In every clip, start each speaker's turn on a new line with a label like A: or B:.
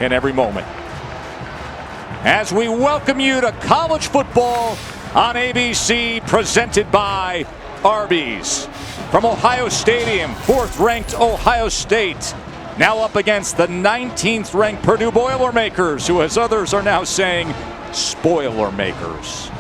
A: and every moment. As we welcome you to college football on ABC, presented by Arby's. From Ohio Stadium, 4th-ranked Ohio State, now up against the 19th-ranked Purdue Boilermakers, who, as others are now saying, Spoilermakers.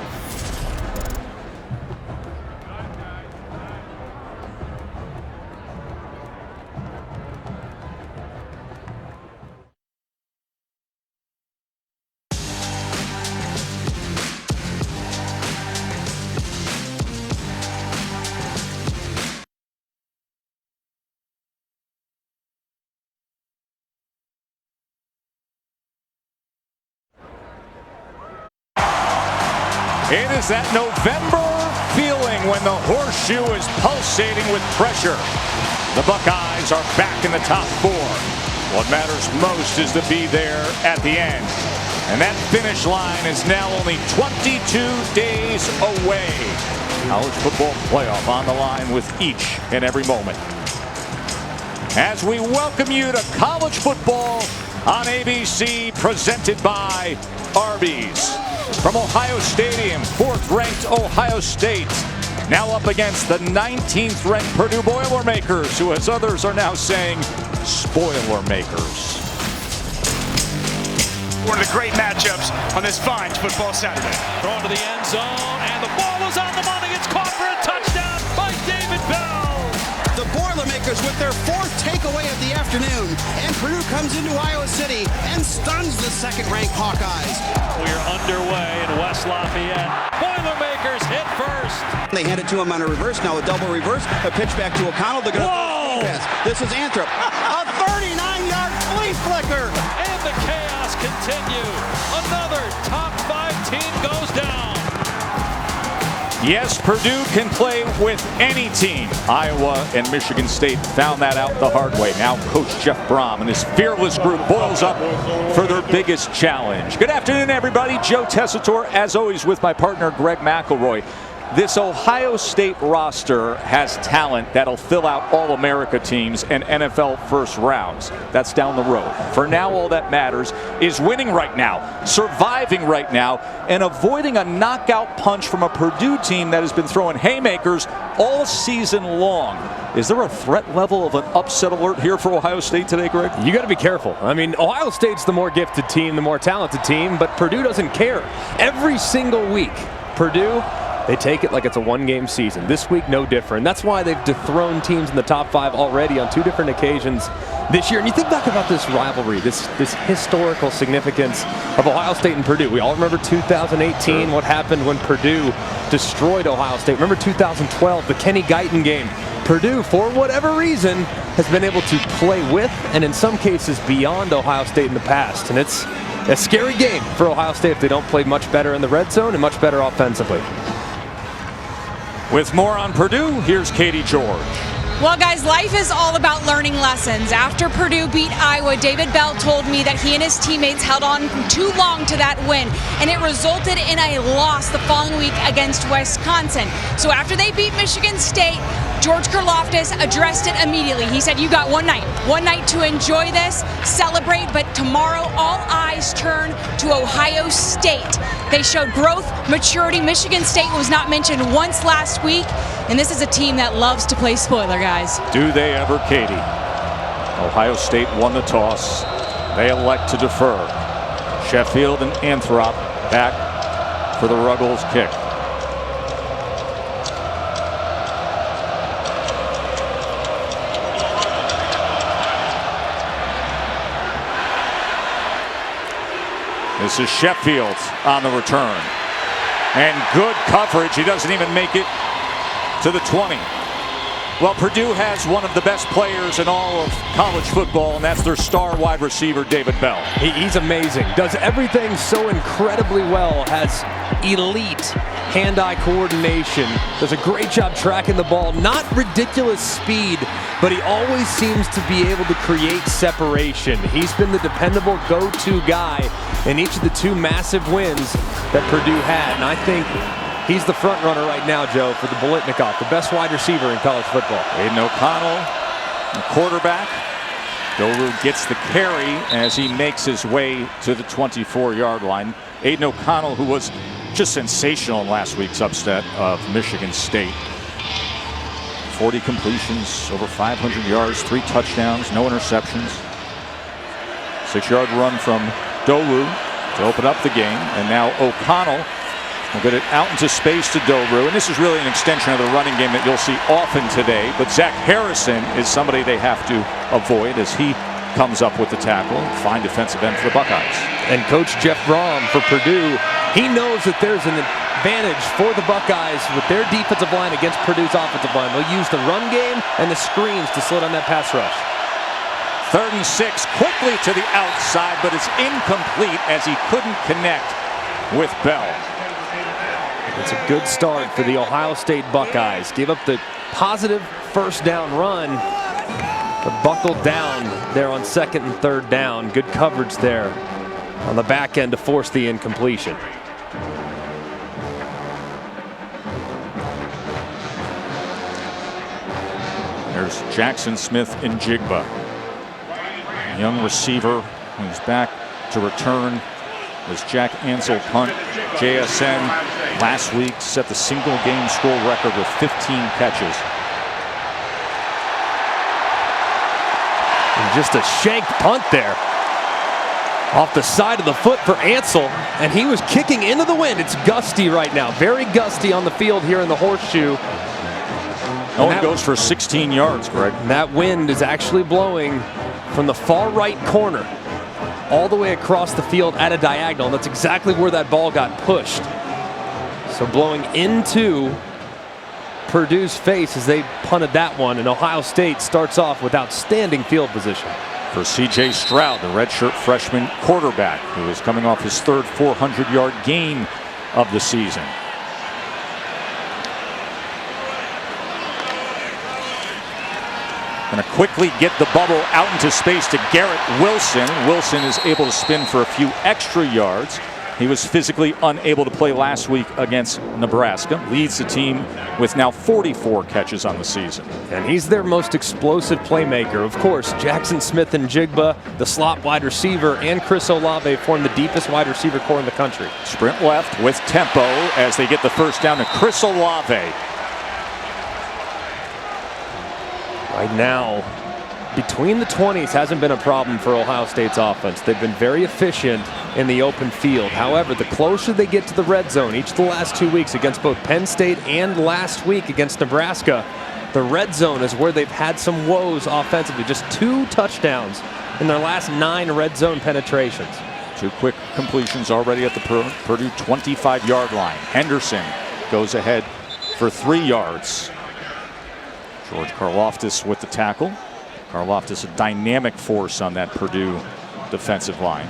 A: It is that November feeling when the horseshoe is pulsating with pressure. The Buckeyes are back in the top 4. What matters most is to be there at the end. And that finish line is now only 22 days away. College football playoff on the line with each and every moment. As we welcome you to college football on ABC, presented by Arby's. From Ohio Stadium, 4th-ranked Ohio State, now up against the 19th-ranked Purdue Boilermakers, who, as others are now saying, Spoilermakers.
B: One of the great matchups on this fine football Saturday.
C: Thrown to the end zone, and the ball is on the money. It's caught for a touchdown by David Bell.
D: The Boilermakers with their 4th takeaway of the afternoon, and Purdue comes into Iowa City and stuns the 2nd-ranked Hawkeyes.
C: We're underway in West Lafayette. Boilermakers hit first.
D: They hand it to him on a reverse, now a double reverse, a pitch back to O'Connell. They're going to pass. This is Anthrop. A 39-yard flea flicker.
C: And the chaos continues. Another top 5 team goes down.
A: Yes, Purdue can play with any team. Iowa and Michigan State found that out the hard way. Now Coach Jeff Brom and his fearless group boils up for their biggest challenge. Good afternoon, everybody. Joe Tessitore, as always, with my partner Greg McElroy. This Ohio State roster has talent that'll fill out All-America teams and NFL first rounds. That's down the road. For now, all that matters is winning right now, surviving right now, and avoiding a knockout punch from a Purdue team that has been throwing haymakers all season long. Is there a threat level of an upset alert here for Ohio State today, Greg?
E: You got to be careful. I mean, Ohio State's the more gifted team, the more talented team, but Purdue doesn't care. Every single week, Purdue, they take it like it's a one-game season. This week, no different. That's why they've dethroned teams in the top 5 already on 2 different occasions this year. And you think back about this rivalry, this historical significance of Ohio State and Purdue. We all remember 2018, what happened when Purdue destroyed Ohio State. Remember 2012, the Kenny Guyton game. Purdue, for whatever reason, has been able to play with and in some cases beyond Ohio State in the past. And it's a scary game for Ohio State if they don't play much better in the red zone and much better offensively.
A: With more on Purdue, here's Katie George.
F: Well, guys, life is all about learning lessons. After Purdue beat Iowa, David Bell told me that he and his teammates held on too long to that win, and it resulted in a loss the following week against Wisconsin. So after they beat Michigan State, George Karlaftis addressed it immediately. He said, you got one night to enjoy this, celebrate, but tomorrow all eyes turn to Ohio State. They showed growth, maturity. Michigan State was not mentioned once last week, and this is a team that loves to play spoiler, guys.
A: Do they ever, Katie? Ohio State won the toss. They elect to defer. Sheffield and Anthrop back for the Ruggles kick. This is Sheffield on the return. And good coverage. He doesn't even make it to the 20. Well, Purdue has one of the best players in all of college football, and that's their star wide receiver, David Bell.
E: He's amazing. Does everything so incredibly well. Has elite hand-eye coordination. Does a great job tracking the ball. Not ridiculous speed, but he always seems to be able to create separation. He's been the dependable go-to guy in each of the 2 massive wins that Purdue had. And I think he's the front runner right now, Joe, for the Biletnikoff, the best wide receiver in college football.
A: Aiden O'Connell, the quarterback. Doru gets the carry as he makes his way to the 24-yard line. Aiden O'Connell, who was just sensational in last week's upset of Michigan State. 40 completions, over 500 yards, 3 touchdowns, no interceptions. 6-yard run from Doru to open up the game. And now O'Connell will get it out into space to Doru. And this is really an extension of the running game that you'll see often today. But Zach Harrison is somebody they have to avoid as he comes up with the tackle. Fine defensive end for the Buckeyes.
E: And Coach Jeff Brom for Purdue, he knows that there's an advantage for the Buckeyes with their defensive line against Purdue's offensive line. They'll use the run game and the screens to slow down that pass rush.
A: 3rd and 6, quickly to the outside, but it's incomplete as he couldn't connect with Bell.
E: It's a good start for the Ohio State Buckeyes. Give up the positive first down run, but buckled down there on 2nd and 3rd down. Good coverage there on the back end to force the incompletion.
A: There's Jackson Smith-Njigba, young receiver who's back to return. Was Jack Ansel punt. JSN last week set the single game school record with 15 catches.
E: And just a shanked punt there off the side of the foot for Ansel, and he was kicking into the wind. It's gusty right now, very gusty on the field here in the Horseshoe.
A: Only goes for 16 yards, Greg.
E: That wind is actually blowing from the far right corner all the way across the field at a diagonal. And that's exactly where that ball got pushed. So blowing into Purdue's face as they punted that one, and Ohio State starts off with outstanding field position.
A: For C.J. Stroud, the redshirt freshman quarterback, who is coming off his 3rd 400-yard game of the season. Going to quickly get the bubble out into space to Garrett Wilson. Wilson is able to spin for a few extra yards. He was physically unable to play last week against Nebraska. Leads the team with now 44 catches on the season.
E: And he's their most explosive playmaker. Of course, Jackson Smith-Njigba, the slot wide receiver, and Chris Olave form the deepest wide receiver core in the country.
A: Sprint left with tempo as they get the first down to Chris Olave.
E: Right now, between the 20s hasn't been a problem for Ohio State's offense. They've been very efficient in the open field. However, the closer they get to the red zone, each of the last 2 weeks against both Penn State and last week against Nebraska, the red zone is where they've had some woes offensively. Just 2 touchdowns in their last 9 red zone penetrations.
A: 2 quick completions already at the Purdue 25-yard line. Henderson goes ahead for 3 yards. George Karlaftis with the tackle. Karlaftis, a dynamic force on that Purdue defensive line.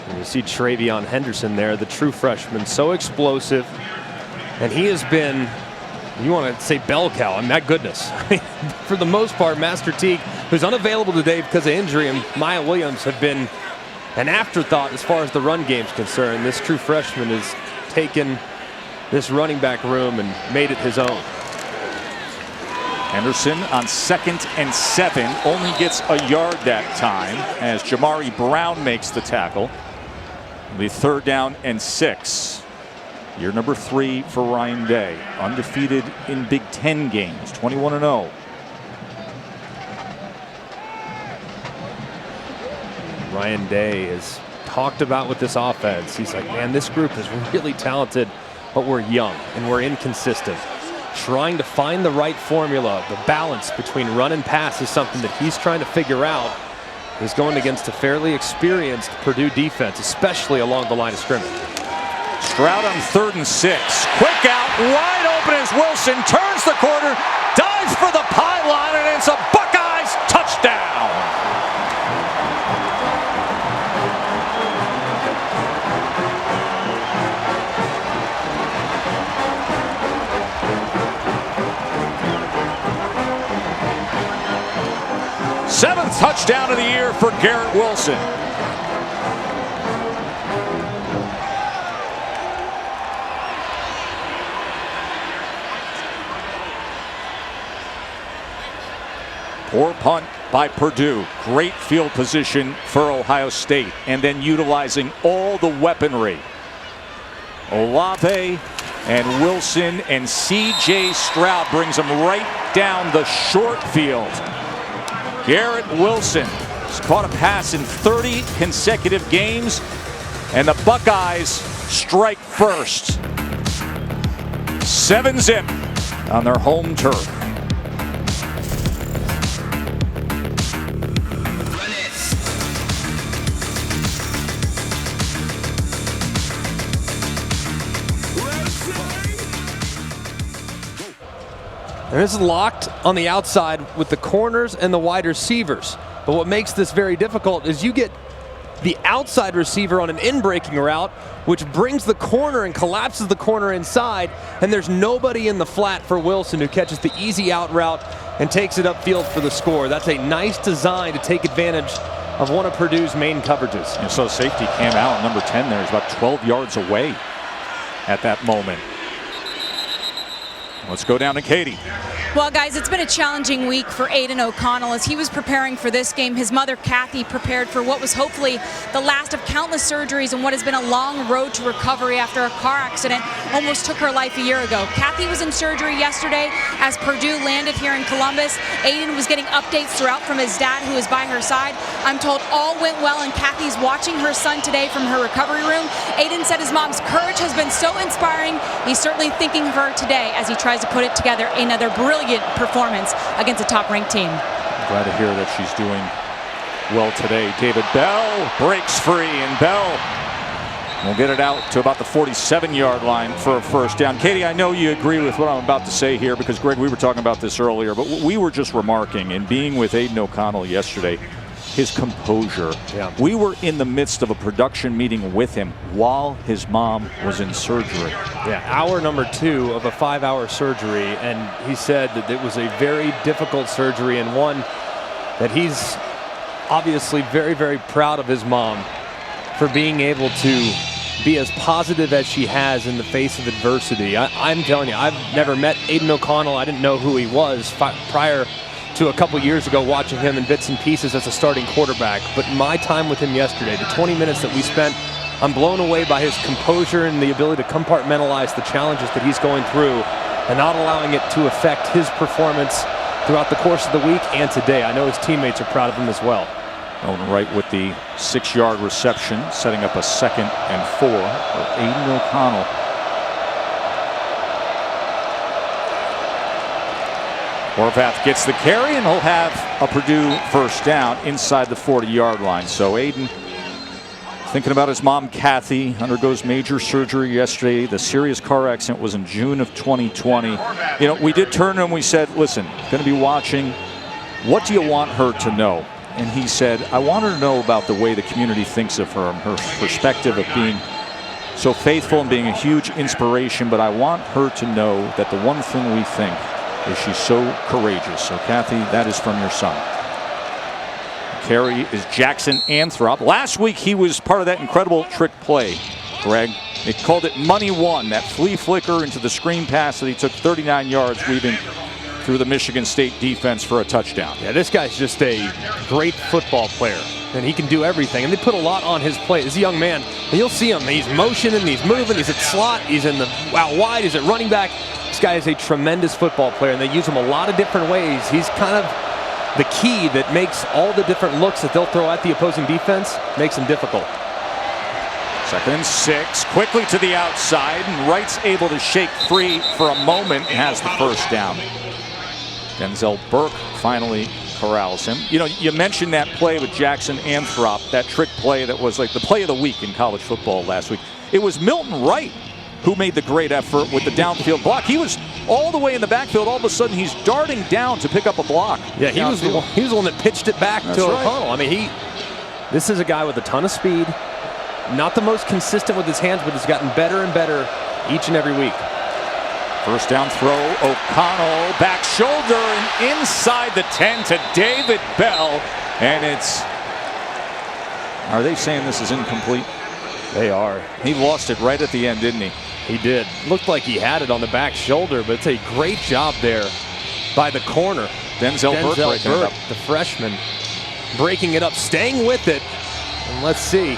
E: And you see Travion Henderson there, the true freshman, so explosive. And he has been, you want to say bell cow, I mean, my goodness. For the most part, Master Teague, who's unavailable today because of injury, and Maya Williams have been an afterthought as far as the run game's concerned. This true freshman has taken this running back room and made it his own.
A: Henderson on 2nd and 7 only gets a yard that time as Jamari Brown makes the tackle. It'll be 3rd down and 6. Year number 3 for Ryan Day. Undefeated in Big Ten games, 21-0.
E: Ryan Day is talked about with this offense. He's like, man, this group is really talented, but we're young and we're inconsistent. Trying to find the right formula, the balance between run and pass is something that he's trying to figure out. He's going against a fairly experienced Purdue defense, especially along the line of scrimmage.
A: Stroud on 3rd and 6. Quick out, wide open as Wilson turns the corner, dives for the pylon, and it's a Buckeyes touchdown. Seventh touchdown of the year for Garrett Wilson. Poor punt by Purdue. Great field position for Ohio State. And then utilizing all the weaponry. Olave and Wilson and C.J. Stroud brings them right down the short field. Garrett Wilson has caught a pass in 30 consecutive games. And the Buckeyes strike first. 7-zip on their home turf.
E: And this is locked on the outside with the corners and the wide receivers. But what makes this very difficult is you get the outside receiver on an in-breaking route, which brings the corner and collapses the corner inside, and there's nobody in the flat for Wilson, who catches the easy out route and takes it upfield for the score. That's a nice design to take advantage of one of Purdue's main coverages.
A: And so safety Cam Allen, number 10 there, is about 12 yards away at that moment. Let's go down to Katie.
F: Well, guys, it's been a challenging week for Aidan O'Connell. As he was preparing for this game, his mother, Kathy, prepared for what was hopefully the last of countless surgeries and what has been a long road to recovery after a car accident almost took her life a year ago. Kathy was in surgery yesterday as Purdue landed here in Columbus. Aidan was getting updates throughout from his dad, who is by her side. I'm told all went well, and Kathy's watching her son today from her recovery room. Aidan said his mom's courage has been so inspiring. He's certainly thinking of her today as he tries to put it together another brilliant performance against a top-ranked team.
A: Glad to hear that she's doing well today. David Bell breaks free, and Bell will get it out to about the 47-yard line for a first down. Katie, I know you agree with what I'm about to say here, because, Greg, we were talking about this earlier, but we were just remarking, and being with Aidan O'Connell yesterday, his composure.
E: Yeah.
A: We were in the midst of a production meeting with him while his mom was in surgery.
E: Yeah, hour number 2 of a 5-hour surgery, and he said that it was a very difficult surgery, and one that he's obviously very, very proud of his mom for being able to be as positive as she has in the face of adversity. I'm telling you, I've never met Aidan O'Connell. I didn't know who he was prior to a couple years ago, watching him in bits and pieces as a starting quarterback. But my time with him yesterday, the 20 minutes that we spent, I'm blown away by his composure and the ability to compartmentalize the challenges that he's going through and not allowing it to affect his performance throughout the course of the week and today. I know his teammates are proud of him as well.
A: Owen Wright with the 6-yard reception, setting up a 2nd and 4 for Aidan O'Connell. Horvath gets the carry, and he'll have a Purdue first down inside the 40-yard line. So Aidan, thinking about his mom, Kathy, undergoes major surgery yesterday. The serious car accident was in June of 2020. You know, we did turn to him, we said, listen, going to be watching. What do you want her to know? And he said, I want her to know about the way the community thinks of her and her perspective of being so faithful and being a huge inspiration. But I want her to know that the one thing we think is she's so courageous. So, Kathy, that is from your son. Carry is Jackson Anthrop. Last week, he was part of that incredible trick play, Greg. They called it Money One, that flea flicker into the screen pass that he took 39 yards, weaving through the Michigan State defense for a touchdown.
E: Yeah, this guy's just a great football player, and he can do everything. And they put a lot on his plate. This young man, and you'll see him. He's motioning, he's moving, he's at slot, he's in the out wide, he's at running back. This guy is a tremendous football player, and they use him a lot of different ways. He's kind of the key that makes all the different looks that they'll throw at the opposing defense, makes them difficult.
A: 2nd and 6, quickly to the outside, and Wright's able to shake free for a moment and has the first down. Denzel Burke finally corrals him. You know, you mentioned that play with Jackson Anthrop, that trick play that was like the play of the week in college football last week. It was Milton Wright who made the great effort with the downfield block. He was all the way in the backfield. All of a sudden, he's darting down to pick up a block.
E: Yeah, he was the one that pitched it back to O'Connell. I mean, this is a guy with a ton of speed, not the most consistent with his hands, but has gotten better and better each and every week.
A: First down throw, O'Connell, back shoulder, and inside the 10 to David Bell. And are they saying this is incomplete?
E: They are.
A: He lost it right at the end, didn't he?
E: He did. Looked like he had it on the back shoulder, but it's a great job there by the corner
A: Denzel Burke breaking it up.
E: The freshman, breaking it up, staying with it. And let's see.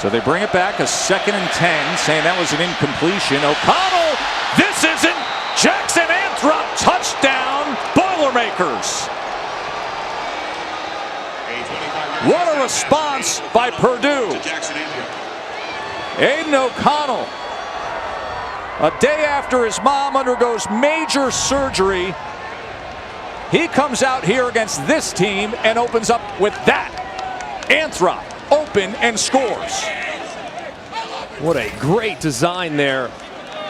A: So they bring it back, a 2nd and 10, saying that was an incompletion. O'Connell, this isn't Jackson Anthrop, touchdown, Boilermakers. What a response by Purdue. Aiden O'Connell, a day after his mom undergoes major surgery, he comes out here against this team and opens up with that. Anthrop open and scores.
E: What a great design there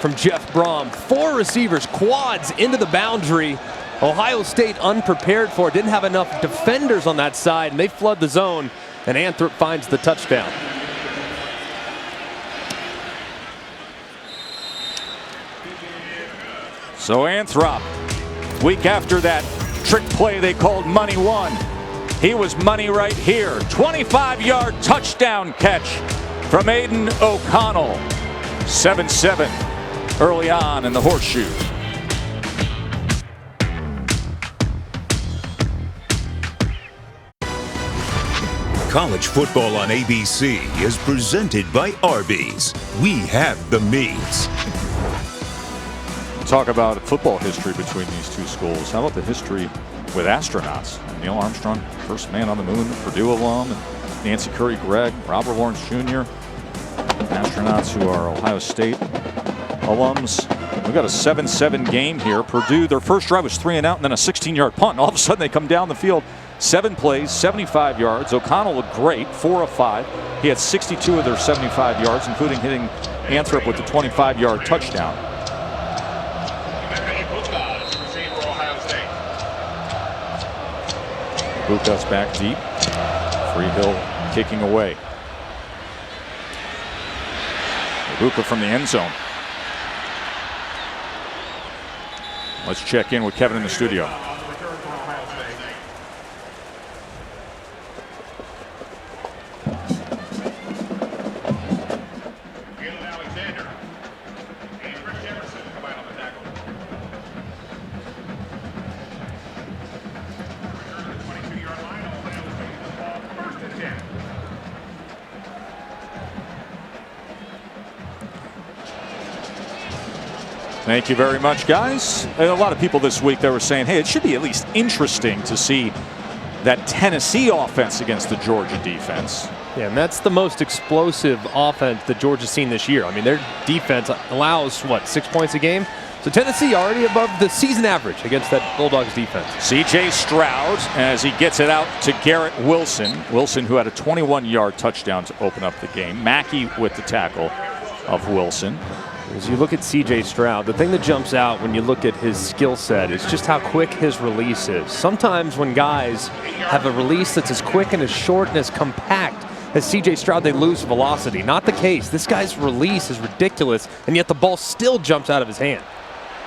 E: from Jeff Brom. 4 receivers, quads into the boundary. Ohio State unprepared for it. Didn't have enough defenders on that side, and they flood the zone, and Anthrop finds the touchdown.
A: So Anthrop, week after that trick play they called Money One, he was money right here. 25-yard touchdown catch from Aiden O'Connell. 7-7 early on in the Horseshoe.
G: College football on ABC is presented by Arby's. We have the meats.
A: Talk about football history between these two schools. How about the history with astronauts? Neil Armstrong, first man on the moon, Purdue alum, and Nancy Curry Gregg, Robert Lawrence Jr., astronauts who are Ohio State alums. We've got a 7-7 game here. Purdue, their first drive was 3 and out and then a 16-yard punt. And all of a sudden they come down the field, 7 plays, 75 yards. O'Connell looked great, 4 of 5. He had 62 of their 75 yards, including hitting Anthrop with the 25-yard touchdown. Buka's back deep. Freehill kicking away. Buka from the end zone. Let's check in with Kevin in the studio. Thank you very much, guys. A lot of people this week, they were saying, hey, it should be at least interesting to see that Tennessee offense against the Georgia defense.
E: Yeah, and that's the most explosive offense that Georgia's seen this year. I mean, their defense allows, 6 points a game? So Tennessee already above the season average against that Bulldogs defense.
A: C.J. Stroud as he gets it out to Garrett Wilson. Wilson, who had a 21-yard touchdown to open up the game. Mackey with the tackle of Wilson.
E: As you look at C.J. Stroud, the thing that jumps out when you look at his skill set is just how quick his release is. Sometimes when guys have a release that's as quick and as short and as compact as C.J. Stroud, they lose velocity. Not the case. This guy's release is ridiculous, and yet the ball still jumps out of his hand.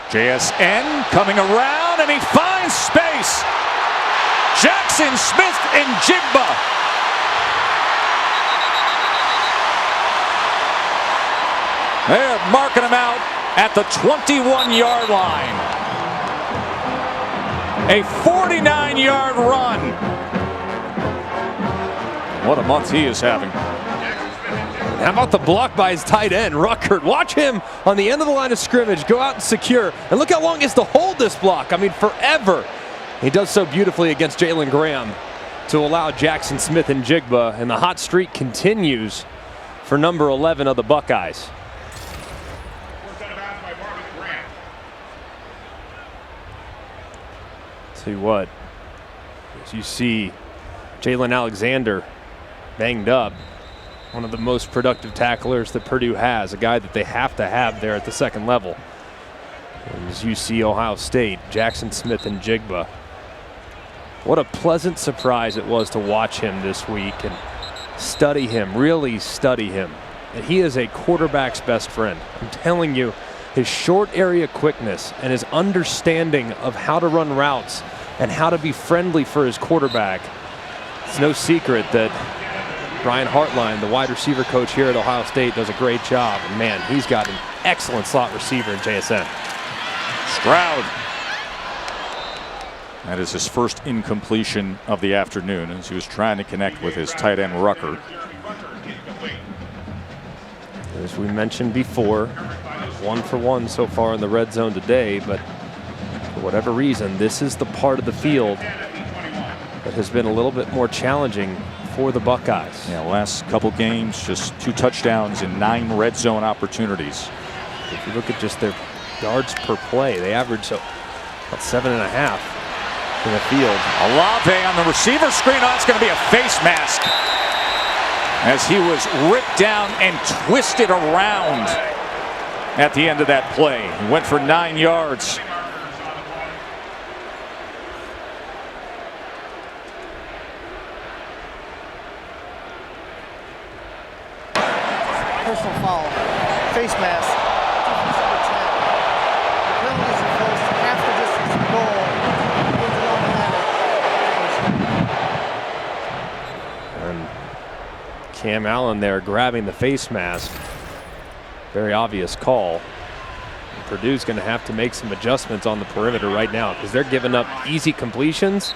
A: JSN coming around, and he finds space. Jackson Smith and Jigba. They're marking him out at the 21-yard line. A 49-yard run. What a month he is having.
E: How about the block by his tight end, Ruckert? Watch him on the end of the line of scrimmage, go out and secure. And look how long he has to hold this block. I mean, forever. He does so beautifully against Jalen Graham to allow Jackson Smith and Jigba. And the hot streak continues for number 11 of the Buckeyes. Tell you what, as you see Jalen Alexander banged up, one of the most productive tacklers that Purdue has, a guy that they have to have there at the second level. And as you see Ohio State, Jackson Smith and Jigba. What a pleasant surprise it was to watch him this week and study him, really study him. And he is a quarterback's best friend. I'm telling you, his short area quickness and his understanding of how to run routes and how to be friendly for his quarterback. It's no secret that Brian Hartline, the wide receiver coach here at Ohio State, does a great job. And man, he's got excellent slot receiver in JSN.
A: Stroud. That is his first incompletion of the afternoon as he was trying to connect with his tight end Rucker.
E: As we mentioned before, 1 for 1 so far in the red zone today, but for whatever reason, this is the part of the field that has been a little bit more challenging for the Buckeyes.
A: Yeah, last couple games, just 2 touchdowns in 9 red zone opportunities.
E: If you look at just their yards per play, they average about 7.5 in the field.
A: Olave on the receiver screen. Oh, it's going to be a face mask as he was ripped down and twisted around at the end of that play. He went for 9 yards.
H: Personal foul, face mask. The penalties are close to half the distance to goal.
E: And Cam Allen there grabbing the face mask. Very obvious call. And Purdue's going to have to make some adjustments on the perimeter right now because they're giving up easy completions.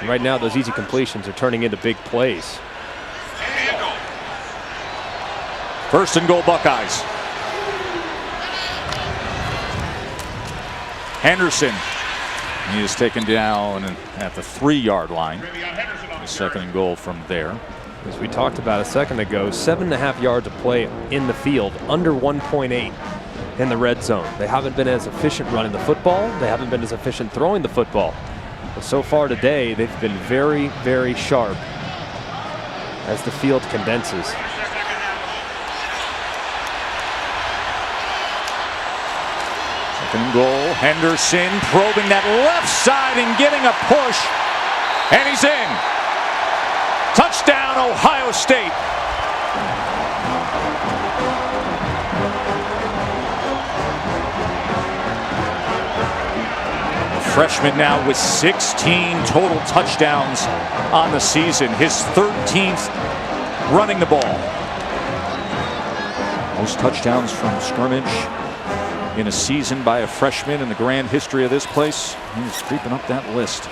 E: And right now, those easy completions are turning into big plays.
A: First and goal, Buckeyes. Henderson. He is taken down at the 3-yard line. Second and goal from there.
E: As we talked about a second ago, 7.5 yards of play in the field, under 1.8 in the red zone. They haven't been as efficient running the football. They haven't been as efficient throwing the football. But so far today, they've been very, very sharp as the field condenses.
A: Second and goal, Henderson probing that left side and getting a push. And he's in. Touchdown, Ohio State. A freshman now with 16 total touchdowns on the season. His 13th running the ball. Most touchdowns from scrimmage in a season by a freshman in the grand history of this place. He's creeping up that list.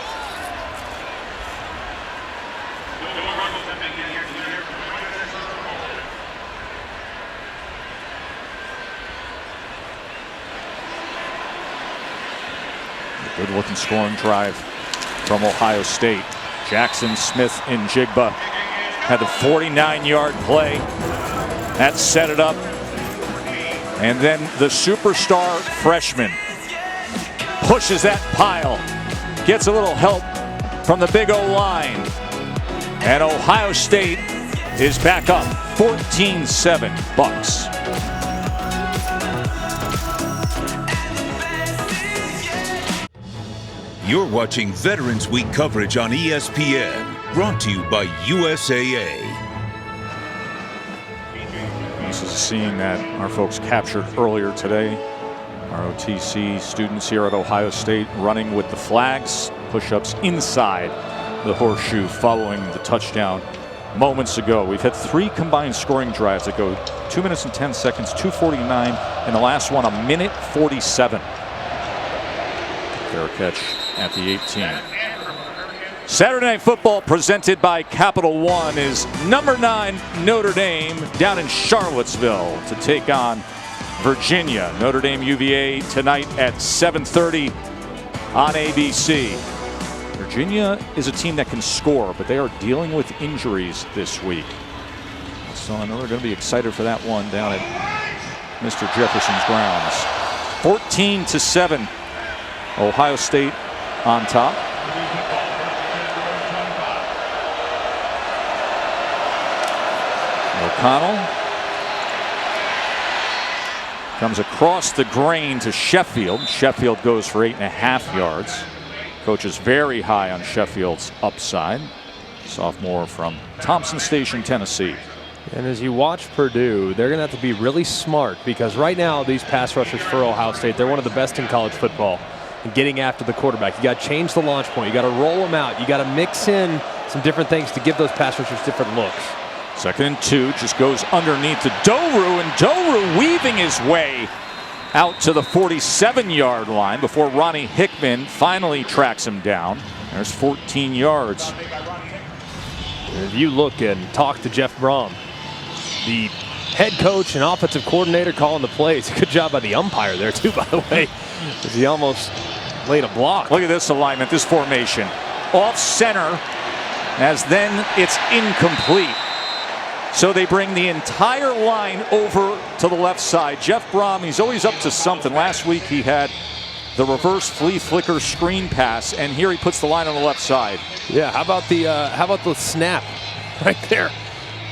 A: Good looking scoring drive from Ohio State. Jackson Smith and Jigba had the 49-yard play. That set it up. And then the superstar freshman pushes that pile. Gets a little help from the big O-line. And Ohio State is back up 14-7 Bucks.
G: You're watching Veterans Week coverage on ESPN, brought to you by USAA.
A: This is a scene that our folks captured earlier today. ROTC students here at Ohio State running with the flags, push-ups inside the horseshoe following the touchdown moments ago. We've had 3 combined scoring drives that go 2 minutes and 10 seconds, 2:49, and the last one 1:47. Fair catch at the 18. Saturday Night Football presented by Capital One is number 9 Notre Dame down in Charlottesville to take on Virginia. Notre Dame UVA tonight at 7:30 on ABC. Virginia is a team that can score, but they are dealing with injuries this week. So I know they're going to be excited for that one down at Mr. Jefferson's grounds. 14-7, Ohio State on top. O'Connell comes across the grain to Sheffield. Sheffield goes for 8.5 yards. Coach is very high on Sheffield's upside. Sophomore from Thompson Station, Tennessee.
E: And as you watch Purdue, they're going to have to be really smart because right now these pass rushers for Ohio State, they're one of the best in college football. And getting after the quarterback, you got to change the launch point. You got to roll them out. You got to mix in some different things to give those pass rushers different looks.
A: 2nd and 2, just goes underneath to Doru, and Doru weaving his way out to the 47-yard line before Ronnie Hickman finally tracks him down. There's 14 yards.
E: If you look and talk to Jeff Brom, the head coach and offensive coordinator calling the plays. Good job by the umpire there too, by the way, as he almost laid a block.
A: Look at this alignment, this formation. Off center, as then it's incomplete. So they bring the entire line over to the left side. Jeff Brom, he's always up to something. Last week he had the reverse flea flicker screen pass, and here he puts the line on the left side.
E: Yeah, how about the snap right there?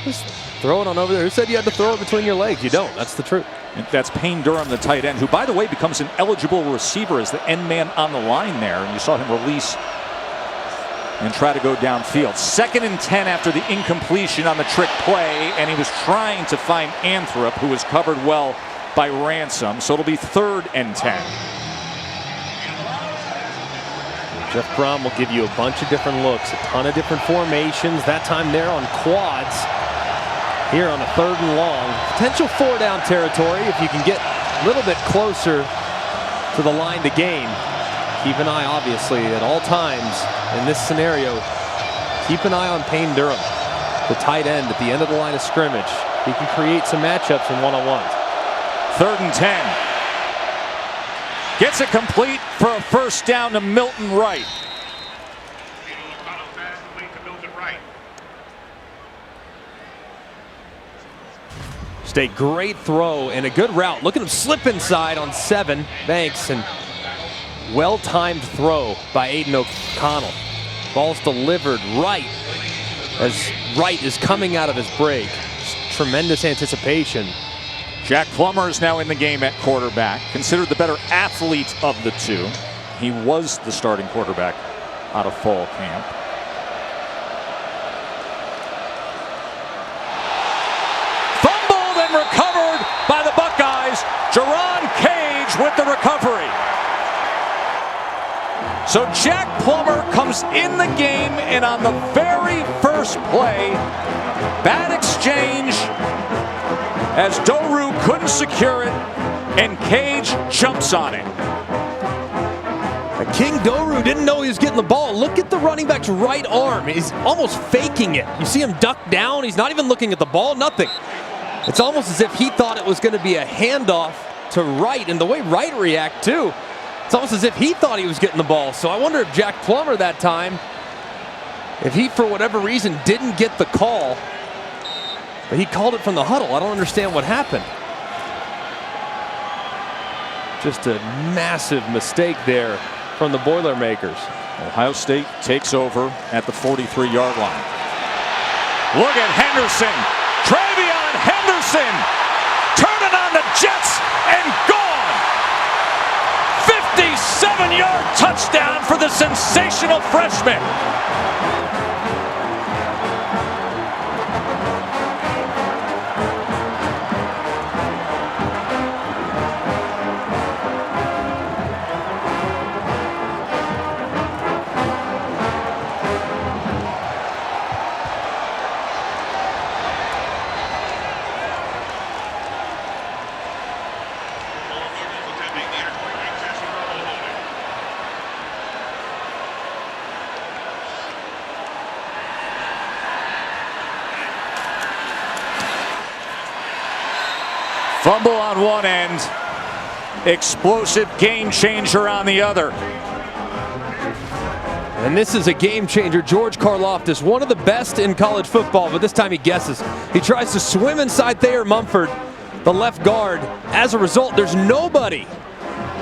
E: Just throw it on over there. Who said you had to throw it between your legs? You don't. That's the truth.
A: And that's Payne Durham, the tight end, who, by the way, becomes an eligible receiver as the end man on the line there. And you saw him release and try to go downfield. 2nd and 10 after the incompletion on the trick play, and he was trying to find Anthrop, who was covered well by Ransom. So it'll be 3rd and 10.
E: Jeff Brom will give you a bunch of different looks, a ton of different formations. That time there on quads. Here on a 3rd and long. Potential 4-down territory if you can get a little bit closer to the line to gain. Keep an eye, obviously, at all times in this scenario. Keep an eye on Payne Durham, the tight end at the end of the line of scrimmage. He can create some matchups in one-on-ones.
A: 3rd and 10. Gets it complete for a 1st down to Milton Wright.
E: Just a great throw and a good route. Look at him slip inside on 7. Banks, and well-timed throw by Aiden O'Connell. Ball's delivered right as Wright is coming out of his break. Just tremendous anticipation.
A: Jack Plummer is now in the game at quarterback, considered the better athlete of the two. He was the starting quarterback out of fall camp. Fumbled and recovered by the Buckeyes. Jerron Cage with the recovery. So Jack Plummer comes in the game, and on the very first play, bad exchange as Doru couldn't secure it, and Cage jumps on it.
E: King Doru didn't know he was getting the ball. Look at the running back's right arm. He's almost faking it. You see him duck down. He's not even looking at the ball, nothing. It's almost as if he thought it was going to be a handoff to Wright, and the way Wright reacted too, it's almost as if he thought he was getting the ball. So I wonder if Jack Plummer that time, if he for whatever reason didn't get the call, but he called it from the huddle. I don't understand what happened. Just a massive mistake there from the Boilermakers.
A: Ohio State takes over at the 43-yard line. Look at Henderson. Travion Henderson turning on the Jets and gone. 57-yard touchdown for the sensational freshman. Fumble on one end, explosive game changer on the other.
E: And this is a game changer. George Karlaftis, one of the best in college football, but this time he guesses. He tries to swim inside Thayer Mumford, the left guard. As a result, there's nobody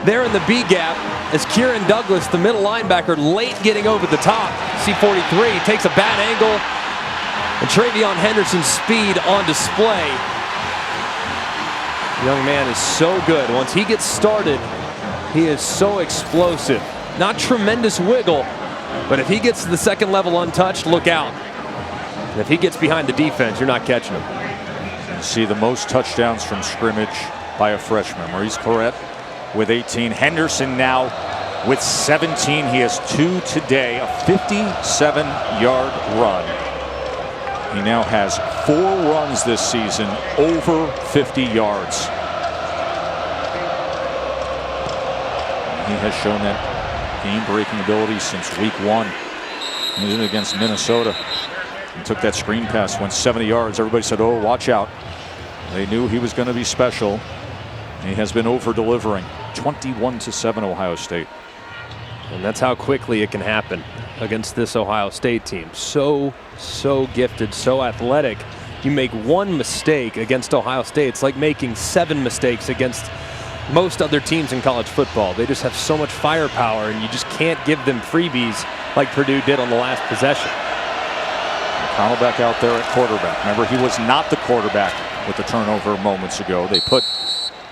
E: there in the B gap as Kieran Douglas, the middle linebacker, late getting over the top. C-43 takes a bad angle, and Travion Henderson's speed on display. Young man is so good. Once he gets started, he is so explosive. Not tremendous wiggle, but if he gets to the second level untouched, look out. And if he gets behind the defense, you're not catching him.
A: You see the most touchdowns from scrimmage by a freshman. Maurice Clarett with 18. Henderson now with 17. He has 2 today, a 57-yard run. He now has 4 runs this season over 50 yards. He has shown that game-breaking ability since week 1. He did it against Minnesota. He took that screen pass, went 70 yards. Everybody said, oh, watch out. They knew he was going to be special. He has been over-delivering. 21-7 Ohio State.
E: And that's how quickly it can happen against this Ohio State team. So gifted, so athletic. You make one mistake against Ohio State, it's like making 7 mistakes against most other teams in college football. They just have so much firepower, and you just can't give them freebies like Purdue did on the last possession.
A: O'Connell back out there at quarterback. Remember, he was not the quarterback with the turnover moments ago. They put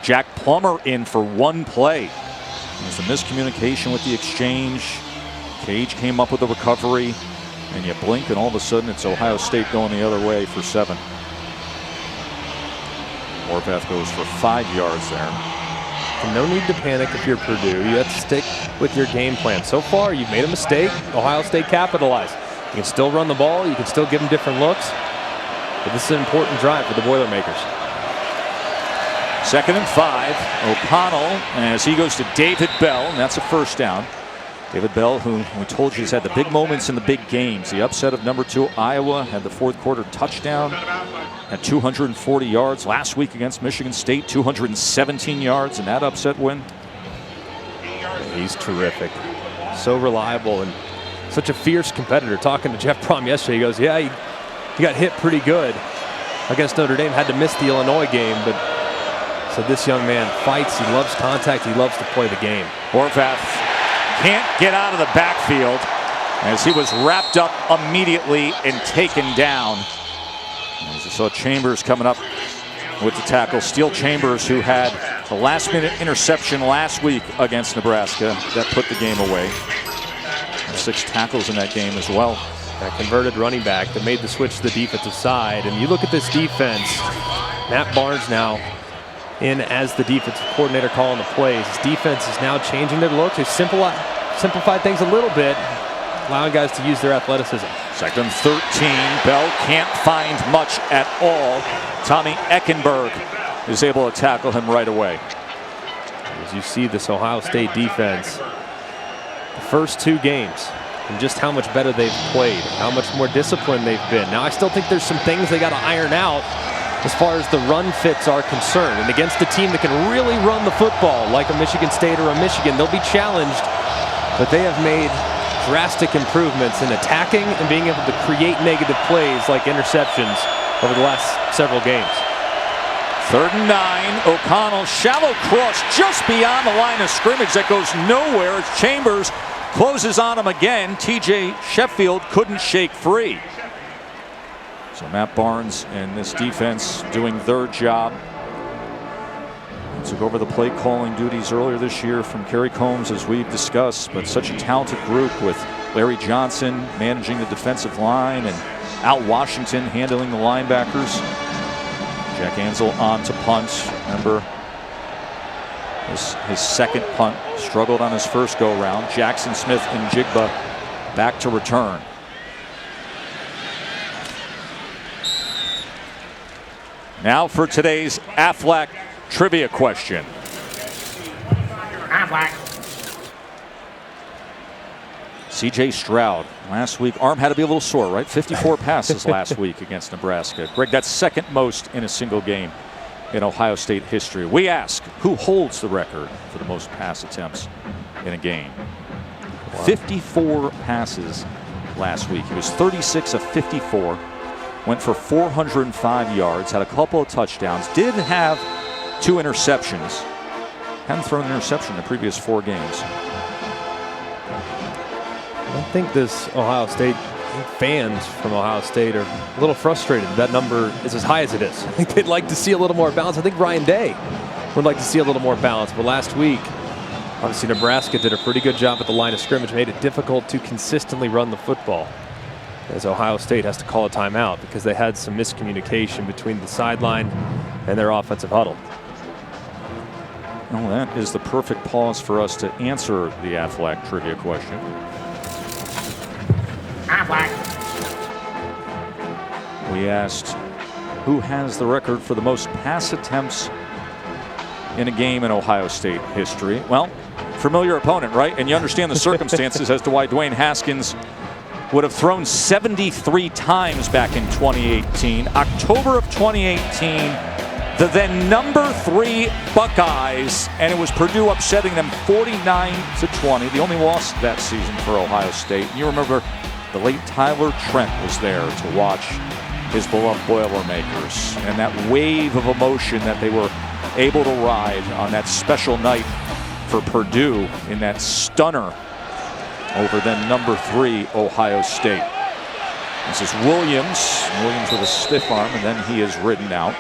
A: Jack Plummer in for 1 play. There's a miscommunication with the exchange. Cage came up with the recovery, and you blink, and all of a sudden it's Ohio State going the other way for 7. Horvath goes for 5 yards there.
E: And no need to panic if you're Purdue. You have to stick with your game plan. So far, you've made a mistake. Ohio State capitalized. You can still run the ball. You can still give them different looks. But this is an important drive for the Boilermakers.
A: 2nd and 5. O'Connell as he goes to David Bell, and that's a first down. David Bell, who we told you has had the big moments in the big games. The upset of number 2 Iowa, had the 4th quarter touchdown, had 240 yards last week against Michigan State, 217 yards in that upset win.
E: He's terrific. So reliable and such a fierce competitor. Talking to Jeff Brom yesterday, he goes, yeah, he got hit pretty good against Notre Dame, had to miss the Illinois game, but so this young man fights, he loves contact, he loves to play the game.
A: Horvath can't get out of the backfield as he was wrapped up immediately and taken down. As you saw Chambers coming up with the tackle. Steele Chambers, who had the last-minute interception last week against Nebraska that put the game away. 6 tackles in that game as well.
E: That converted running back that made the switch to the defensive side. And you look at this defense, Matt Barnes now in as the defensive coordinator calling the plays. His defense is now changing their looks. They've simplified things a little bit, allowing guys to use their athleticism.
A: 2nd and 13. Bell can't find much at all. Tommy Eckenberg is able to tackle him right away.
E: As you see this Ohio State defense, the first 2 games, and just how much better they've played, how much more disciplined they've been. Now I still think there's some things they got to iron out as far as the run fits are concerned. And against a team that can really run the football, like a Michigan State or a Michigan, they'll be challenged. But they have made drastic improvements in attacking and being able to create negative plays like interceptions over the last several games.
A: 3rd and 9. O'Connell, shallow cross just beyond the line of scrimmage that goes nowhere as Chambers closes on him again. TJ Sheffield couldn't shake free. So Matt Barnes and this defense doing their job. Took over the play calling duties earlier this year from Kerry Combs, as we've discussed, but such a talented group with Larry Johnson managing the defensive line and Al Washington handling the linebackers. Jack Ansel on to punt. Remember his second punt, struggled on his first go round. Jackson Smith and Jigba back to return. Now for today's Aflac trivia question. C.J. Stroud last week, arm had to be a little sore, right? 54 passes last week against Nebraska. Greg, that's 2nd most in a single game in Ohio State history. We ask, who holds the record for the most pass attempts in a game? Wow. 54 passes last week. He was 36 of 54. Went for 405 yards, had a couple of touchdowns, did have 2 interceptions. Hadn't thrown an interception in the previous 4 games.
E: I think this Ohio State fans from Ohio State are a little frustrated that number is as high as it is. I think they'd like to see a little more balance. I think Ryan Day would like to see a little more balance. But last week, obviously Nebraska did a pretty good job at the line of scrimmage, made it difficult to consistently run the football, as Ohio State has to call a timeout because they had some miscommunication between the sideline and their offensive huddle.
A: Well, that is the perfect pause for us to answer the Aflac trivia question. We asked who has the record for the most pass attempts in a game in Ohio State history. Well, familiar opponent, right? And you understand the circumstances as to why Dwayne Haskins would have thrown 73 times back in 2018. October of 2018, the then number 3 Buckeyes, and it was Purdue upsetting them 49-20. The only loss that season for Ohio State. And you remember the late Tyler Trent was there to watch his beloved Boilermakers, and that wave of emotion that they were able to ride on that special night for Purdue in that stunner over then number 3 Ohio State. This is Williams. Williams with a stiff arm, and then he is ridden out.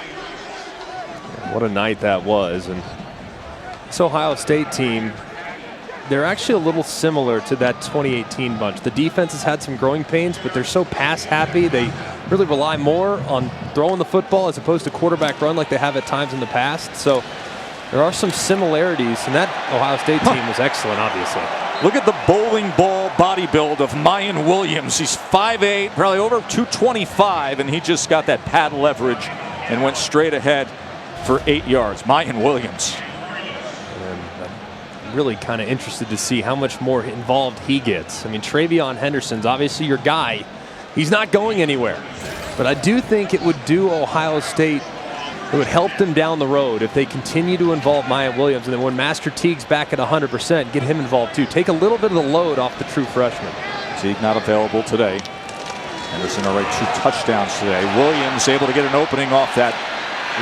E: What a night that was. And this Ohio State team, they're actually a little similar to that 2018 bunch. The defense has had some growing pains, but they're so pass happy. They really rely more on throwing the football as opposed to quarterback run like they have at times in the past. So there are some similarities, and that Ohio State team was excellent, obviously.
A: Look at the bowling ball body build of Mayan Williams. He's 5'8", probably over 225, and he just got that pad leverage and went straight ahead for 8 yards. Mayan Williams.
E: And I'm really kind of interested to see how much more involved he gets. I mean, TreVeyon Henderson's obviously your guy. He's not going anywhere. But I do think it would do Ohio State, it would help them down the road if they continue to involve Mayan Williams, and then when Master Teague's back at 100%, get him involved too. Take a little bit of the load off the true freshman.
A: Teague not available today. Henderson already 2 touchdowns today. Williams able to get an opening off that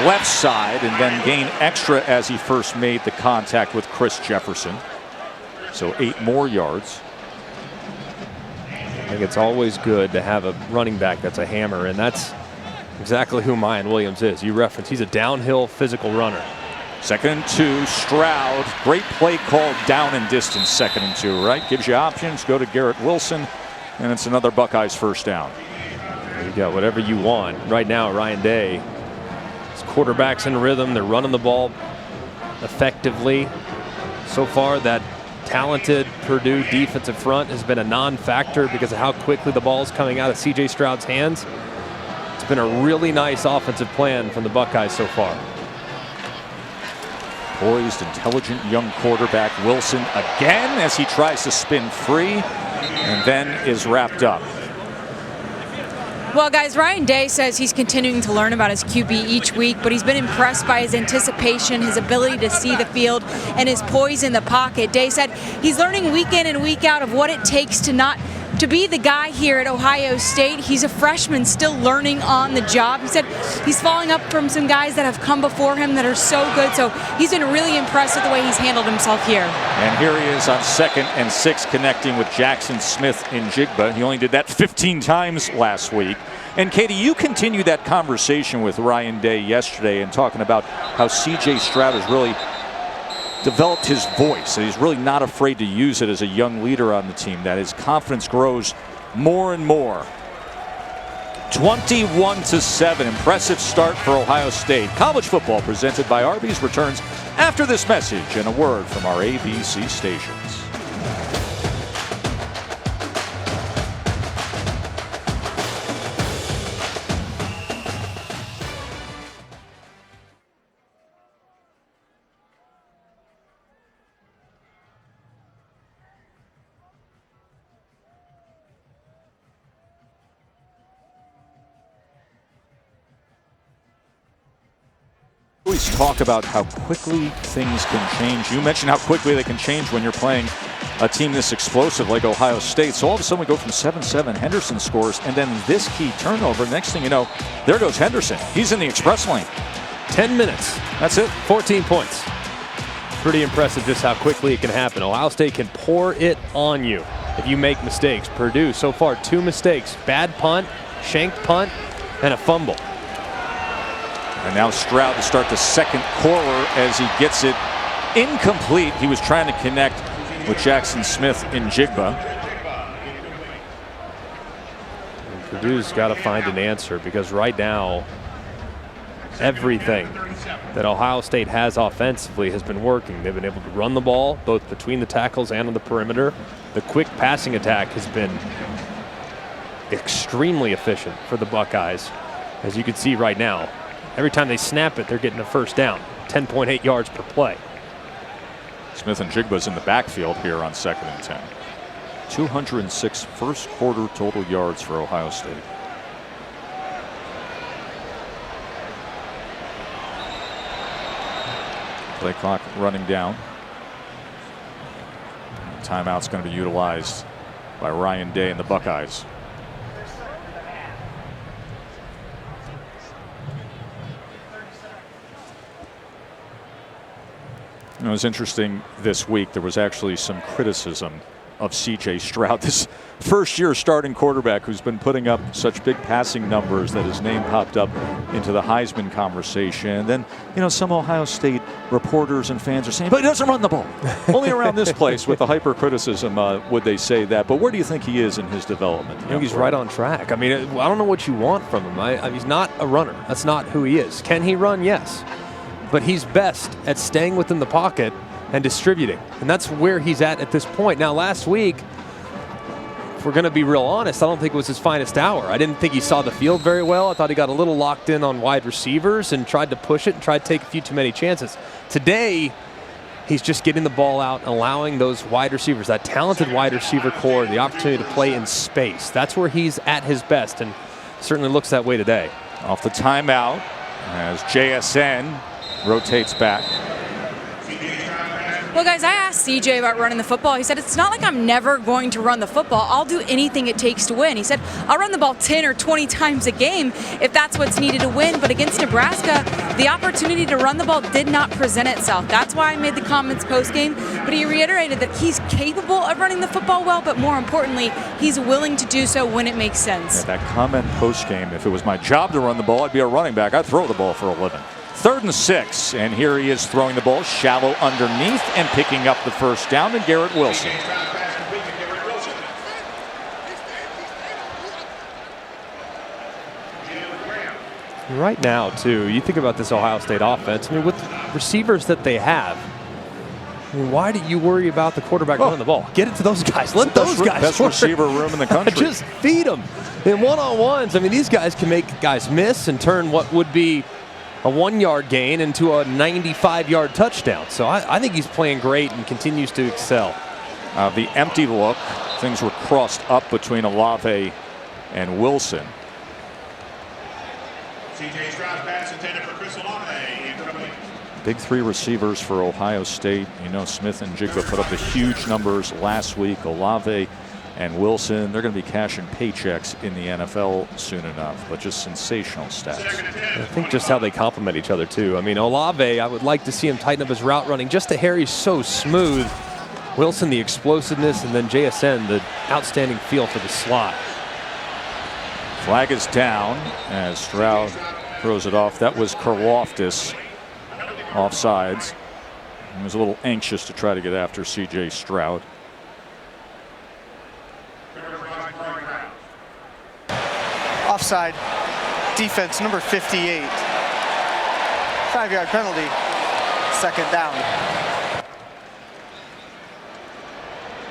A: left side and then gain extra as he first made the contact with Chris Jefferson. So 8 more yards.
E: I think it's always good to have a running back that's a hammer, and that's exactly who Mayan Williams is. You reference, he's a downhill physical runner.
A: 2nd and 2, Stroud. Great play called down and distance, 2nd and 2, right? Gives you options. Go to Garrett Wilson, and it's another Buckeyes first down.
E: You got whatever you want. Right now, Ryan Day, his quarterback's in rhythm. They're running the ball effectively. So far, that talented Purdue defensive front has been a non-factor because of how quickly the ball is coming out of C.J. Stroud's hands. It's been a really nice offensive plan from the Buckeyes so far.
A: Poised, intelligent young quarterback Wilson again as he tries to spin free and then is wrapped up.
F: Well, guys, Ryan Day says he's continuing to learn about his QB each week, but he's been impressed by his anticipation, his ability to see the field, and his poise in the pocket. Day said he's learning week in and week out of what it takes to be the guy here at Ohio State. He's a freshman still learning on the job. He said he's following up from some guys that have come before him that are so good. So he's been really impressed with the way he's handled himself here.
A: And here he is on 2nd and 6 connecting with Jackson Smith-Njigba. He only did that 15 times last week. And Katie, you continue that conversation with Ryan Day yesterday and talking about how C.J. Stroud has really developed his voice. He's really not afraid to use it as a young leader on the team, that his confidence grows more and more. 21-7, impressive start for Ohio State. College football presented by Arby's returns after this message and a word from our ABC stations. Always talk about how quickly things can change. You mentioned how quickly they can change when you're playing a team this explosive like Ohio State. So all of a sudden we go from 7-7, Henderson scores, and then this key turnover. Next thing you know, there goes Henderson. He's in the express lane.
E: 10 minutes.
A: That's it.
E: 14 points. Pretty impressive just how quickly it can happen. Ohio State can pour it on you if you make mistakes. Purdue so far 2 mistakes. Bad punt, shanked punt, and a fumble.
A: And now Stroud to start the 2nd quarter as he gets it incomplete. He was trying to connect with Jackson Smith-Njigba.
E: Purdue's got to find an answer because right now everything that Ohio State has offensively has been working. They've been able to run the ball both between the tackles and on the perimeter. The quick passing attack has been extremely efficient for the Buckeyes. As you can see right now, every time they snap it, they're getting a first down. 10.8 yards per play.
A: Smith-Njigba's in the backfield here on 2nd and 10. 206 first quarter total yards for Ohio State. Play clock running down. Timeout's going to be utilized by Ryan Day and the Buckeyes. It was interesting this week. There was actually some criticism of C.J. Stroud, this first-year starting quarterback who's been putting up such big passing numbers that his name popped up into the Heisman conversation. And then, some Ohio State reporters and fans are saying, but he doesn't run the ball. Only around this place with the hyper-criticism would they say that. But where do you think he is in his development?
E: I think he's right on track. I mean, I don't know what you want from him. He's not a runner. That's not who he is. Can he run? Yes. But he's best at staying within the pocket and distributing. And that's where he's at this point. Now, last week, if we're going to be real honest, I don't think it was his finest hour. I didn't think he saw the field very well. I thought he got a little locked in on wide receivers and tried to push it and tried to take a few too many chances. Today, he's just getting the ball out and allowing those wide receivers, that talented wide receiver core, the opportunity to play in space. That's where he's at his best, and certainly looks that way today.
A: Off the timeout as JSN rotates back.
F: Well, guys, I asked CJ about running the football. He said, it's not like I'm never going to run the football. I'll do anything it takes to win. He said, I'll run the ball 10 or 20 times a game if that's what's needed to win. But against Nebraska, the opportunity to run the ball did not present itself. That's why I made the comments post-game. But he reiterated that he's capable of running the football well, but more importantly, he's willing to do so when it makes sense.
A: Yeah, that comment post-game, if it was my job to run the ball, I'd be a running back. I'd throw the ball for a living. 3rd and 6, and here he is throwing the ball shallow underneath and picking up the first down, and Garrett Wilson.
E: Right now, too, you think about this Ohio State offense. I mean, with receivers that they have, why do you worry about the quarterback running the ball? Get it to those guys. Let those guys
A: best receiver room in the country.
E: Just feed them. In one-on-ones, I mean, these guys can make guys miss and turn what would be a 1-yard gain into a 95-yard touchdown. So I think he's playing great and continues to excel.
A: The empty look, things were crossed up between Olave and Wilson.
I: C.J. Stroud pass intended for Chris Olave.
A: Big 3 receivers for Ohio State. Smith-Njigba put up the huge numbers last week. Olave and Wilson, they're going to be cashing paychecks in the NFL soon enough, but just sensational stats.
E: I think just how they complement each other, too. I mean, Olave, I would like to see him tighten up his route running just a hair. He's so smooth. Wilson, the explosiveness, and then JSN, the outstanding feel for the slot.
A: Flag is down as Stroud throws it off. That was Karlaftis offsides. He was a little anxious to try to get after C.J. Stroud.
H: Offside. Defense number 58. 5-yard penalty. 2nd down.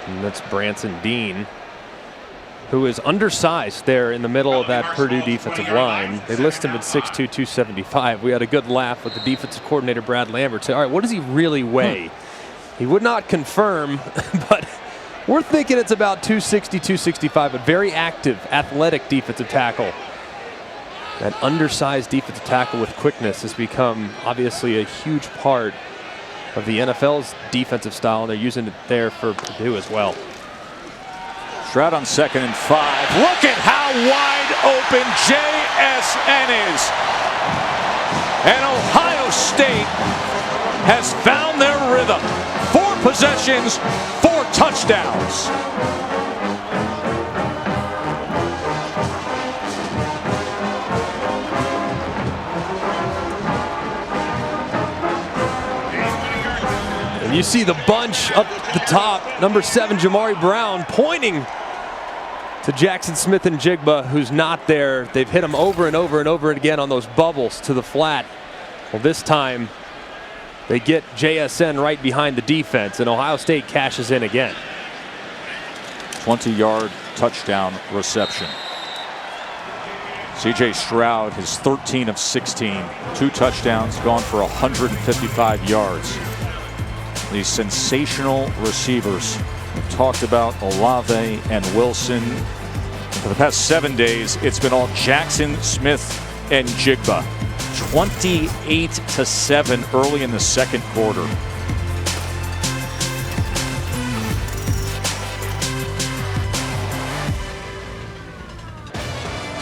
E: And that's Branson Dean, who is undersized there in the middle of that Purdue defensive line. They list him at 6'2", 275. We had a good laugh with the defensive coordinator, Brad Lambert, say, all right, what does he really weigh? He would not confirm, but we're thinking it's about 260, 265, but very active, athletic defensive tackle. That undersized defensive tackle with quickness has become obviously a huge part of the NFL's defensive style, and they're using it there for Purdue as well.
A: Stroud on 2nd and 5. Look at how wide open JSN is. And Ohio State has found their rhythm. 4 possessions, 4 touchdowns.
E: And you see the bunch up the top, number 7, Jamari Brown, pointing to Jackson Smith-Njigba, who's not there. They've hit him over and over and over again on those bubbles to the flat. Well, this time they get JSN right behind the defense, and Ohio State cashes in again.
A: 20-yard touchdown reception. C.J. Stroud is 13 of 16. 2 touchdowns, gone for 155 yards. These sensational receivers. We've talked about Olave and Wilson. For the past 7 days, it's been all Jackson, Smith, and Jigba. 28-7 early in the second quarter.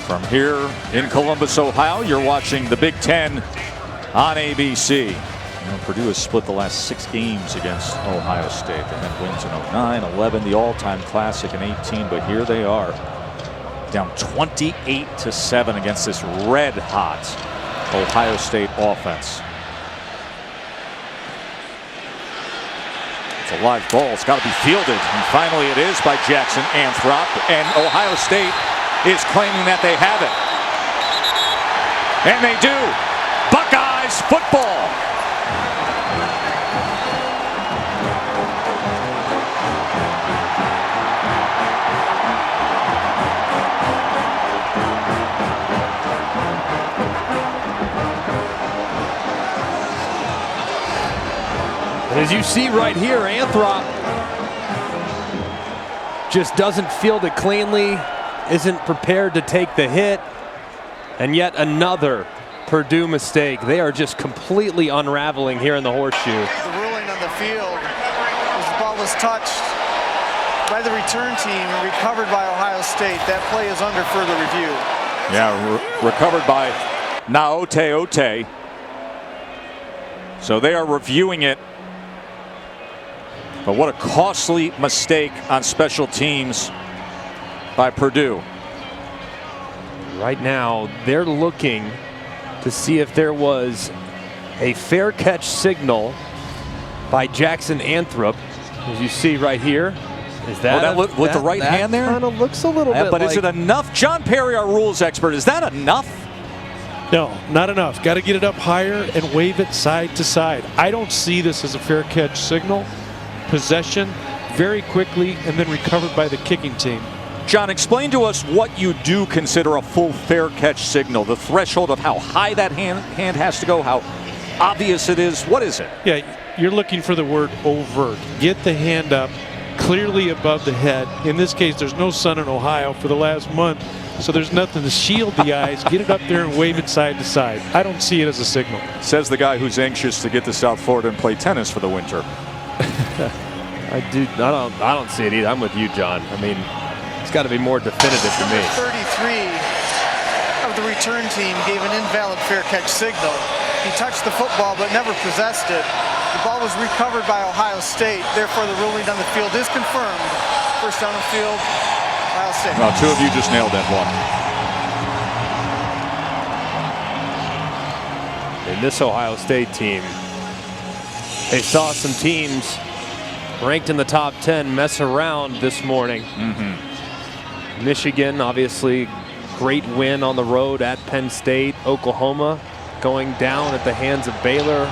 A: From here in Columbus, Ohio, you're watching the Big Ten on ABC. Purdue has split the last 6 games against Ohio State. They had wins in 09, 11, the all-time classic in 18, but here they are, down 28-7 against this red-hot Ohio State offense. It's a live ball. It's got to be fielded, and finally it is by Jackson Anthrop, and Ohio State is claiming that they have it. And they do. Buckeyes football.
E: As you see right here, Anthrop just doesn't field it cleanly, isn't prepared to take the hit, and yet another Purdue mistake. They are just completely unraveling here in the Horseshoe.
H: The ruling on the field was the ball was touched by the return team and recovered by Ohio State. That play is under further review.
A: Yeah, recovered by Naote Ote. So they are reviewing it. But what a costly mistake on special teams by Purdue.
E: Right now, they're looking to see if there was a fair catch signal by Jackson Anthrop. As you see right here, is that,
A: with the right hand there?
E: Kind of looks a little bit.
A: But is it enough? John Perry, our rules expert, is that enough?
J: No, not enough. Got to get it up higher and wave it side to side. I don't see this as a fair catch signal. Possession very quickly and then recovered by the kicking team.
A: John, explain to us what you do consider a full fair catch signal. The threshold of how high that hand has to go, how obvious it is. What is it?
J: Yeah, you're looking for the word overt. Get the hand up clearly above the head. In this case, there's no sun in Ohio for the last month, so there's nothing to shield the eyes. Get it up there and wave it side to side. I don't see it as a signal.
A: Says the guy who's anxious to get to South Florida and play tennis for the winter.
E: I don't see it either. I'm with you, John. I mean, it's got to be more definitive to me.
H: 33 of the return team gave an invalid fair catch signal. He touched the football but never possessed it. The ball was recovered by Ohio State. Therefore, the ruling on the field is confirmed. First down the field, Ohio State.
A: Well, 2 of you just nailed that one.
E: In this Ohio State team, they saw some teams ranked in the top 10 mess around this morning. Michigan, obviously, great win on the road at Penn State. Oklahoma going down at the hands of Baylor.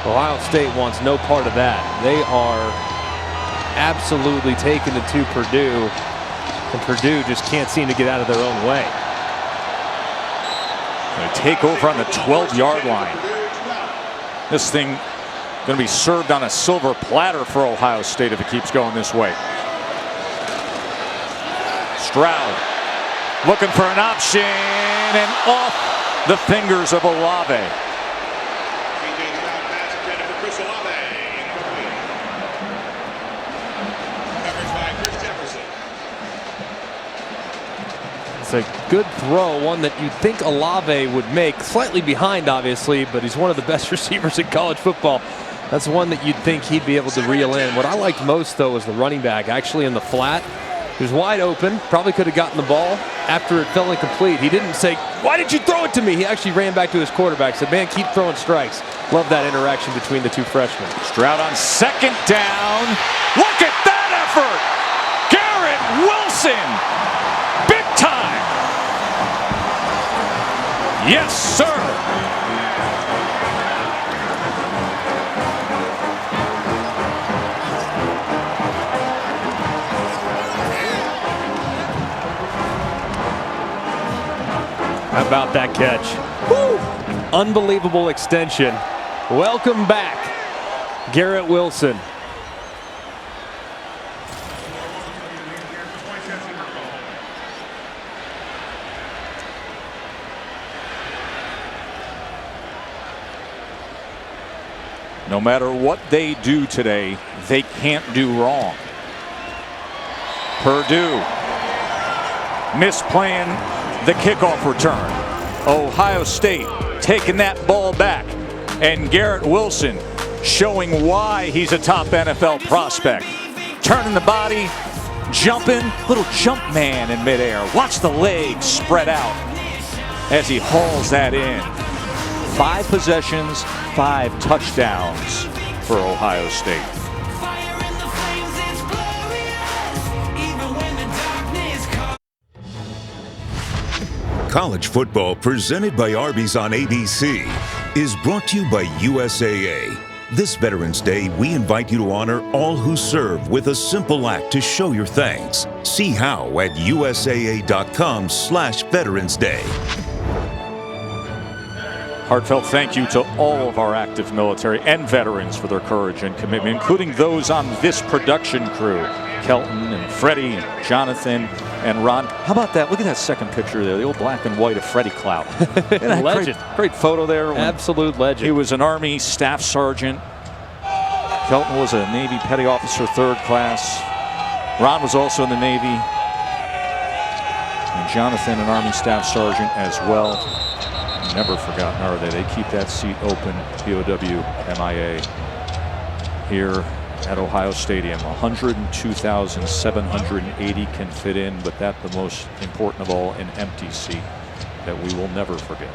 E: Ohio State wants no part of that. They are absolutely taking it to Purdue, and Purdue just can't seem to get out of their own way.
A: They take over on the 12-yard line. This thing going to be served on a silver platter for Ohio State if it keeps going this way. Stroud looking for an option and off the fingers of Olave.
E: It's a good throw, one that you'd think Olave would make. Slightly behind, obviously, but he's one of the best receivers in college football. That's one that you'd think he'd be able to reel in. What I liked most, though, was the running back actually in the flat. He was wide open, probably could have gotten the ball after it fell incomplete. He didn't say, "Why did you throw it to me?" He actually ran back to his quarterback, said, "Man, keep throwing strikes." Love that interaction between the 2 freshmen.
A: Stroud on 2nd down. Look at that effort! Garrett Wilson! Big time! Yes, sir!
E: How about that catch? Woo! Unbelievable extension. Welcome back, Garrett Wilson.
A: No matter what they do today, they can't do wrong. Purdue misplaying the kickoff return. Ohio State taking that ball back. And Garrett Wilson showing why he's a top NFL prospect. Turning the body, jumping, little jump man in midair. Watch the legs spread out as he hauls that in. 5 possessions, 5 touchdowns for Ohio State.
G: College football presented by Arby's on ABC is brought to you by USAA. This Veterans Day, we invite you to honor all who serve with a simple act to show your thanks. See how at usaa.com/Veterans Day.
A: Heartfelt thank you to all of our active military and veterans for their courage and commitment, including those on this production crew. Kelton and Freddie and Jonathan and Ron. How about that? Look at that second picture there, the old black and white of Freddie Clout.
E: Legend.
A: Great photo there.
E: Absolute legend.
A: He was an Army staff sergeant. Kelton was a Navy petty officer, 3rd class. Ron was also in the Navy. And Jonathan, an Army staff sergeant as well. Never forgotten, are they? They keep that seat open, POW, MIA, here at Ohio Stadium. 102,780 can fit in, but that's the most important of all, an empty seat that we will never forget.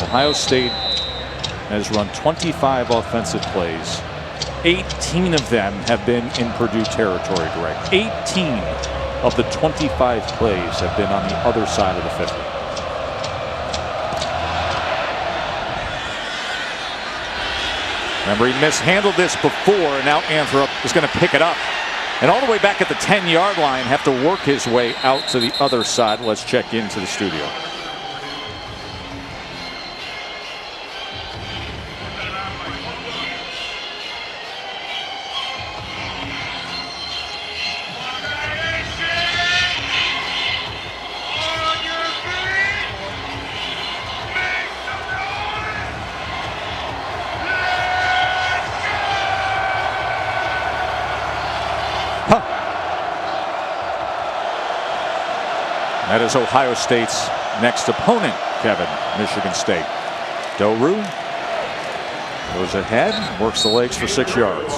A: Ohio State has run 25 offensive plays. 18 of them have been in Purdue territory, Greg. 18 of the 25 plays have been on the other side of the 50. Remember, he mishandled this before, and now Anthrop is going to pick it up. And all the way back at the 10-yard line, have to work his way out to the other side. Let's check into the studio. That is Ohio State's next opponent, Kevin, Michigan State. Doru goes ahead, works the legs for 6 yards.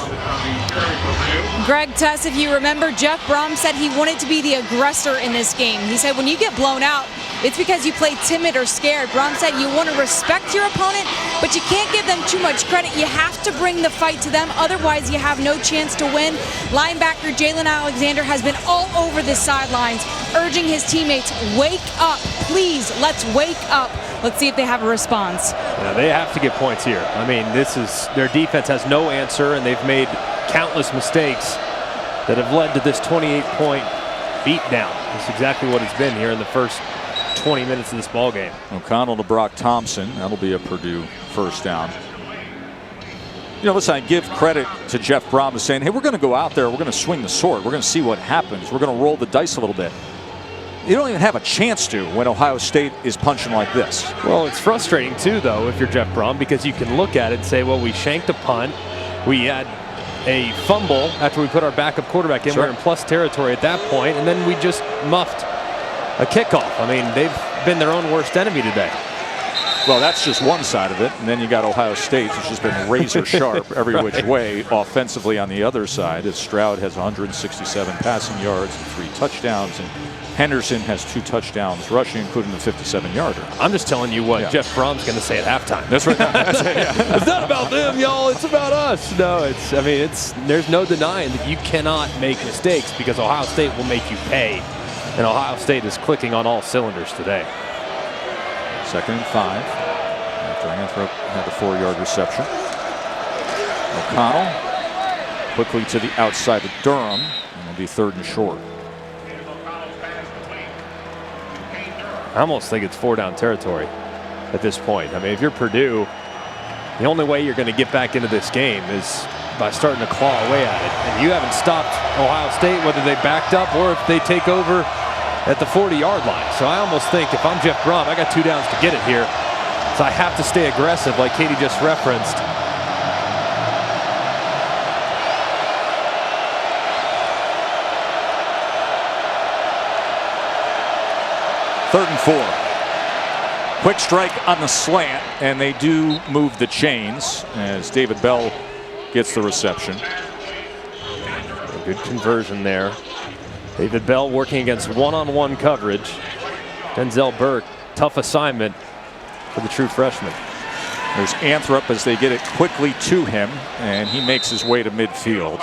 F: Greg Tess, if you remember, Jeff Brom said he wanted to be the aggressor in this game. He said when you get blown out, it's because you play timid or scared. Brom said you want to respect your opponent, but you can't give them too much credit. You have to bring the fight to them, otherwise you have no chance to win. Linebacker Jalen Alexander has been all over the sidelines, urging his teammates, wake up, please, let's wake up. Let's see if they have a response.
E: Yeah, they have to get points here. I mean, this is, their defense has no answer, and they've made countless mistakes that have led to this 28-point beatdown. That's exactly what it's been here in the first 20 minutes of this ball game.
A: O'Connell to Brock Thompson. That'll be a Purdue first down. You know, listen, I give credit to Jeff Brom saying, hey, we're going to go out there, we're going to swing the sword, we're going to see what happens, we're going to roll the dice a little bit. You don't even have a chance to when Ohio State is punching like this.
E: Well, it's frustrating too, though, if you're Jeff Brom, because you can look at it and say, well, we shanked a punt, we had a fumble after we put our backup quarterback in. We're in plus territory at that point, and then we just muffed a kickoff. I mean, they've been their own worst enemy today.
A: Well, that's just one side of it, and then you got Ohio State, which has been razor sharp every which way offensively on the other side, as Stroud has 167 passing yards and 3 touchdowns, and Henderson has 2 touchdowns rushing, including the 57-yarder.
E: I'm just telling you what Jeff Brom's going to say at halftime.
A: That's right.
E: It's not about them, y'all. It's about us. No, it's. I mean, there's no denying that you cannot make mistakes because Ohio State will make you pay, and Ohio State is clicking on all cylinders today.
A: 2nd and 5 after Anthrop had the 4-yard reception. O'Connell quickly to the outside of Durham, and it'll be 3rd and short.
E: I almost think it's 4-down territory at this point. I mean, if you're Purdue, the only way you're going to get back into this game is by starting to claw away at it. And you haven't stopped Ohio State, whether they backed up or if they take over at the 40-yard line. So I almost think if I'm Jeff Brom, I got 2 downs to get it here. So I have to stay aggressive like Katie just referenced.
A: Third and 4. Quick strike on the slant, and they do move the chains as David Bell gets the reception.
E: A good conversion there. David Bell working against one-on-one coverage. Denzel Burke, tough assignment for the true freshman.
A: There's Anthrop as they get it quickly to him, and he makes his way to midfield.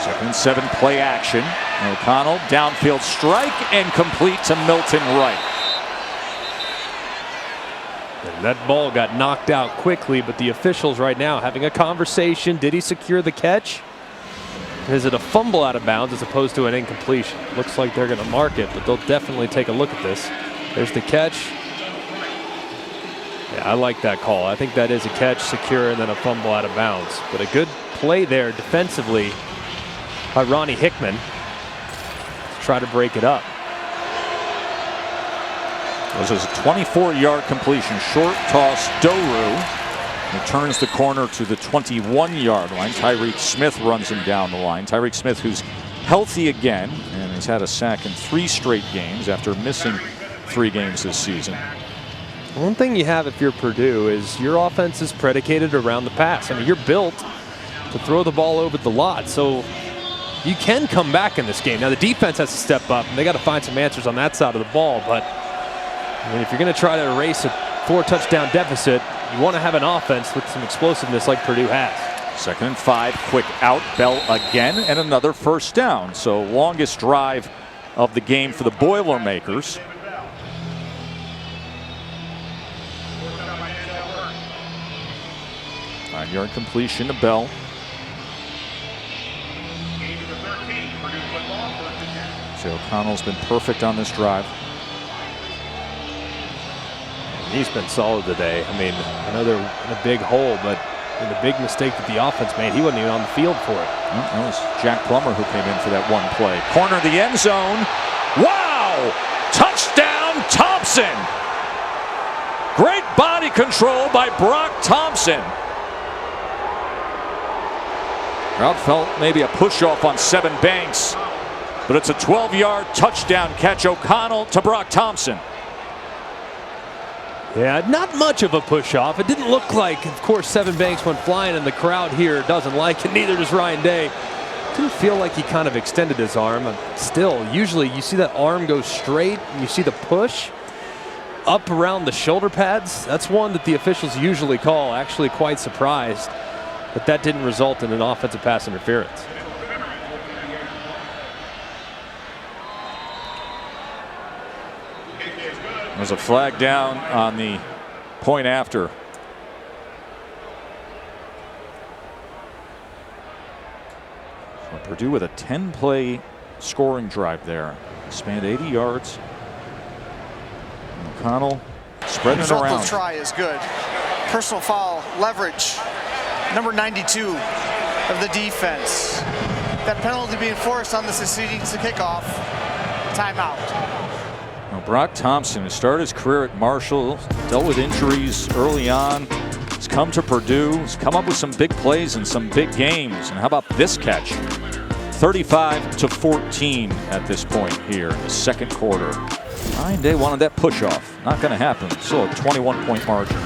A: Second and 7, play action. O'Connell, downfield strike, and complete to Milton Wright.
E: And that ball got knocked out quickly, but the officials right now having a conversation. Did he secure the catch? Is it a fumble out of bounds as opposed to an incompletion? Looks like they're going to mark it, but they'll definitely take a look at this. There's the catch. Yeah, I like that call. I think that is a catch, secure, and then a fumble out of bounds. But a good play there defensively by Ronnie Hickman to try to break it up.
A: This is a 24-yard completion. Short toss, Doru. Returns the corner to the 21-yard line. Tyreek Smith runs him down the line. Tyreek Smith, who's healthy again and has had a sack in 3 straight games after missing 3 games this season.
E: One thing you have if you're Purdue is your offense is predicated around the pass. I mean, you're built to throw the ball over the lot, so you can come back in this game. Now, the defense has to step up, and they got to find some answers on that side of the ball, but I mean, if you're going to try to erase a 4-touchdown deficit, you want to have an offense with some explosiveness like Purdue has.
A: Second and 5, quick out, Bell again, and another first down. So longest drive of the game for the Boilermakers. Nine-yard completion to Bell. So O'Connell's been perfect on this drive.
E: He's been solid today. I mean, I know they're in a big hole, but the big mistake that the offense made, he wasn't even on the field for it.
A: Well, that was Jack Plummer who came in for that one play. Corner of the end zone. Wow! Touchdown, Thompson! Great body control by Brock Thompson. Crowd felt maybe a push-off on Seven Banks, but it's a 12-yard touchdown catch. O'Connell to Brock Thompson.
E: Yeah, not much of a push-off. It didn't look like, of course, Seven Banks went flying, and the crowd here doesn't like it. Neither does Ryan Day. Didn't feel like he kind of extended his arm. Still, usually you see that arm go straight, and you see the push up around the shoulder pads. That's one that the officials usually call. Actually quite surprised that that didn't result in an offensive pass interference.
A: There's a flag down on the point after. So Purdue with a 10-play scoring drive there. Spanned 80 yards. O'Connell spreading it around.
H: The try is good. Personal foul, leverage. Number 92 of the defense. That penalty being forced on the succeeding kickoff. Timeout.
A: Brock Thompson has started his career at Marshall, dealt with injuries early on. He's come to Purdue, he's come up with some big plays in some big games. And how about this catch? 35-14 at this point here in the second quarter. Ryan Day wanted that push-off. Not going to happen. Still a 21-point margin.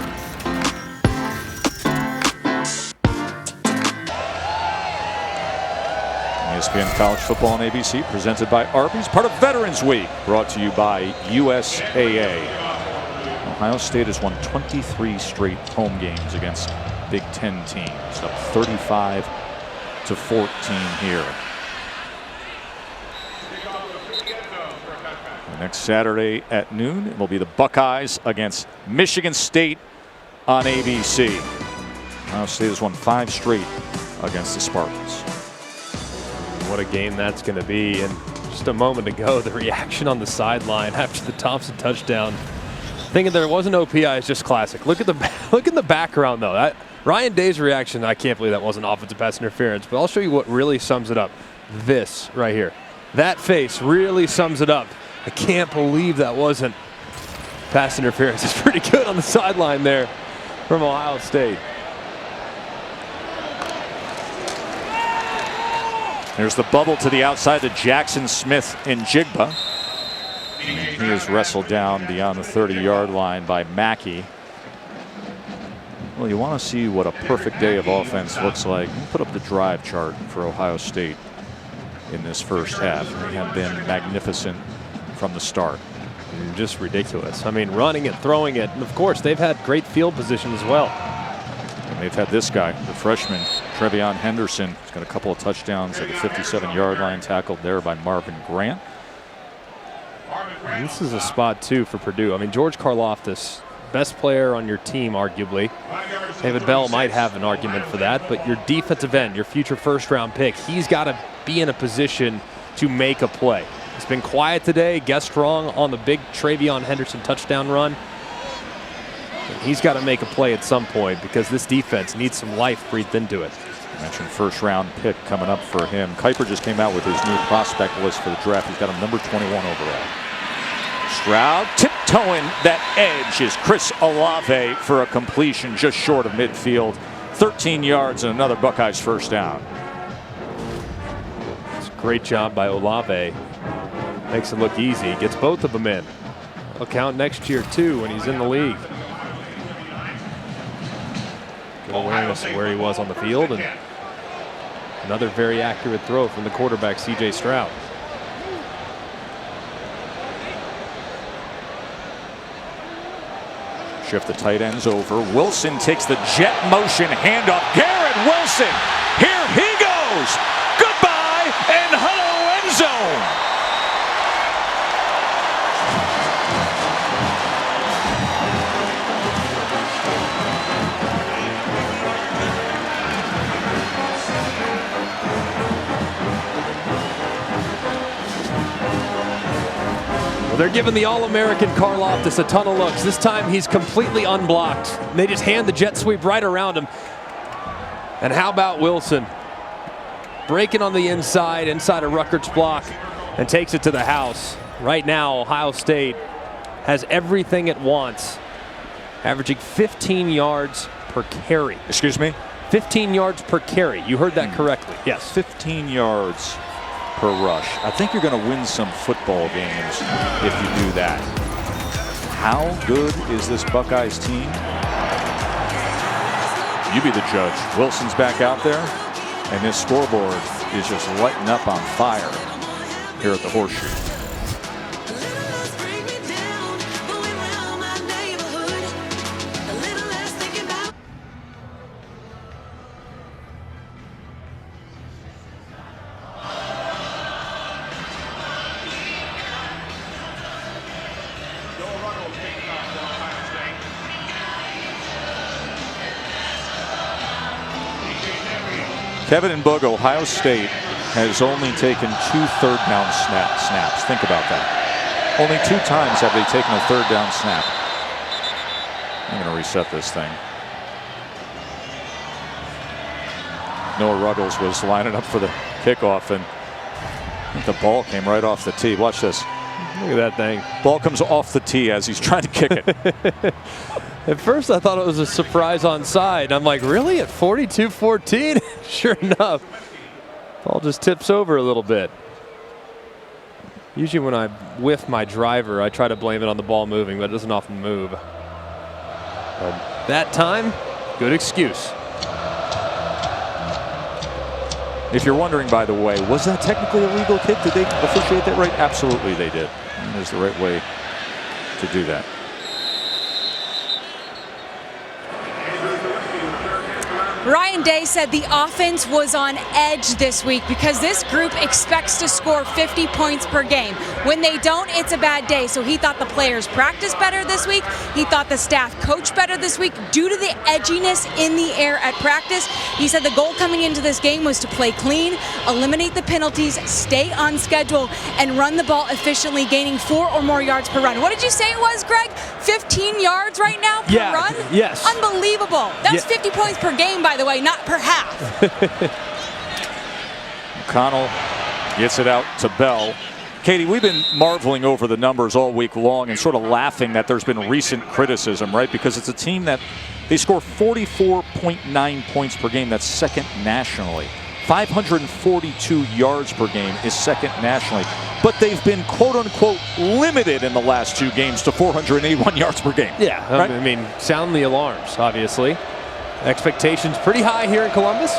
A: ESPN College Football on ABC, presented by Arby's, part of Veterans Week, brought to you by USAA. Ohio State has won 23 straight home games against Big Ten teams, up to 14 here. Next Saturday at noon, it will be the Buckeyes against Michigan State on ABC. Ohio State has won 5 straight against the Spartans.
E: What a game that's going to be. And just a moment ago, the reaction on the sideline after the Thompson touchdown, thinking there wasn't OPI, is just classic. Look at the background, though. Ryan Day's reaction, I can't believe that wasn't offensive pass interference, but I'll show you what really sums it up. This right here. That face really sums it up. I can't believe that wasn't pass interference. It's pretty good on the sideline there from Ohio State.
A: There's the bubble to the outside to Jackson Smith and Jigba. He is wrestled down beyond the 30-yard line by Mackey. Well, you want to see what a perfect day of offense looks like. Put up the drive chart for Ohio State in this first half. They have been magnificent from the start.
E: Just ridiculous. I mean, running and throwing it. And of course, they've had great field position as well.
A: And they've had this guy, the freshman, Trevion Henderson. He's got a couple of touchdowns at the 57-yard line, tackled there by Marvin Grant.
E: And this is a spot, too, for Purdue. I mean, George Karlaftis, best player on your team, arguably. David Bell might have an argument for that, but your defensive end, your future first-round pick, he's got to be in a position to make a play. He's been quiet today, guessed wrong on the big Trevion Henderson touchdown run. And he's got to make a play at some point because this defense needs some life breathed into it.
A: I mentioned first-round pick coming up for him. Kuiper just came out with his new prospect list for the draft. He's got him number 21 overall. Stroud tiptoeing that edge is Chris Olave for a completion just short of midfield. 13 yards and another Buckeyes first down.
E: It's a great job by Olave. Makes it look easy. Gets both of them in. He'll count next year, too, when he's in the league. Good awareness of where he was on the field. And another very accurate throw from the quarterback, C.J. Stroud.
A: Shift the tight ends over. Wilson takes the jet motion handoff. Garrett Wilson. Here he goes. Goodbye and hello end zone.
E: They're giving the All-American Karlaftis a ton of looks. This time he's completely unblocked. They just hand the jet sweep right around him. And how about Wilson? Breaking on the inside of Ruckert's block and takes it to the house. Right now, Ohio State has everything it wants, averaging 15 yards per carry.
A: Excuse me?
E: 15 yards per carry. You heard that correctly. Yes.
A: 15 yards per rush. I think you're going to win some football games if you do that. How good is this Buckeyes team? You be the judge. Wilson's back out there, and this scoreboard is just lighting up on fire here at the Horseshoe. Kevin and Boog, Ohio State has only taken 2 third-down snaps. Think about that. Only 2 times have they taken a third-down snap. I'm going to reset this thing. Noah Ruggles was lining up for the kickoff, and I think the ball came right off the tee. Watch this.
E: Look at that thing.
A: Ball comes off the tee as he's trying to kick it.
E: At first, I thought it was a surprise onside. I'm like, really? At 42-14? Sure enough, ball just tips over a little bit. Usually when I whiff my driver, I try to blame it on the ball moving, but it doesn't often move. But that time, good excuse.
A: If you're wondering, by the way, was that technically a legal kick? Did they officiate that right? Absolutely they did. And there's the right way to do that.
F: Ryan Day said the offense was on edge this week because this group expects to score 50 points per game. When they don't, it's a bad day. So he thought the players practiced better this week. He thought the staff coached better this week due to the edginess in the air at practice. He said the goal coming into this game was to play clean, eliminate the penalties, stay on schedule, and run the ball efficiently, gaining 4 or more yards per run. What did you say it was, Greg? 15 yards right now per run?
E: Yes.
F: Unbelievable. That's 50 points per game, by the way, not per half.
A: O'Connell gets it out to Bell. Katie, we've been marveling over the numbers all week long and sort of laughing that there's been recent criticism, right? Because it's a team that they score 44.9 points per game. That's second nationally. 542 yards per game is second nationally. But they've been, quote-unquote, limited in the last 2 games to 481 yards per game.
E: Yeah,
A: right?
E: I mean, sound the alarms, obviously. Expectations pretty high here in Columbus.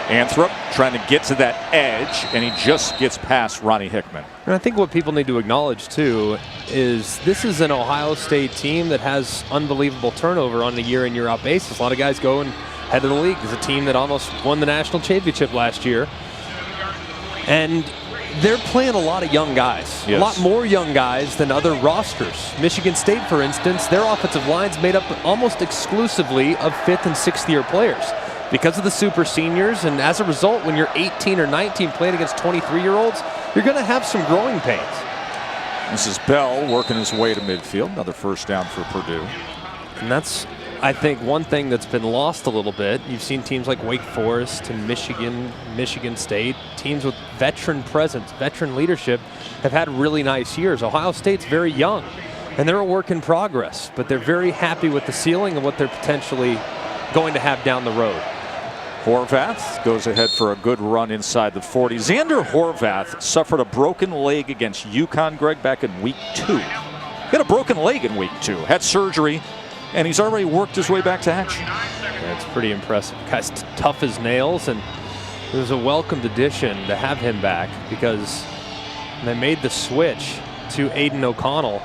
A: Anthrop trying to get to that edge, and he just gets past Ronnie Hickman.
E: And I think what people need to acknowledge, too, is this is an Ohio State team that has unbelievable turnover on a year-in, year-out basis. A lot of guys go and head of the league. It's a team that almost won the national championship last year. And they're playing a lot of young guys.
A: Yes.
E: A lot more young guys than other rosters. Michigan State, for instance, their offensive line's made up almost exclusively of 5th and 6th year players because of the super seniors. And as a result, when you're 18 or 19 playing against 23-year-olds, you're going to have some growing pains.
A: This is Bell working his way to midfield. Another first down for Purdue.
E: And that's, I think, one thing that's been lost a little bit. You've seen teams like Wake Forest and Michigan State, teams with veteran presence, veteran leadership, have had really nice years. Ohio State's very young, and they're a work in progress, but they're very happy with the ceiling and what they're potentially going to have down the road.
A: Horvath goes ahead for a good run inside the 40. Xander Horvath suffered a broken leg against UConn, Greg, back in week 2. He had a broken leg in week 2, had surgery, and he's already worked his way back to action.
E: That's pretty impressive. Guy's tough as nails, and it was a welcomed addition to have him back because when they made the switch to Aiden O'Connell,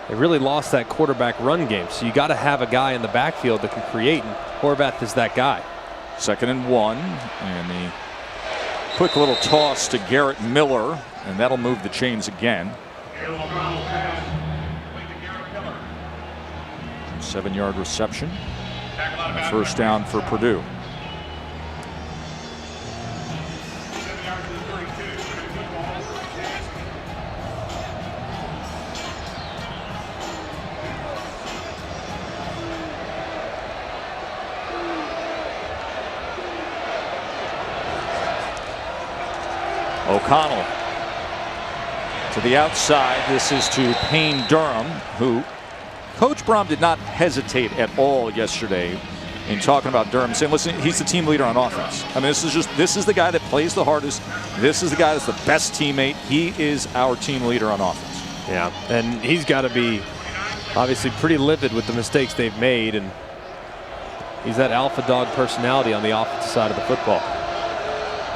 E: they really lost that quarterback run game. So you got to have a guy in the backfield that can create, and Horvath is that guy.
A: 2nd and 1, and the quick little toss to Garrett Miller, and that'll move the chains again. 7-yard reception. And first down for Purdue. O'Connell to the outside. This is to Payne Durham, who Coach Brom did not hesitate at all yesterday in talking about Durham, saying, listen, he's the team leader on offense. I mean, this is the guy that plays the hardest. This is the guy that's the best teammate. He is our team leader on offense.
E: Yeah, and he's got to be obviously pretty livid with the mistakes they've made, and he's that alpha dog personality on the offensive side of the football.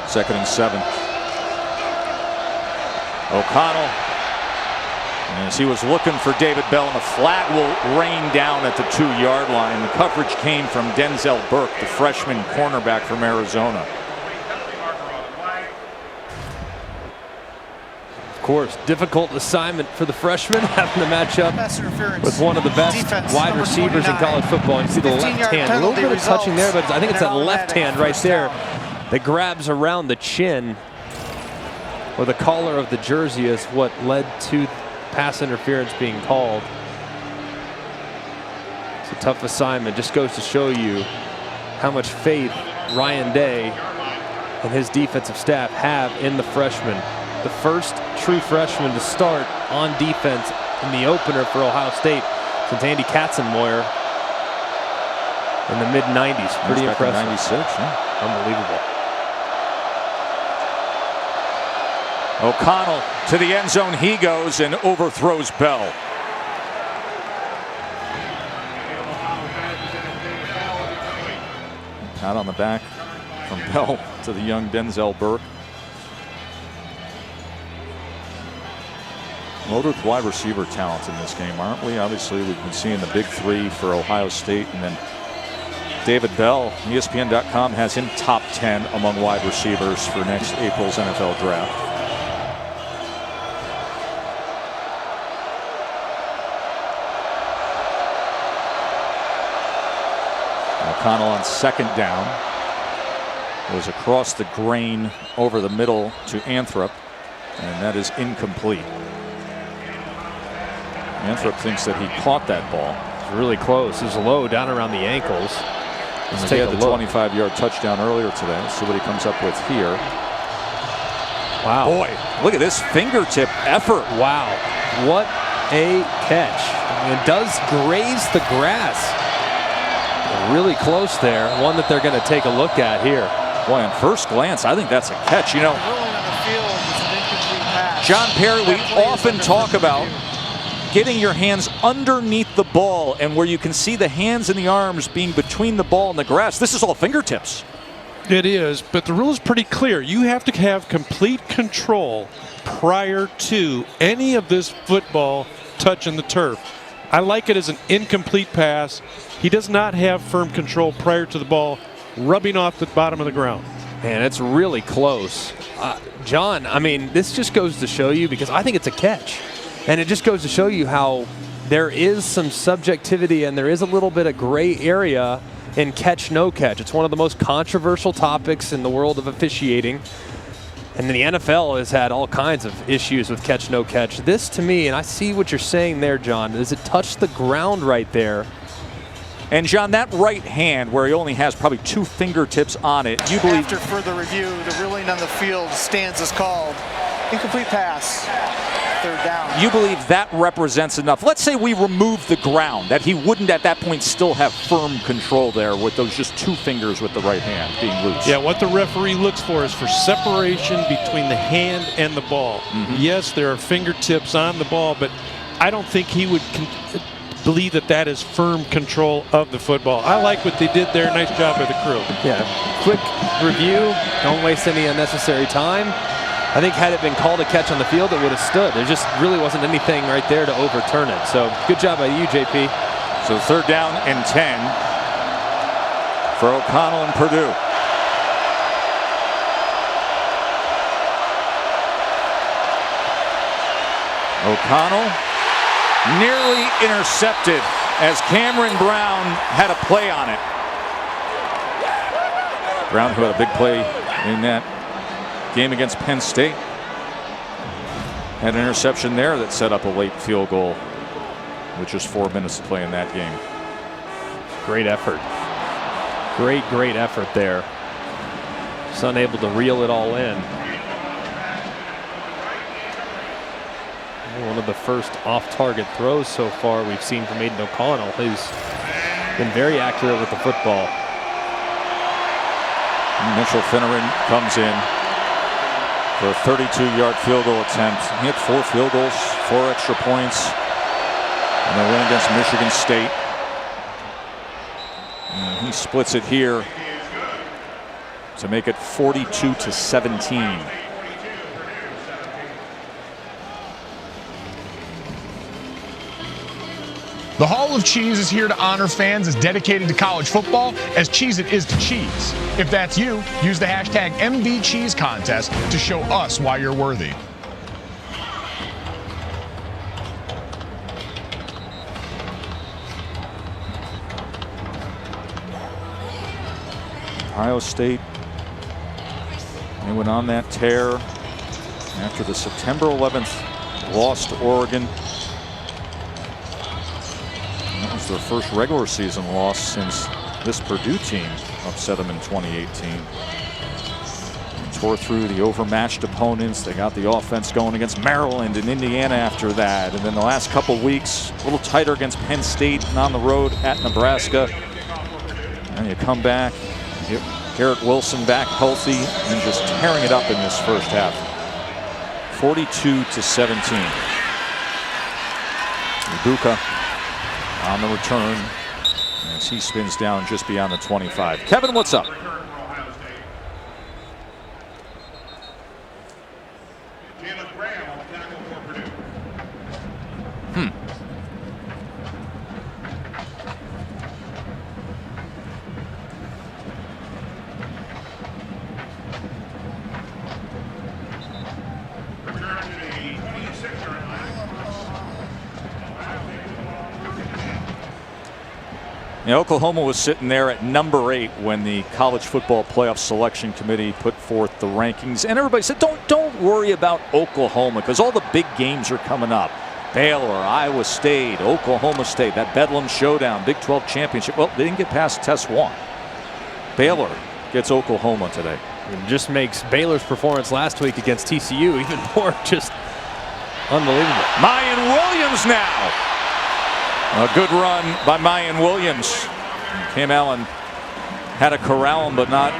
A: 2nd and 7. O'Connell, as he was looking for David Bell, and a flag will rain down at the 2-yard line. The coverage came from Denzel Burke, the freshman cornerback from Arizona.
E: Of course, difficult assignment for the freshman, having to match up with one of the best wide receivers in college football. You see the left hand, a little bit of touching there, but I think it's that left hand right there that grabs around the chin, or the collar of the jersey, is what led to pass interference being called. It's a tough assignment. Just goes to show you how much faith Ryan Day and his defensive staff have in the freshman. The first true freshman to start on defense in the opener for Ohio State since Andy Katzenmoyer in the mid-90s. Pretty impressive.
A: 96, yeah.
E: Unbelievable.
A: O'Connell to the end zone. He goes and overthrows Bell. Pat on the back from Bell to the young Denzel Burke. Loaded with wide receiver talent in this game, aren't we? Obviously, we've been seeing the big 3 for Ohio State, and then David Bell. ESPN.com has him top 10 among wide receivers for next April's NFL draft. O'Connell on second down. Goes across the grain over the middle to Anthrop, and that is incomplete. Anthrop thinks that he caught that ball.
E: It's really close. It was low down around the ankles.
A: Let's take the 25-yard touchdown earlier today. See what he comes up with here.
E: Wow.
A: Boy, look at this fingertip effort.
E: Wow. What a catch. I mean, it does graze the grass. Really close there. One that they're going to take a look at here.
A: Boy, on first glance, I think that's a catch. You know, John Perry, we often talk about getting your hands underneath the ball and where you can see the hands and the arms being between the ball and the grass. This is all fingertips.
J: It is, but the rule is pretty clear. You have to have complete control prior to any of this football touching the turf. I like it as an incomplete pass. He does not have firm control prior to the ball rubbing off the bottom of the ground.
E: Man, it's really close. John, I mean, this just goes to show you, because I think it's a catch. And it just goes to show you how there is some subjectivity and there is a little bit of gray area in catch, no catch. It's one of the most controversial topics in the world of officiating. And the NFL has had all kinds of issues with catch, no catch. This, to me, and I see what you're saying there, John, is it touched the ground right there.
A: And John, that right hand where he only has probably 2 fingertips on it, you believe...
H: After further review, the ruling on the field stands as called. Incomplete pass. Third down.
A: You believe that represents enough. Let's say we remove the ground, that he wouldn't at that point still have firm control there with those just 2 fingers with the right hand being loose.
J: Yeah, what the referee looks for is for separation between the hand and the ball. Yes, there are fingertips on the ball, but I don't think he would believe that that is firm control of the football. I like what they did there. Nice job by the crew.
E: Yeah, quick review. Don't waste any unnecessary time. I think had it been called a catch on the field, it would have stood. There just really wasn't anything right there to overturn it. So good job by you, JP.
A: So third down and 10 for O'Connell and Purdue. O'Connell nearly intercepted as Cameron Brown had a play on it. Brown, who had a big play in that game against Penn State, had an interception there that set up a late field goal with just 4 minutes to play in that game.
E: Great effort. Great effort there. Just unable to reel it all in. One of the first off-target throws so far we've seen from Aiden O'Connell, who's been very accurate with the football.
A: Mitchell Finneran comes in for a 32-yard field goal attempt. He had 4 field goals, 4 extra points, and a win against Michigan State. And he splits it here to make it 42-17.
K: The Hall of Cheese is here to honor fans as dedicated to college football as Cheez-It is to cheese. If that's you, use the hashtag MVCheeseContest to show us why you're worthy.
A: Ohio State, they went on that tear after the September 11th loss to Oregon. That was their first regular season loss since this Purdue team upset them in 2018. They tore through the overmatched opponents. They got the offense going against Maryland and Indiana after that. And then the last couple weeks, a little tighter against Penn State and on the road at Nebraska. And you come back, get Garrett Wilson back healthy and just tearing it up in this first half. 42-17. Ibuka on the return as he spins down just beyond the 25. Kevin, what's up? Yeah, Oklahoma was sitting there at number 8 when the College Football Playoff Selection Committee put forth the rankings, and everybody said, don't worry about Oklahoma because all the big games are coming up. Baylor, Iowa State, Oklahoma State, that Bedlam showdown, Big 12 championship. Well, they didn't get past test 1. Baylor gets Oklahoma today.
E: It just makes Baylor's performance last week against TCU even more just unbelievable.
A: Mayan Williams now. A good run by Mayan Williams. Cam Allen had to corral him, but not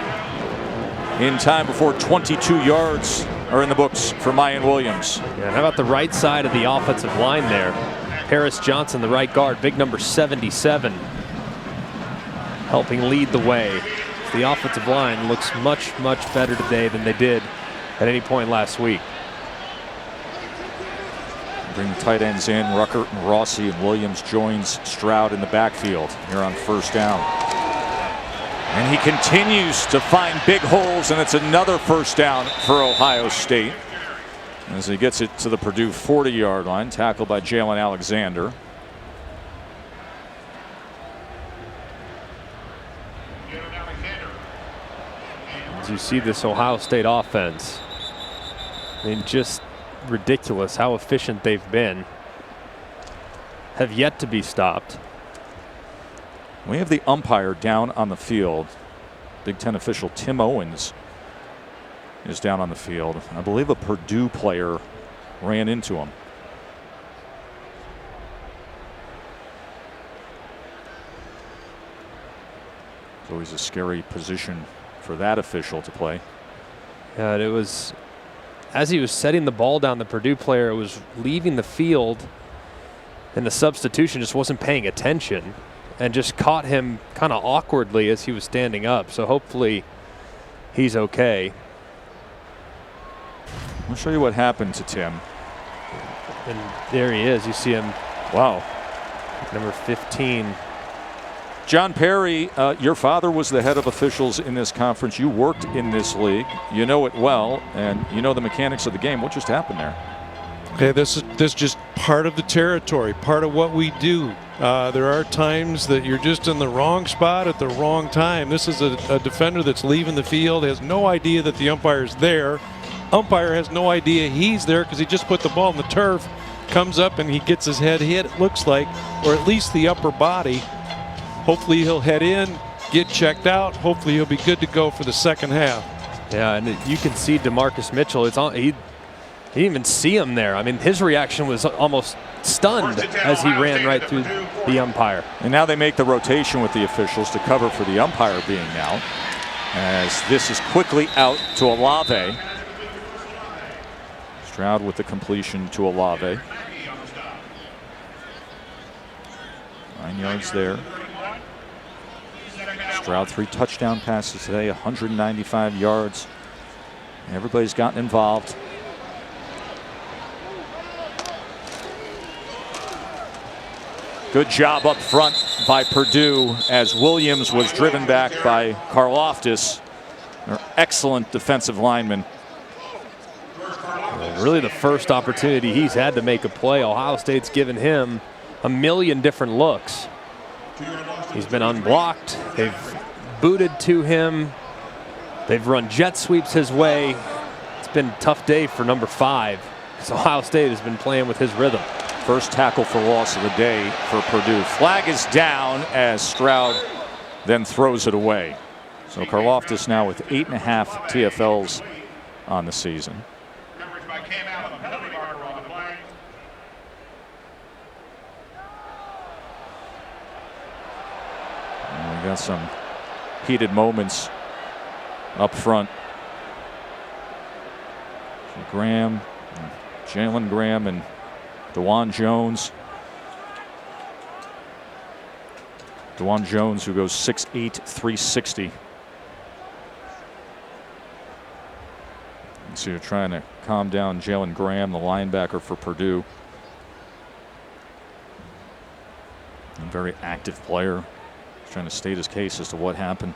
A: in time before 22 yards are in the books for Mayan Williams.
E: Yeah, and how about the right side of the offensive line there? Paris Johnson, the right guard, big number 77, helping lead the way. The offensive line looks much, much better today than they did at any point last week.
A: Bring the tight ends in. Ruckert and Rossi, and Williams joins Stroud in the backfield here on first down. And he continues to find big holes, and it's another first down for Ohio State as he gets it to the Purdue 40-yard line, tackled by Jalen Alexander.
E: As you see this Ohio State offense, I mean, just ridiculous how efficient they've been. Have yet to be stopped.
A: We have the umpire down on the field. Big Ten official Tim Owens is down on the field. I believe a Purdue player ran into him. It's always a scary position for that official to play.
E: Yeah, and it was, as he was setting the ball down, the Purdue player was leaving the field, and the substitution just wasn't paying attention and just caught him kind of awkwardly as he was standing up. So hopefully he's okay.
A: I'll show you what happened to Tim.
E: And there he is. You see him.
A: Wow.
E: Number 15.
A: John Perry, your father was the head of officials in this conference. You worked in this league. You know it well, and you know the mechanics of the game. What just happened there?
J: Okay, this is just part of the territory, part of what we do. There are times that you're just in the wrong spot at the wrong time. This is a defender that's leaving the field, has no idea that the umpire's there. Umpire has no idea he's there because he just put the ball in the turf, comes up and he gets his head hit, it looks like, or at least the upper body. Hopefully he'll head in, get checked out. Hopefully he'll be good to go for the second half.
E: Yeah, and you can see DeMarcus Mitchell. He didn't even see him there. I mean, his reaction was almost stunned as he ran right through the umpire.
A: And now they make the rotation with the officials to cover for the umpire being out, as this is quickly out to Olave. Stroud with the completion to Olave. 9 yards there. Stroud 3 touchdown passes today, 195 yards. Everybody's gotten involved. Good job up front by Purdue as Williams was driven back by Karlaftis. They're excellent defensive linemen.
E: Really the first opportunity he's had to make a play. Ohio State's given him a million different looks. He's been unblocked. They've booted to him. They've run jet sweeps his way. It's been a tough day for number 5 because Ohio State has been playing with his rhythm.
A: First tackle for loss of the day for Purdue. Flag is down as Stroud then throws it away. So Karlaftis now with 8.5 TFLs on the season. And we got some heated moments up front. Graham, Jalen Graham, and DeJuan Jones. DeJuan Jones, who goes 6'8", 360. And so you're trying to calm down Jalen Graham, the linebacker for Purdue. A very active player. He's trying to state his case as to what happened.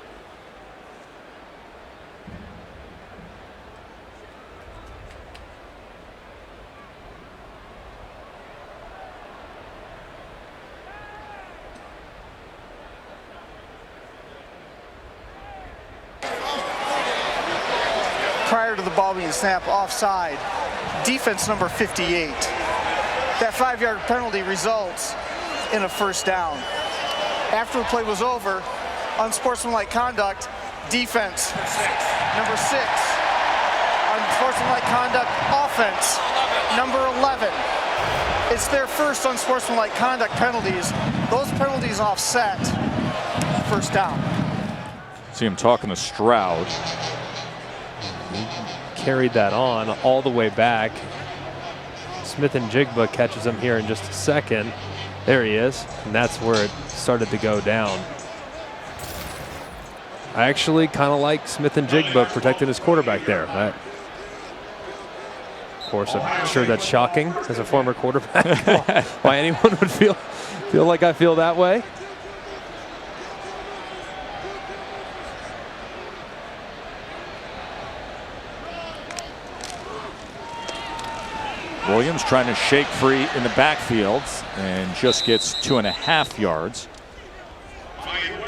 H: prior to the ball being snapped offside. Defense number 58. That 5-yard penalty results in a first down. After the play was over, unsportsmanlike conduct, defense number 6. Unsportsmanlike conduct, offense number 11. It's their first unsportsmanlike conduct penalties. Those penalties offset first down.
A: See him talking to Stroud.
E: Carried that on all the way back. Smith-Njigba catches him here in just a second. There he is, and that's where it started to go down. I actually kind of like Smith-Njigba protecting his quarterback there. Of course, I'm sure that's shocking as a former quarterback. Why anyone would feel like I feel that way.
A: Williams trying to shake free in the backfield and just gets 2.5 yards.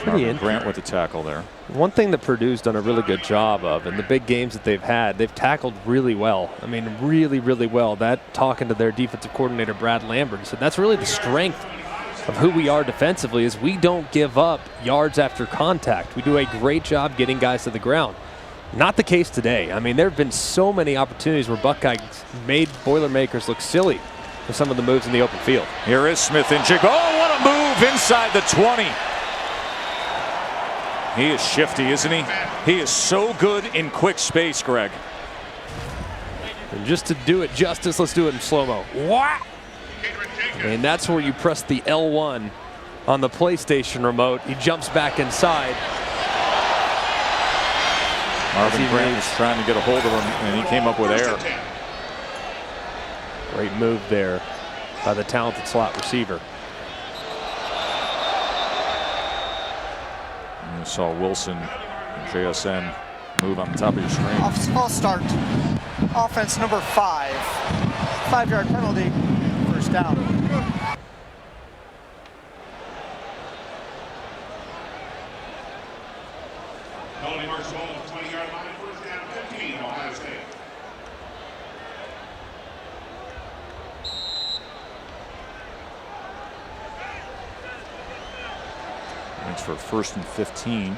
A: Grant with the tackle there.
E: One thing that Purdue's done a really good job of in the big games that they've had, they've tackled really well. I mean, really, really well. That, talking to their defensive coordinator, Brad Lambert, he said that's really the strength of who we are defensively, is we don't give up yards after contact. We do a great job getting guys to the ground. Not the case today. I mean, there have been so many opportunities where Buckeyes made Boilermakers look silly with some of the moves in the open field.
A: Here is Smith-Njigba. Oh, what a move inside the 20. He is shifty, isn't he? He is so good in quick space, Greg.
E: And just to do it justice, let's do it in slow-mo. What? And that's where you press the L1 on the PlayStation remote. He jumps back inside.
A: Marvin Grant was trying to get a hold of him, and he came up with air.
E: Great move there by the talented slot receiver.
A: And you saw Wilson and JSN move on the top of your screen.
H: False start. Offense number 5. 5-yard penalty. First down.
I: Penalty marks ball at the 20-yard line. First down, 15, Ohio State.
A: It's for 1st and 15.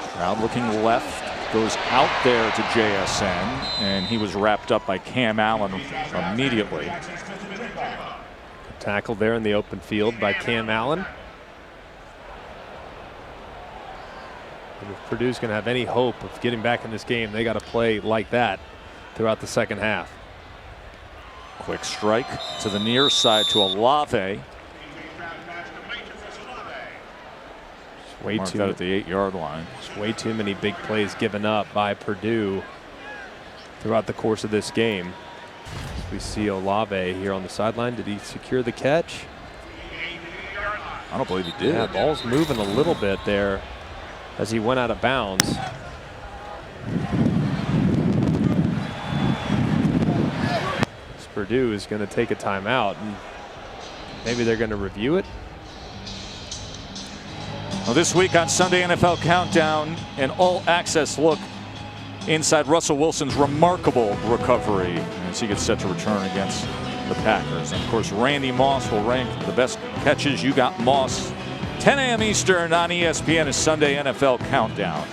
A: Stroud looking left, goes out there to JSN, and he was wrapped up by Cam Allen immediately.
E: Tackled there in the open field by Cam Allen. And if Purdue's going to have any hope of getting back in this game, they got to play like that throughout the second half.
A: Quick strike to the near side to Olave.
E: Way
A: Marked
E: too
A: out at the 8-yard line.
E: Just way too many big plays given up by Purdue throughout the course of this game. We see Olave here on the sideline. Did he secure the catch?
A: I don't believe he did.
E: Yeah, ball's moving a little bit there as he went out of bounds. Purdue is going to take a timeout, and maybe they're going to review it.
A: Well, this week on Sunday NFL Countdown, an all-access look inside Russell Wilson's remarkable recovery as he gets set to return against the Packers. And of course, Randy Moss will rank the best catches. You got Moss. 10 a.m. Eastern on ESPN is Sunday NFL Countdown.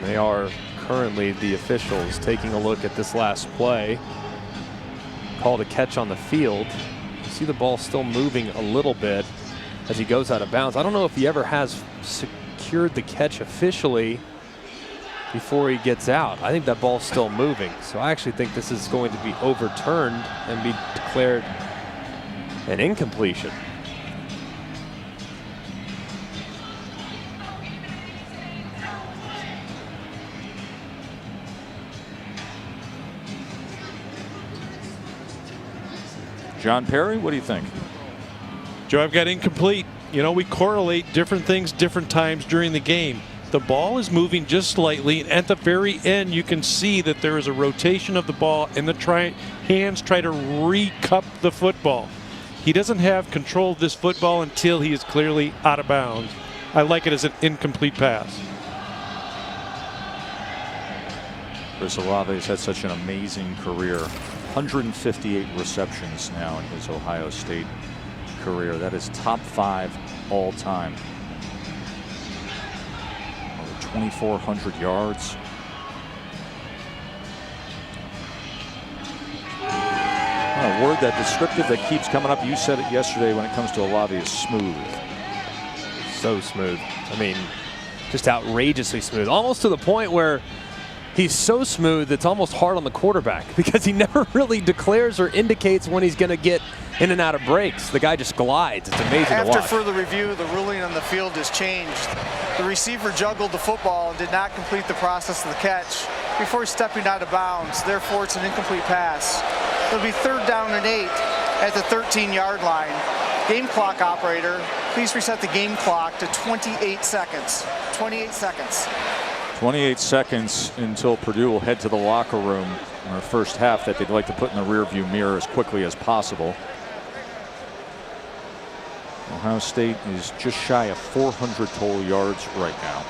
E: They are currently the officials taking a look at this last play. Called a catch on the field. You see the ball still moving a little bit as he goes out of bounds. I don't know if he ever has secured the catch officially before he gets out. I think that ball's still moving. So I actually think this is going to be overturned and be declared an incompletion.
A: John Perry, what do you think?
J: Joe, I've got incomplete. You know, we correlate different things different times during the game. The ball is moving just slightly, and at the very end you can see that there is a rotation of the ball and the hands try to re-cup the football. He doesn't have control of this football until he is clearly out of bounds. I like it as an incomplete pass.
A: Chris Olave has had such an amazing career. 158 receptions now in his Ohio State career. That is top 5 all time. Over 2,400 yards. A word, that descriptive that keeps coming up. You said it yesterday when it comes to Olave, is smooth.
E: So smooth. I mean, just outrageously smooth. Almost to the point where he's so smooth it's almost hard on the quarterback because he never really declares or indicates when he's going to get in and out of breaks. The guy just glides. It's amazing to watch.
H: After further review, the ruling on the field has changed. The receiver juggled the football and did not complete the process of the catch before stepping out of bounds. Therefore, it's an incomplete pass. It'll be 3rd down and 8 at the 13-yard line. Game clock operator, please reset the game clock to 28 seconds. 28 seconds.
A: 28 seconds until Purdue will head to the locker room in the first half that they'd like to put in the rearview mirror as quickly as possible. Ohio State is just shy of 400 total yards right now.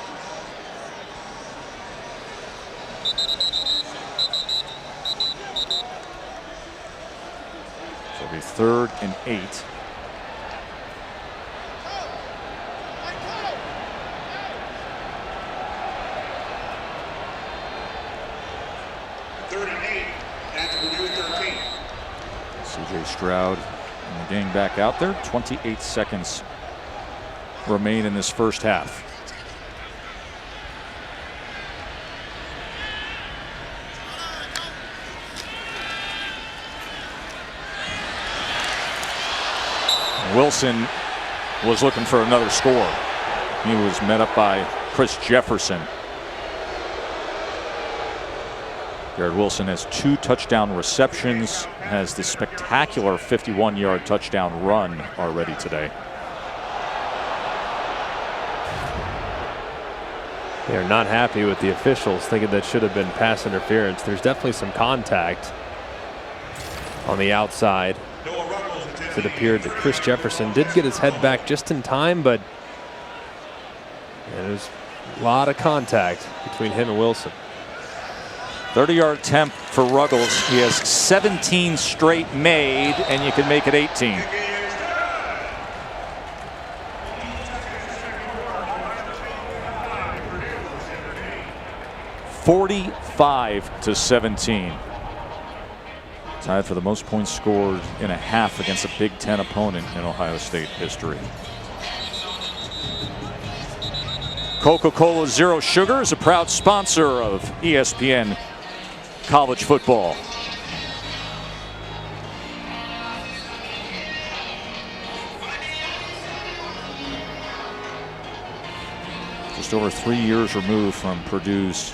A: So it'll be 3rd and 8. C.J. Stroud and the gang back out there. 28 seconds remain in this first half. Wilson was looking for another score. He was met up by Chris Jefferson. Garrett Wilson has 2 touchdown receptions, has the spectacular 51-yard touchdown run already today.
E: They're not happy with the officials, thinking that should have been pass interference. There's definitely some contact on the outside. It appeared that Chris Jefferson did get his head back just in time, but there's a lot of contact between him and Wilson.
A: 30-yard attempt for Ruggles. He has 17 straight made, and you can make it 18. (45-17). Tied for the most points scored in a half against a Big Ten opponent in Ohio State history. Coca-Cola Zero Sugar is a proud sponsor of ESPN College Football. Just over 3 years removed from Purdue's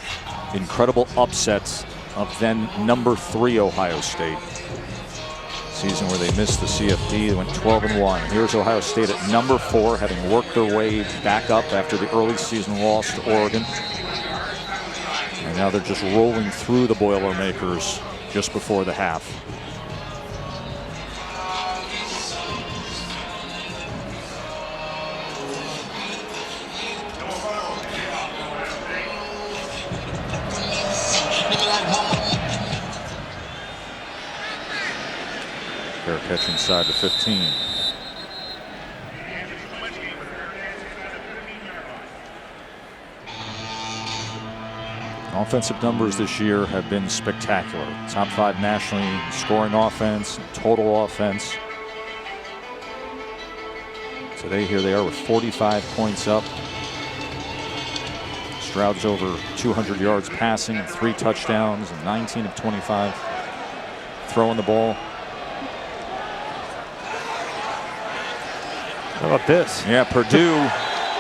A: incredible upsets of then number 3 Ohio State. Season where they missed the CFP. They went 12-1. Here's Ohio State at number 4, having worked their way back up after the early season loss to Oregon. And now they're just rolling through the Boilermakers just before the half. Fair catch inside the 15. Offensive numbers this year have been spectacular. Top 5 nationally in scoring offense, total offense. Today here they are with 45 points up. Stroud's over 200 yards passing, 3 touchdowns, and 19 of 25 throwing the ball.
E: How about this?
A: Yeah, Purdue.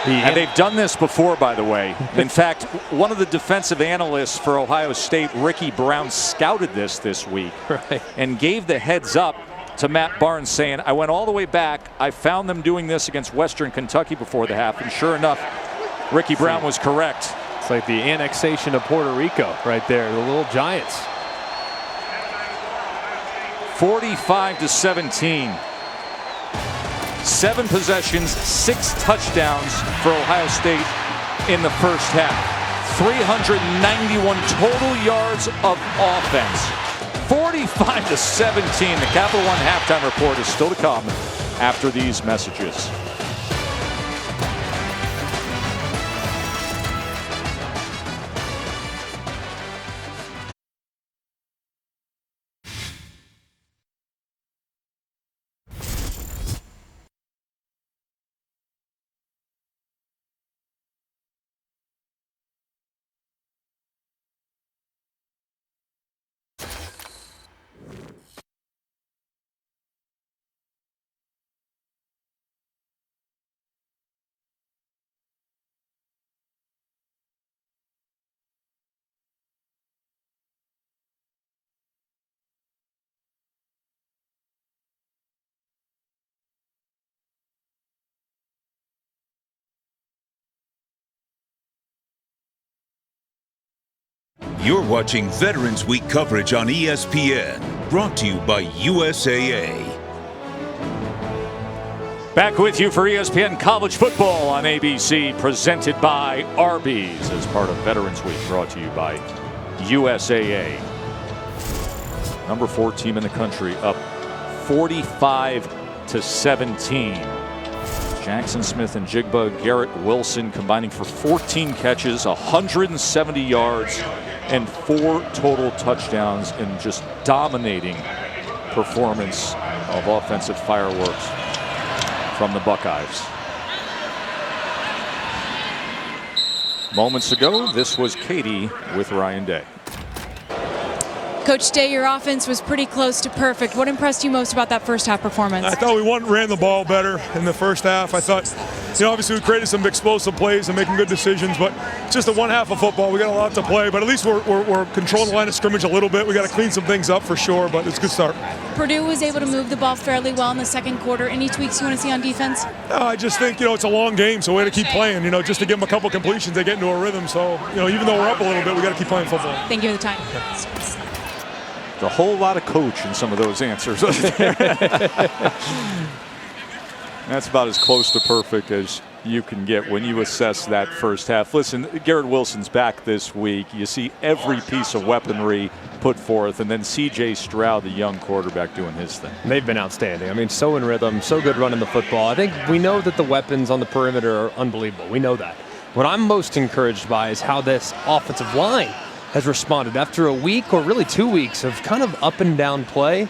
A: And they've done this before, by the way. In fact, one of the defensive analysts for Ohio State, Ricky Brown, scouted this week and gave the heads up to Matt Barnes, saying, I went all the way back. I found them doing this against Western Kentucky before the half. And sure enough, Ricky Brown was correct.
E: It's like the annexation of Puerto Rico right there, the little Giants.
A: 45-17. 7 possessions, 6 touchdowns for Ohio State in the first half. 391 total yards of offense. 45-17. The Capital One halftime report is still to come after these messages.
G: You're watching Veterans Week coverage on ESPN, brought to you by USAA.
A: Back with you for ESPN College Football on ABC, presented by Arby's as part of Veterans Week, brought to you by USAA. Number 4 team in the country, up 45-17. Jackson Smith and Jigba Garrett Wilson combining for 14 catches, 170 yards, and 4 total touchdowns in just dominating performance of offensive fireworks from the Buckeyes. Moments ago, this was Katie with Ryan Day.
F: Coach Day, your offense was pretty close to perfect. What impressed you most about that first half performance?
L: I thought we ran the ball better in the first half. I thought, obviously we created some explosive plays and making good decisions, but just the one half of football, we got a lot to play, but at least we're controlling the line of scrimmage a little bit. We got to clean some things up for sure, but it's a good start.
F: Purdue was able to move the ball fairly well in the second quarter. Any tweaks you want to see on defense?
L: I just think, it's a long game, so we have to keep playing, just to give them a couple completions, they get into a rhythm. So, even though we're up a little bit, we got to keep playing football.
F: Thank you for the time.
A: A whole lot of coach in some of those answers. That's about as close to perfect as you can get when you assess that first half. Listen, Garrett Wilson's back this week. You see every piece of weaponry put forth, and then C.J. Stroud, the young quarterback, doing his thing.
E: They've been outstanding. I mean, so in rhythm, so good running the football. I think we know that the weapons on the perimeter are unbelievable. We know that. What I'm most encouraged by is how this offensive line has responded after a week, or really 2 weeks, of kind of up and down play.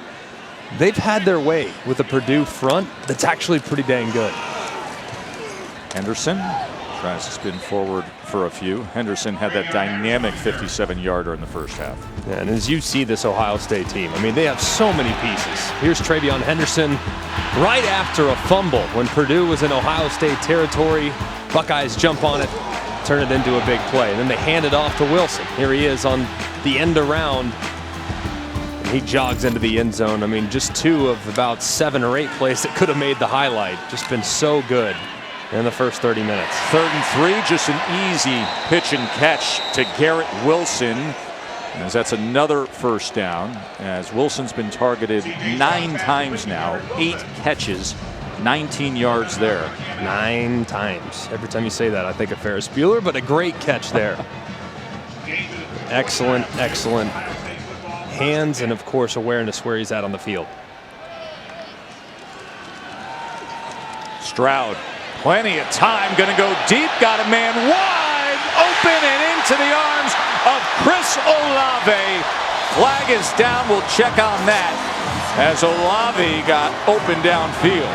E: They've had their way with a Purdue front that's actually pretty dang good.
A: Henderson tries to spin forward for a few. Henderson had that dynamic 57-yarder in the first half.
E: Yeah, and as you see this Ohio State team, I mean, they have so many pieces. Here's Travion Henderson right after a fumble when Purdue was in Ohio State territory. Buckeyes jump on it, turn it into a big play, and then they hand it off to Wilson. Here he is on the end around, and he jogs into the end zone. I mean, just 2 of about 7 or 8 plays that could have made the highlight. Just been so good in the first 30 minutes.
A: 3rd and 3, just an easy pitch and catch to Garrett Wilson, as that's another first down, as Wilson's been targeted 9 times now, 8 catches, 19 yards there.
E: 9 times. Every time you say that, I think of Ferris Bueller, but a great catch there. Excellent, excellent hands and, of course, awareness where he's at on the field.
A: Stroud, plenty of time, going to go deep, got a man wide open and into the arms of Chris Olave. Flag is down, we'll check on that, as Olave got open downfield.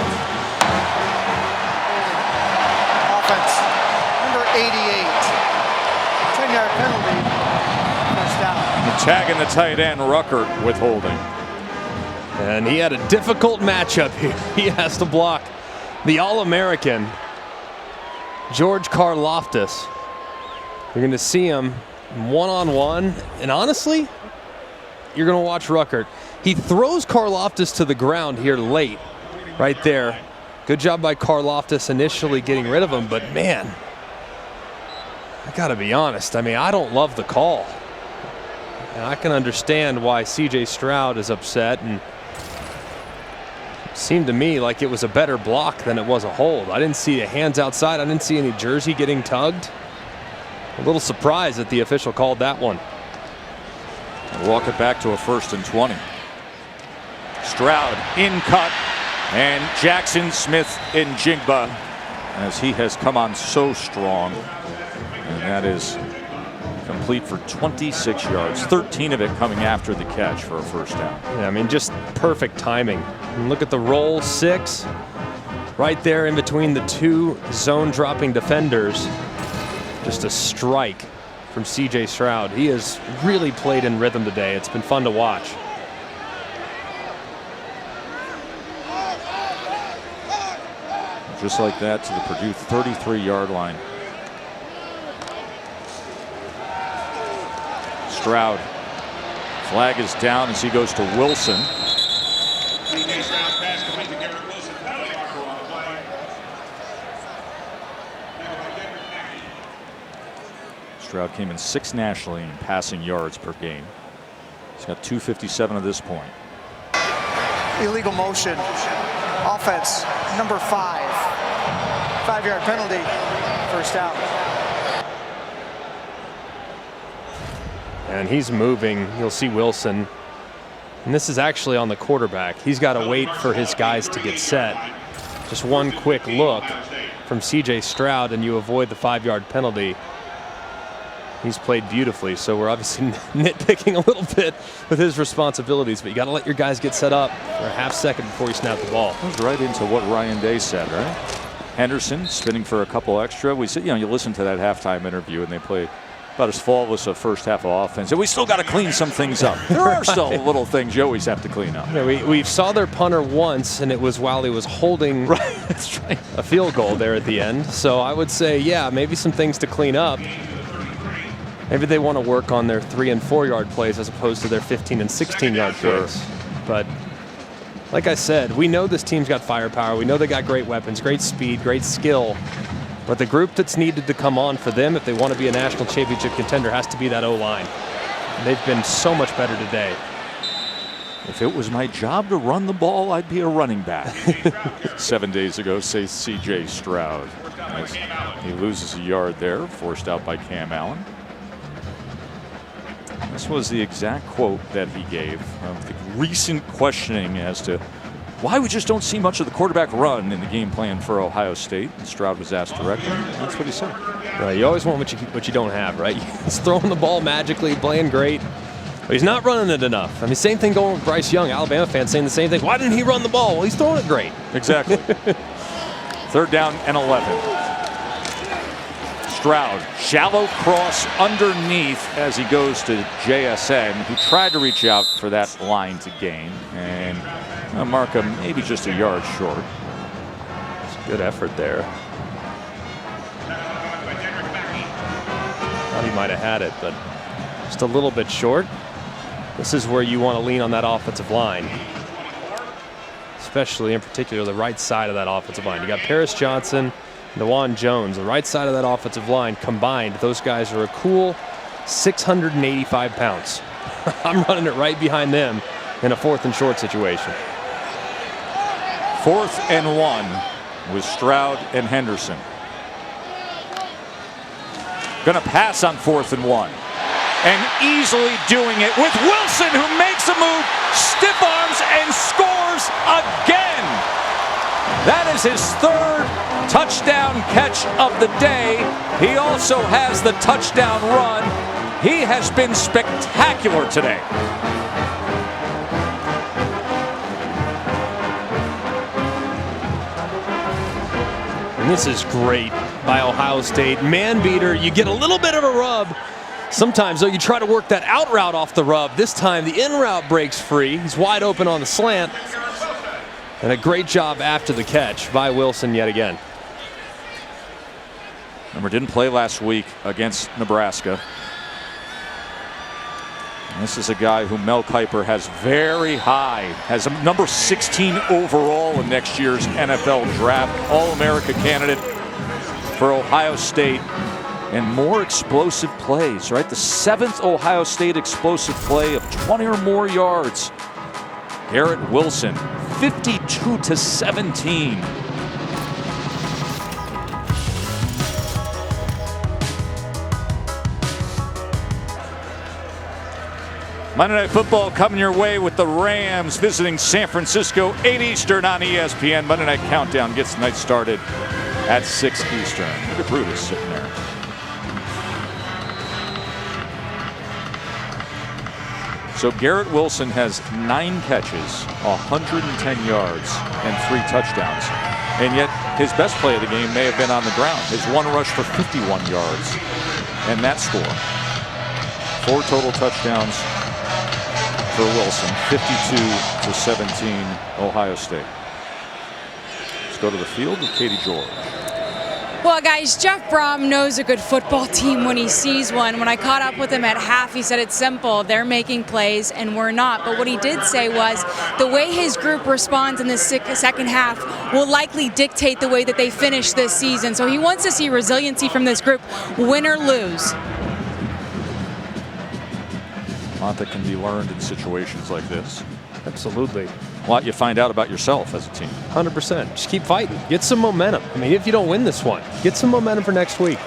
H: Number 88. 10-yard penalty. First down.
A: Tagging the tight end, Ruckert, with holding.
E: And he had a difficult matchup here. He has to block the All-American, George Karlaftis. You're going to see him one-on-one. And honestly, you're going to watch Ruckert. He throws Karlaftis to the ground here late, right there. Good job by Karlaftis initially getting rid of him, but man, I gotta be honest. I mean, I don't love the call. And I can understand why C.J. Stroud is upset. And Seemed to me like it was a better block than it was a hold. I didn't see hands outside. I didn't see any jersey getting tugged. A little surprised that the official called that one.
A: And walk it back to a 1st and 20. Stroud in cut, and Jackson Smith-Njigba, as he has come on so strong, and that is complete for 26 yards, 13 of it coming after the catch for a 1st down.
E: Yeah, I mean, just perfect timing. And look at the roll 6 right there in between the 2 zone dropping defenders. Just a strike from CJ Stroud. He has really played in rhythm today. It's been fun to watch.
A: Just like that to the Purdue 33-yard line. Stroud. Flag is down as he goes to Wilson. Stroud came in 6th nationally in passing yards per game. He's got 257 at this point.
H: Illegal motion. Offense, number 5. 5-yard penalty. 1st down.
E: And he's moving. You'll see Wilson. And this is actually on the quarterback. He's got to wait for his guys to get set. Just one quick look from CJ Stroud and you avoid the 5-yard penalty. He's played beautifully, so we're obviously nitpicking a little bit with his responsibilities, but you got to let your guys get set up for a half second before you snap the ball.
A: That was right into what Ryan Day said, right? Henderson spinning for a couple extra. We said, you listen to that halftime interview, and they play about as flawless a first half of offense. And we still got to clean some things up. There are still little things you always have to clean up.
E: Yeah, we saw their punter once, and it was while he was holding
A: that's right.
E: a field goal there at the end. So I would say, yeah, maybe some things to clean up. Maybe they want to work on their 3- and 4-yard plays as opposed to their 15- and 16-yard plays. But like I said, we know this team's got firepower. We know they got great weapons, great speed, great skill. But the group that's needed to come on for them if they want to be a national championship contender has to be that O-line. They've been so much better today.
A: If it was my job to run the ball, I'd be a running back. 7 days ago, say CJ Stroud. As he loses a yard there, forced out by Cam Allen. This was the exact quote that he gave of the recent questioning as to why we just don't see much of the quarterback run in the game plan for Ohio State. And Stroud was asked directly. That's what he said.
E: Right, you always want what you don't have, right? He's throwing the ball magically, playing great, but he's not running it enough. I mean, same thing going with Bryce Young, Alabama fans saying the same thing. Why didn't he run the ball? Well, he's throwing it great.
A: Exactly. 3rd down and 11. Stroud, shallow cross underneath as he goes to JSN, who tried to reach out for that line to gain, and Markham maybe just a yard short.
E: It's a good effort there. Thought he might have had it, but just a little bit short. This is where you want to lean on that offensive line, especially in particular the right side of that offensive line. You got Paris Johnson, Dewan Jones, the right side of that offensive line combined. Those guys are a cool 685 pounds. I'm running it right behind them in a 4th and short situation.
A: 4th and 1 with Stroud and Henderson. Going to pass on 4th and 1. And easily doing it with Wilson, who makes a move, stiff arms, and scores again. That is his 3rd touchdown catch of the day. He also has the touchdown run. He has been spectacular today.
E: And this is great by Ohio State. Man beater, you get a little bit of a rub. Sometimes, though, you try to work that out route off the rub. This time, the in route breaks free. He's wide open on the slant. And a great job after the catch by Wilson yet again.
A: Remember, didn't play last week against Nebraska. And this is a guy who Mel Kiper has very high, has a number 16 overall in next year's NFL draft. All-America candidate for Ohio State. And more explosive plays, right? The 7th Ohio State explosive play of 20 or more yards. Garrett Wilson, 52-17. Monday Night Football coming your way with the Rams visiting San Francisco, 8 Eastern on ESPN. Monday Night Countdown gets the night started at 6 Eastern. Look at Brutus sitting there. So Garrett Wilson has 9 catches, 110 yards, and 3 touchdowns. And yet his best play of the game may have been on the ground. His one rush for 51 yards, and that score. 4 total touchdowns for Wilson, 52-17, Ohio State. Let's go to the field with Katie George.
F: Well, guys, Jeff Brom knows a good football team when he sees one. When I caught up with him at half, he said it's simple. They're making plays, and we're not. But what he did say was the way his group responds in the second half will likely dictate the way that they finish this season. So he wants to see resiliency from this group, win or lose.
A: A lot that can be learned in situations like this.
E: Absolutely.
A: A lot you find out about yourself as a team.
E: 100%. Just keep fighting. Get some momentum. I mean, if you don't win this one, get some momentum for next week.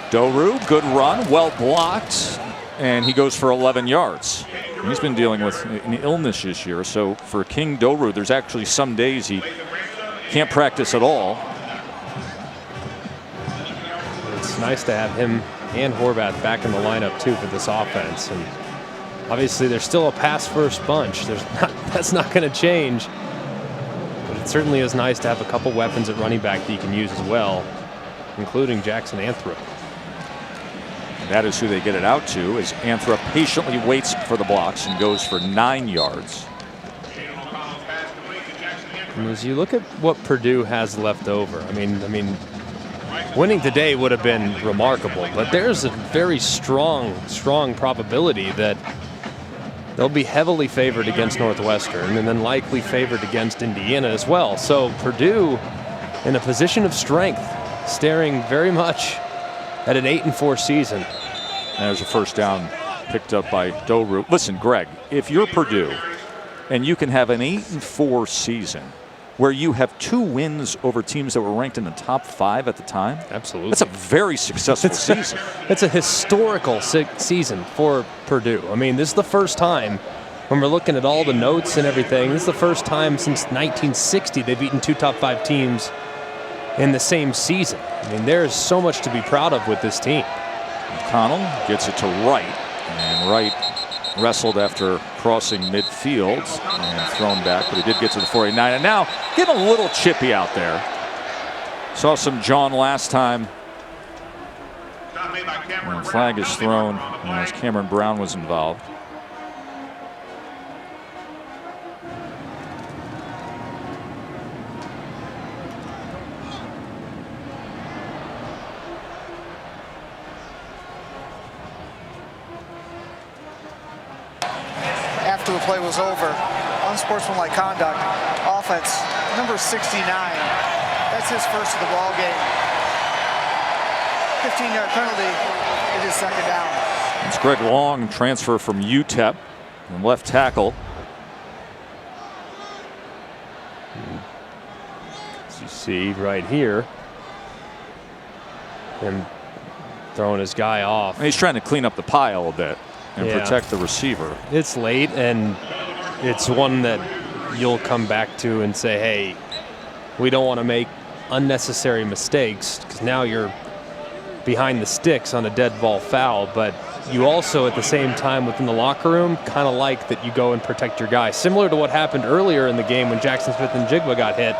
A: Doru, good run, well blocked, and he goes for 11 yards. He's been dealing with an illness this year, so for King Doru, there's actually some days he can't practice at all.
E: It's nice to have him and Horvath back in the lineup, too, for this offense. And obviously, they're still a pass-first bunch. That's not going to change. But it certainly is nice to have a couple weapons at running back that you can use as well, including Jackson Anthrop.
A: And that is who they get it out to, as Anthrop patiently waits for the blocks and goes for 9 yards.
E: And as you look at what Purdue has left over, I mean, winning today would have been remarkable, but there's a very strong probability that they'll be heavily favored against Northwestern and then likely favored against Indiana as well. So Purdue in a position of strength, staring very much at an 8-4 season.
A: And there's a first down picked up by Doru. Listen, Greg, if you're Purdue and you can have an 8-4 season where you have 2 wins over teams that were ranked in the top 5 at the time.
E: Absolutely.
A: That's a very successful season.
E: It's a historical season for Purdue. I mean, this is the first time, when we're looking at all the notes and everything, this is the first time since 1960 they've beaten 2 top 5 teams in the same season. I mean, there's so much to be proud of with this team.
A: Connell gets it to Wright, and Wright wrestled after crossing midfield and thrown back, but he did get to the 49. And now getting a little chippy out there. Saw some John last time. And the flag is thrown as Cameron Brown was involved.
H: After the play was over, unsportsmanlike conduct, offense, number 69. That's his first of the ball game. 15-yard penalty. It is second down.
A: It's Greg Long, transfer from UTEP, and left tackle.
E: As you see right here, him throwing his guy off.
A: And he's trying to clean up the pile a bit and protect the receiver.
E: It's late, and it's one that you'll come back to and say, hey, we don't want to make unnecessary mistakes, because now you're behind the sticks on a dead ball foul. But you also, at the same time, within the locker room, kind of like that you go and protect your guy. Similar to what happened earlier in the game when Jackson Smith and Jigba got hit.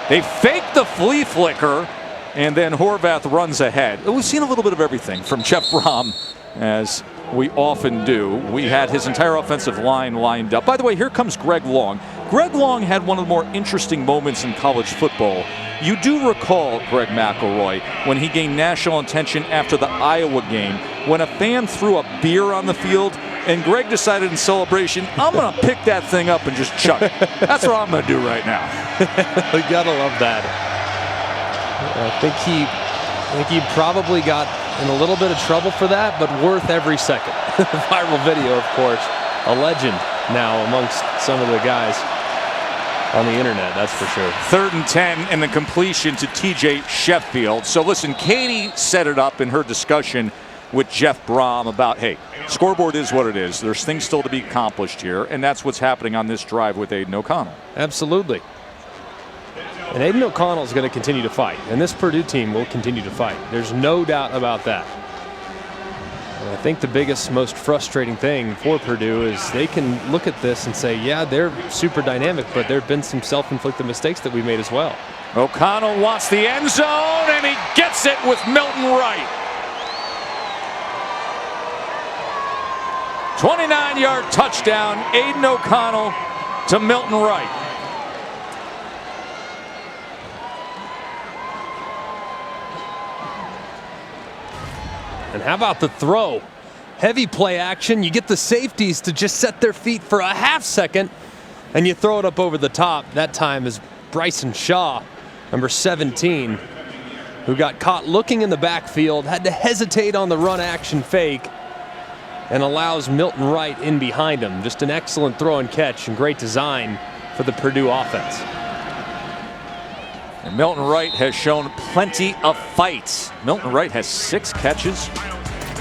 A: They faked the flea flicker, and then Horvath runs ahead. We've seen a little bit of everything from Jeff Brom, as we often do. We had his entire offensive line lined up. By the way, here comes Greg Long. Greg Long had one of the more interesting moments in college football. You do recall, Greg McElroy, when he gained national attention after the Iowa game, when a fan threw a beer on the field, and Greg decided in celebration, I'm going to pick that thing up and just chuck it. That's what I'm going to do right now.
E: You gotta love that. I think he probably got in a little bit of trouble for that, but worth every second. Viral video, of course. A legend now amongst some of the guys on the internet, that's for sure.
A: 3rd and 10 and the completion to TJ Sheffield. So listen, Katie set it up in her discussion with Jeff Brom about, hey, scoreboard is what it is. There's things still to be accomplished here, and that's what's happening on this drive with Aiden O'Connell.
E: Absolutely. And Aiden O'Connell is going to continue to fight, and this Purdue team will continue to fight. There's no doubt about that. And I think the biggest, most frustrating thing for Purdue is they can look at this and say, yeah, they're super dynamic, but there have been some self-inflicted mistakes that we made as well.
A: O'Connell wants the end zone, and he gets it with Milton Wright. 29-yard touchdown, Aiden O'Connell to Milton Wright.
E: And how about the throw? Heavy play action. You get the safeties to just set their feet for a half second, and you throw it up over the top. That time is Bryson Shaw, number 17, who got caught looking in the backfield, had to hesitate on the run action fake, and allows Milton Wright in behind him. Just an excellent throw and catch and great design for the Purdue offense.
A: And Milton Wright has shown plenty of fights. Milton Wright has 6 catches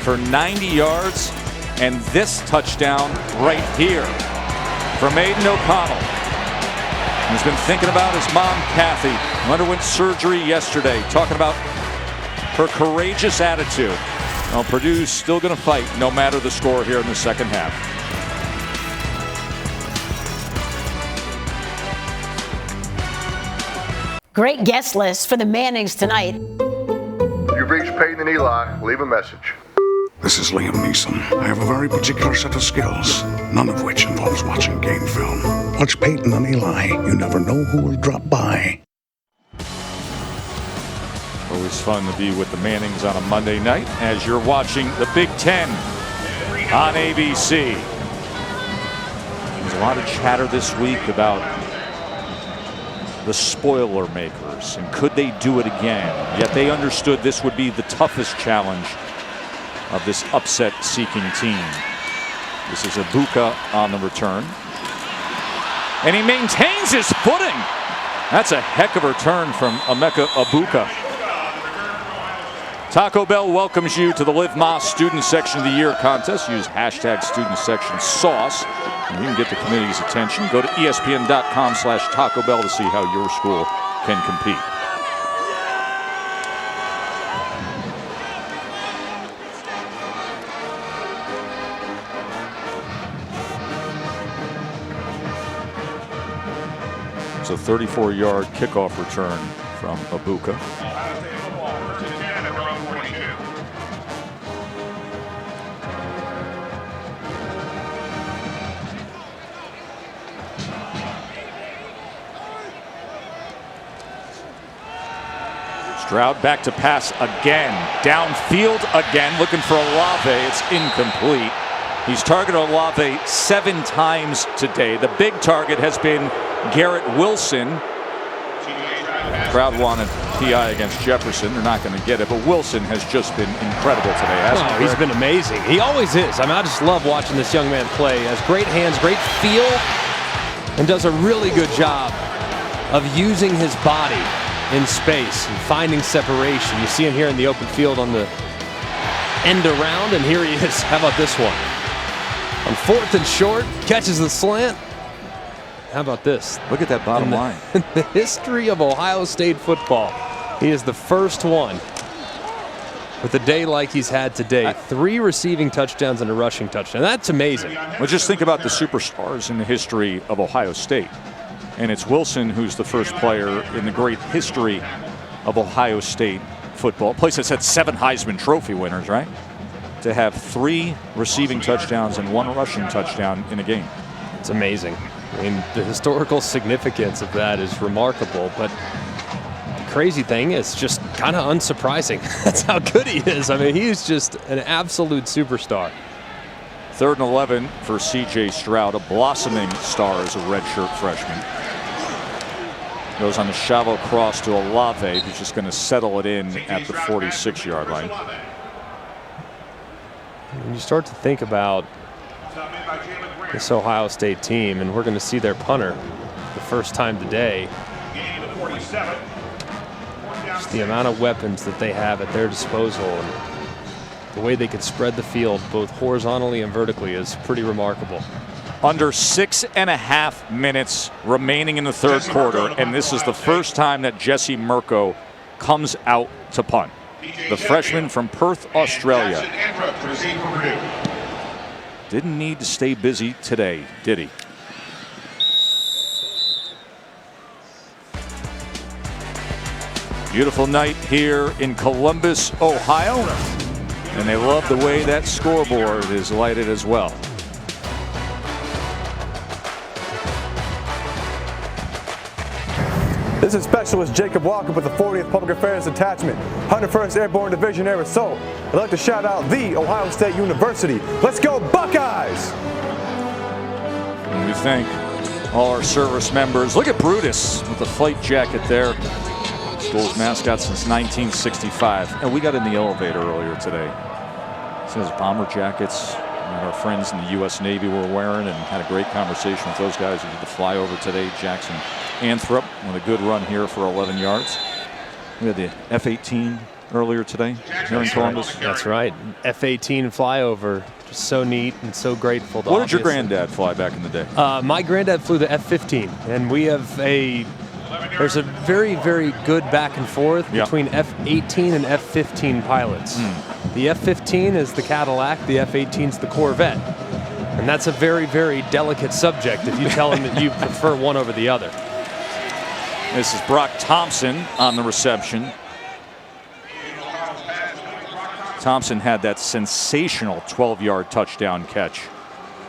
A: for 90 yards, and this touchdown right here from Aiden O'Connell. He's been thinking about his mom, Kathy, who underwent surgery yesterday, talking about her courageous attitude. Well, Purdue's still going to fight no matter the score here in the second half.
M: Great guest list for the Mannings tonight.
N: You've reached Peyton and Eli. Leave a message.
O: This is Liam Neeson. I have a very particular set of skills, none of which involves watching game film. Watch Peyton and Eli. You never know who will drop by.
A: Always fun to be with the Mannings on a Monday night as you're watching the Big Ten on ABC. There's a lot of chatter this week about the spoiler makers and could they do it again? Yet they understood this would be the toughest challenge of this upset-seeking team. This is Ibuka on the return. And he maintains his footing. That's a heck of a return from Emeka Ibuka. Taco Bell welcomes you to the Live Más Student Section of the Year contest. Use hashtag Student Section Sauce, and you can get the committee's attention. Go to ESPN.com/Taco Bell to see how your school can compete. It's a 34-yard kickoff return from Ibuka. Stroud back to pass again. Downfield again, looking for Olave. It's incomplete. He's targeted Olave 7 times today. The big target has been Garrett Wilson. Crowd wanted PI against Jefferson. They're not going to get it, but Wilson has just been incredible today, hasn't he?
E: He's been amazing. He always is. I mean, I just love watching this young man play. He has great hands, great feel, and does a really good job of using his body in space and finding separation. You see him here in the open field on the end around, and here he is. How about this one? On 4th and short, catches the slant. How about this?
A: Look at that bottom line.
E: In the history of Ohio State football, he is the first one with a day like he's had today. 3 receiving touchdowns and a rushing touchdown. That's amazing.
A: Well, just think about the superstars in the history of Ohio State. And it's Wilson who's the first player in the great history of Ohio State football. A place that's had 7 Heisman Trophy winners, right? To have 3 receiving touchdowns and 1 rushing touchdown in a game.
E: It's amazing. I mean, the historical significance of that is remarkable, but the crazy thing is just kind of unsurprising. That's how good he is. I mean, he's just an absolute superstar.
A: 3rd and 11 for C.J. Stroud, a blossoming star as a redshirt freshman. Goes on the shallow cross to Olave, who's just going to settle it in at the 46-yard line.
E: When you start to think about this Ohio State team, and we're going to see their punter the first time today. Just the amount of weapons that they have at their disposal and the way they could spread the field both horizontally and vertically is pretty remarkable.
A: Under 6.5 minutes remaining in the third quarter, and this is the first time that Jesse Mirco comes out to punt. The freshman from Perth, Australia. Didn't need to stay busy today, did he? Beautiful night here in Columbus, Ohio. And they love the way that scoreboard is lighted as well.
P: This is Specialist Jacob Walker with the 40th Public Affairs Detachment, 101st Airborne Division Air Assault. I'd like to shout out the Ohio State University. Let's go Buckeyes!
A: And we thank all our service members. Look at Brutus with the fight jacket there. School's mascot since 1965. And we got in the elevator earlier today. It says bomber jackets that our friends in the U.S. Navy were wearing, and had a great conversation with those guys who did the flyover today. Jackson Anthrop with a good run here for 11 yards. We had the F-18 earlier today here in Columbus.
E: That's right. F-18 flyover. Just so neat and so grateful.
A: What did your granddad fly back in the day?
E: My granddad flew the F-15, and we have there's a very, very good back and forth between F-18 and F-15 pilots. The F-15 is the Cadillac, the F-18 is the Corvette. And that's a very, very delicate subject if you tell them that you prefer one over the other.
A: This is Brock Thompson on the reception. Thompson had that sensational 12-yard touchdown catch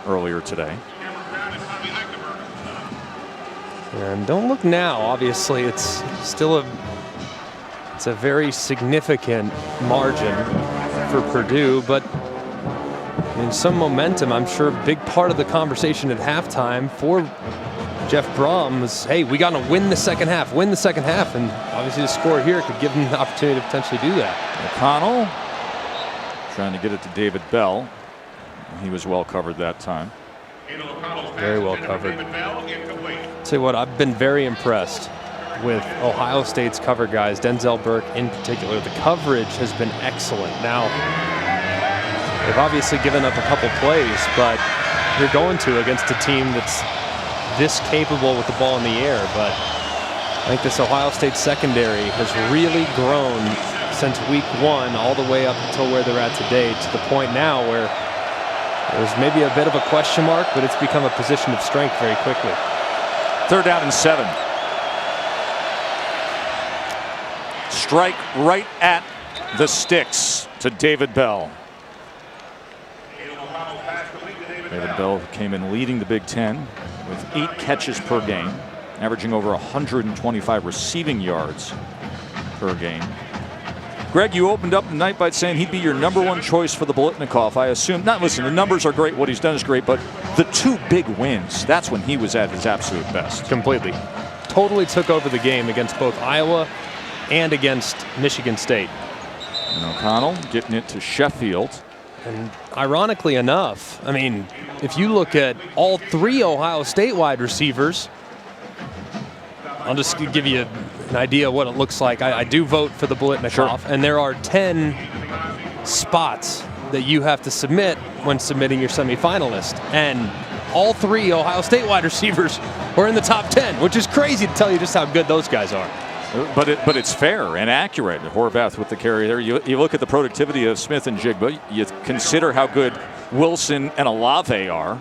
A: earlier today.
E: And don't look now, obviously it's still it's a very significant margin for Purdue, but in some momentum, I'm sure a big part of the conversation at halftime for Jeff Brom was, hey, we got to win the second half, and obviously the score here could give them the opportunity to potentially do that.
A: O'Connell trying to get it to David Bell. He was well covered that time.
E: Very well covered. Tell you what, I've been very impressed with Ohio State's cover guys, Denzel Burke in particular. The coverage has been excellent. Now, they've obviously given up a couple plays, but you're going to against a team that's this capable with the ball in the air. But I think this Ohio State secondary has really grown since week one all the way up until where they're at today, to the point now where there's maybe a bit of a question mark, but it's become a position of strength very quickly.
A: 3rd down and 7. Strike right at the sticks to David Bell. David Bell came in leading the Big Ten with 8 catches per game, averaging over 125 receiving yards per game. Greg, you opened up the night by saying he'd be your #1 choice for the Biletnikoff. I assume, listen, the numbers are great, what he's done is great, but the 2 big wins, that's when he was at his absolute best.
E: Completely. Totally took over the game against both Iowa and against Michigan State.
A: And O'Connell getting it to Sheffield.
E: And ironically enough, I mean, if you look at all 3 Ohio State wide receivers, I'll just give you an idea of what it looks like. I do vote for the Biletnikoff, and there are 10 spots that you have to submit when submitting your semifinalist. And all 3 Ohio State wide receivers were in the top 10, which is crazy to tell you just how good those guys are.
A: But it's fair and accurate. Horvath with the carry there. You look at the productivity of Smith and Jigba. You consider how good Wilson and Olave are.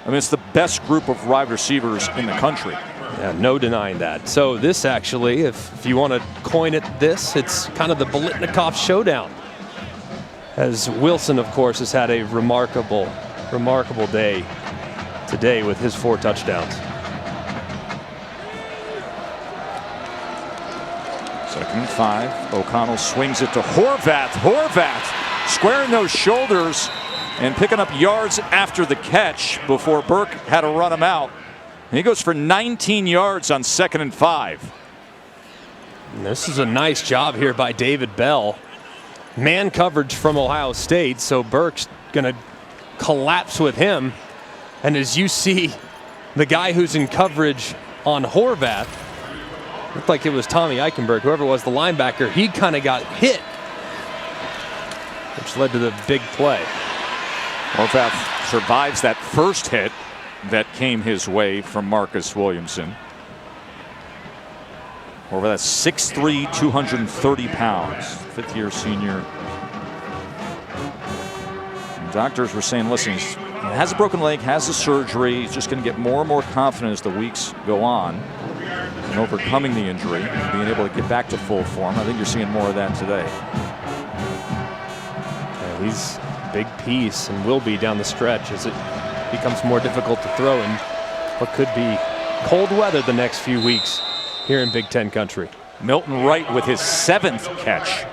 A: I mean, it's the best group of wide receivers in the country.
E: Yeah, no denying that. So this actually, if you want to coin it this, it's kind of the Biletnikoff showdown. As Wilson, of course, has had a remarkable day today with his 4 touchdowns.
A: 2nd and 5. O'Connell swings it to Horvath. Horvath squaring those shoulders and picking up yards after the catch before Burke had to run him out. And he goes for 19 yards on 2nd and 5.
E: And this is a nice job here by David Bell. Man coverage from Ohio State, so Burke's going to collapse with him. And as you see, the guy who's in coverage on Horvath, looked like it was Tommy Eichenberg, whoever was the linebacker, he kind of got hit, which led to the big play.
A: Horvath survives that first hit that came his way from Marcus Williamson. Horvath, 6'3", 230 pounds, fifth-year senior. And doctors were saying, listen, he has a broken leg, has a surgery. He's just going to get more and more confident as the weeks go on in overcoming the injury, being able to get back to full form. I think you're seeing more of that today.
E: Yeah, he's a big piece and will be down the stretch as it becomes more difficult to throw in what could be cold weather the next few weeks here in Big Ten country.
A: Milton Wright with his 7th catch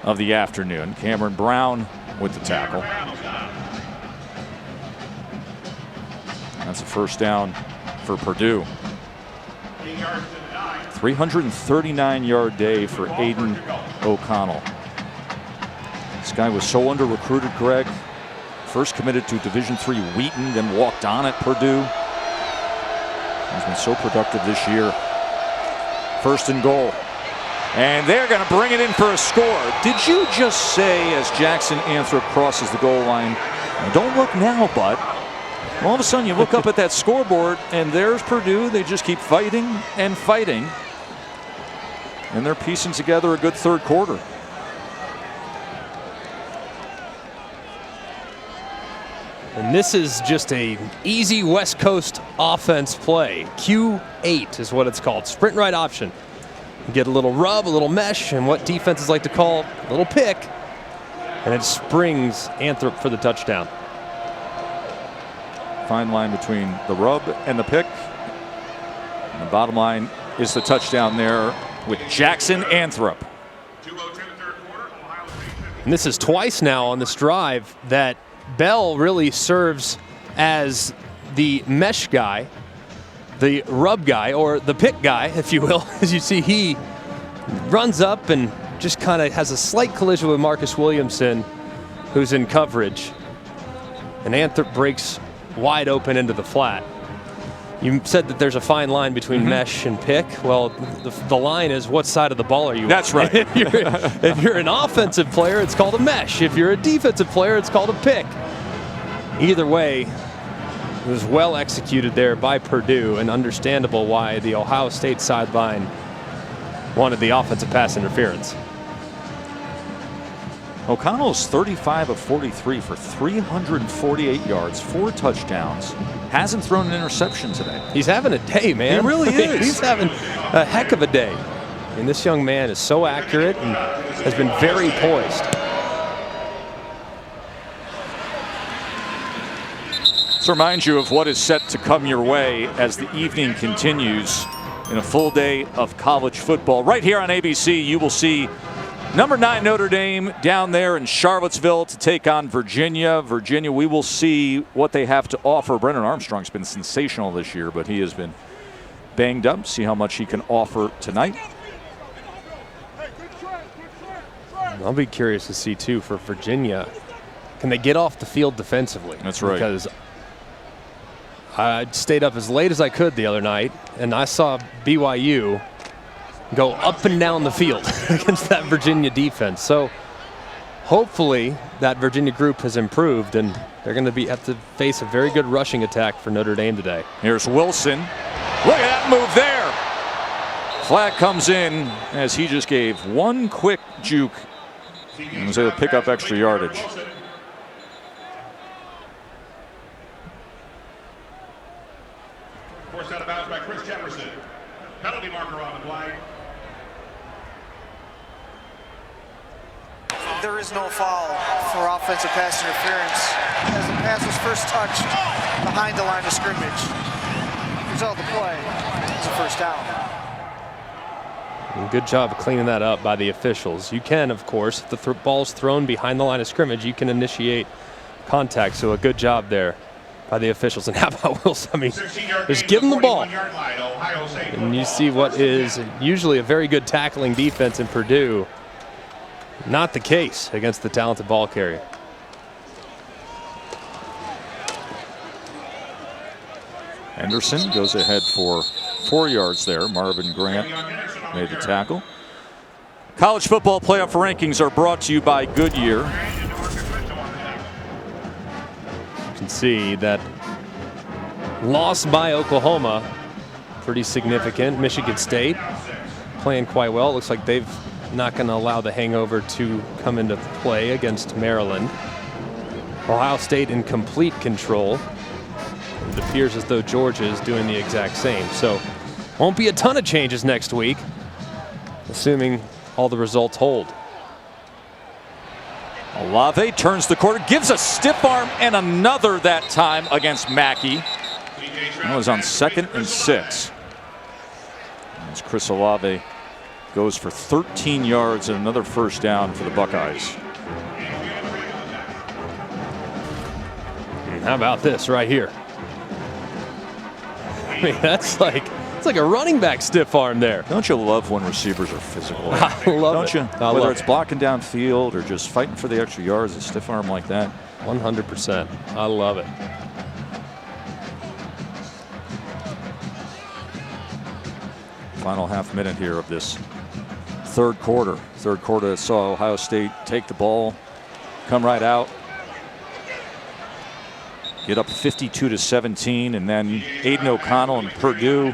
A: of the afternoon. Cameron Brown with the tackle. That's a first down for Purdue. 339-yard day for Aiden O'Connell. This guy was so under-recruited, Greg. First committed to Division III Wheaton, then walked on at Purdue. He's been so productive this year. First and goal. And they're going to bring it in for a score. Did you just say, as Jackson Anthrop crosses the goal line, don't look now, bud? All of a sudden you look up at that scoreboard and there's Purdue. They just keep fighting and fighting. And they're piecing together a good third quarter.
E: And this is just an easy West Coast offense play. Q8 is what it's called. Sprint right option. You get a little rub, a little mesh, and what defenses like to call a little pick. And it springs Anthrop for the touchdown.
A: Fine line between the rub and the pick. And the bottom line is the touchdown there with Jackson Anthrop.
E: And this is twice now on this drive that Bell really serves as the mesh guy, the rub guy, or the pick guy, if you will. As you see, he runs up and just kind of has a slight collision with Marcus Williamson, who's in coverage. And Anthrop breaks wide open into the flat. You said that there's a fine line between mesh and pick. Well, the line is what side of the ball are you on?
A: That's right.
E: If you're an offensive player, it's called a mesh. If you're a defensive player, it's called a pick. Either way, it was well executed there by Purdue, and understandable why the Ohio State sideline wanted the offensive pass interference.
A: O'Connell's 35 of 43 for 348 yards, 4 touchdowns. Hasn't thrown an interception today.
E: He's having a day, man.
A: He really is.
E: He's having a heck of a day. And this young man is so accurate and has been very poised.
A: Let's remind you of what is set to come your way as the evening continues in a full day of college football. Right here on ABC, you will see number 9 Notre Dame down there in Charlottesville to take on Virginia. Virginia, we will see what they have to offer. Brennan Armstrong's been sensational this year, but he has been banged up. See how much he can offer tonight.
E: I'll be curious to see, too, for Virginia. Can they get off the field defensively?
A: That's right.
E: Because I stayed up as late as I could the other night, and I saw BYU go up and down the field against that Virginia defense. So hopefully that Virginia group has improved, and they're going to have to face a very good rushing attack for Notre Dame today.
A: Here's Wilson. Look at that move there. Flag comes in as he just gave one quick juke and was able to pick up extra yardage.
I: Forced out of bounds by Chris Jefferson. Penalty marker on the flag.
H: There is no foul for offensive pass interference as the pass was first touched behind the line of scrimmage. Result of the play is a first down.
E: And good job of cleaning that up by the officials. You can, of course, if the ball's thrown behind the line of scrimmage, you can initiate contact. So a good job there by the officials. And how about Wilson? I mean, just give him the ball. And you see what is usually a very good tackling defense in Purdue. Not the case against the talented ball carrier.
A: Henderson goes ahead for 4 yards there. Marvin Grant made the tackle. College football playoff rankings are brought to you by Goodyear.
E: You can see that loss by Oklahoma, pretty significant. Michigan State playing quite well. It looks like they've not going to allow the hangover to come into play against Maryland. Ohio State in complete control. It appears as though Georgia is doing the exact same. So won't be a ton of changes next week, assuming all the results hold.
A: Olave turns the corner, gives a stiff arm, and another that time against Mackey. That was on 2nd and 6. As Chris Olave goes for 13 yards and another first down for the Buckeyes.
E: How about this right here? I mean, it's like a running back stiff arm there.
A: Don't you love when receivers are physical?
E: I love
A: Don't you? Whether it's blocking downfield or just fighting for the extra yards, a stiff arm like that.
E: 100%. I love it.
A: Final half minute here of this third quarter. Third quarter saw Ohio State take the ball, come right out, get up 52-17, and then Aiden O'Connell and Purdue.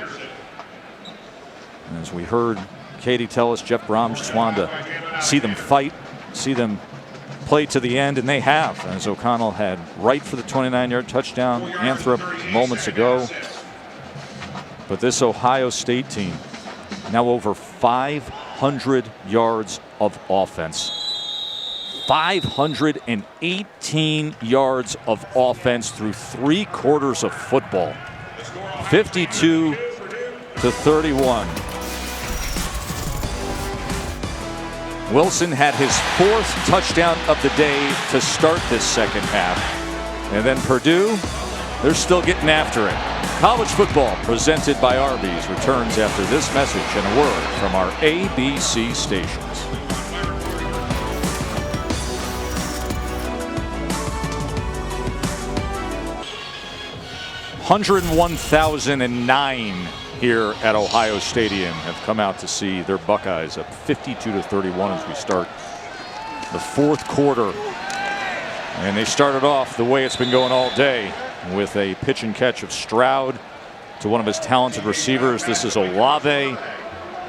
A: As we heard Katie tell us, Jeff Brom just wanted to see them fight, see them play to the end, and they have. As O'Connell had right for the 29-yard touchdown, Anthrop moments ago. But this Ohio State team, now over 500 yards of offense. 518 yards of offense through 3 quarters of football. 52-31. Wilson had his 4th touchdown of the day to start this second half. And then Purdue, they're still getting after it. College football presented by Arby's returns after this message and a word from our ABC stations. 101,009 here at Ohio Stadium have come out to see their Buckeyes up 52-31 as we start the fourth quarter. And they started off the way it's been going all day with a pitch and catch of Stroud to one of his talented receivers. This is Olave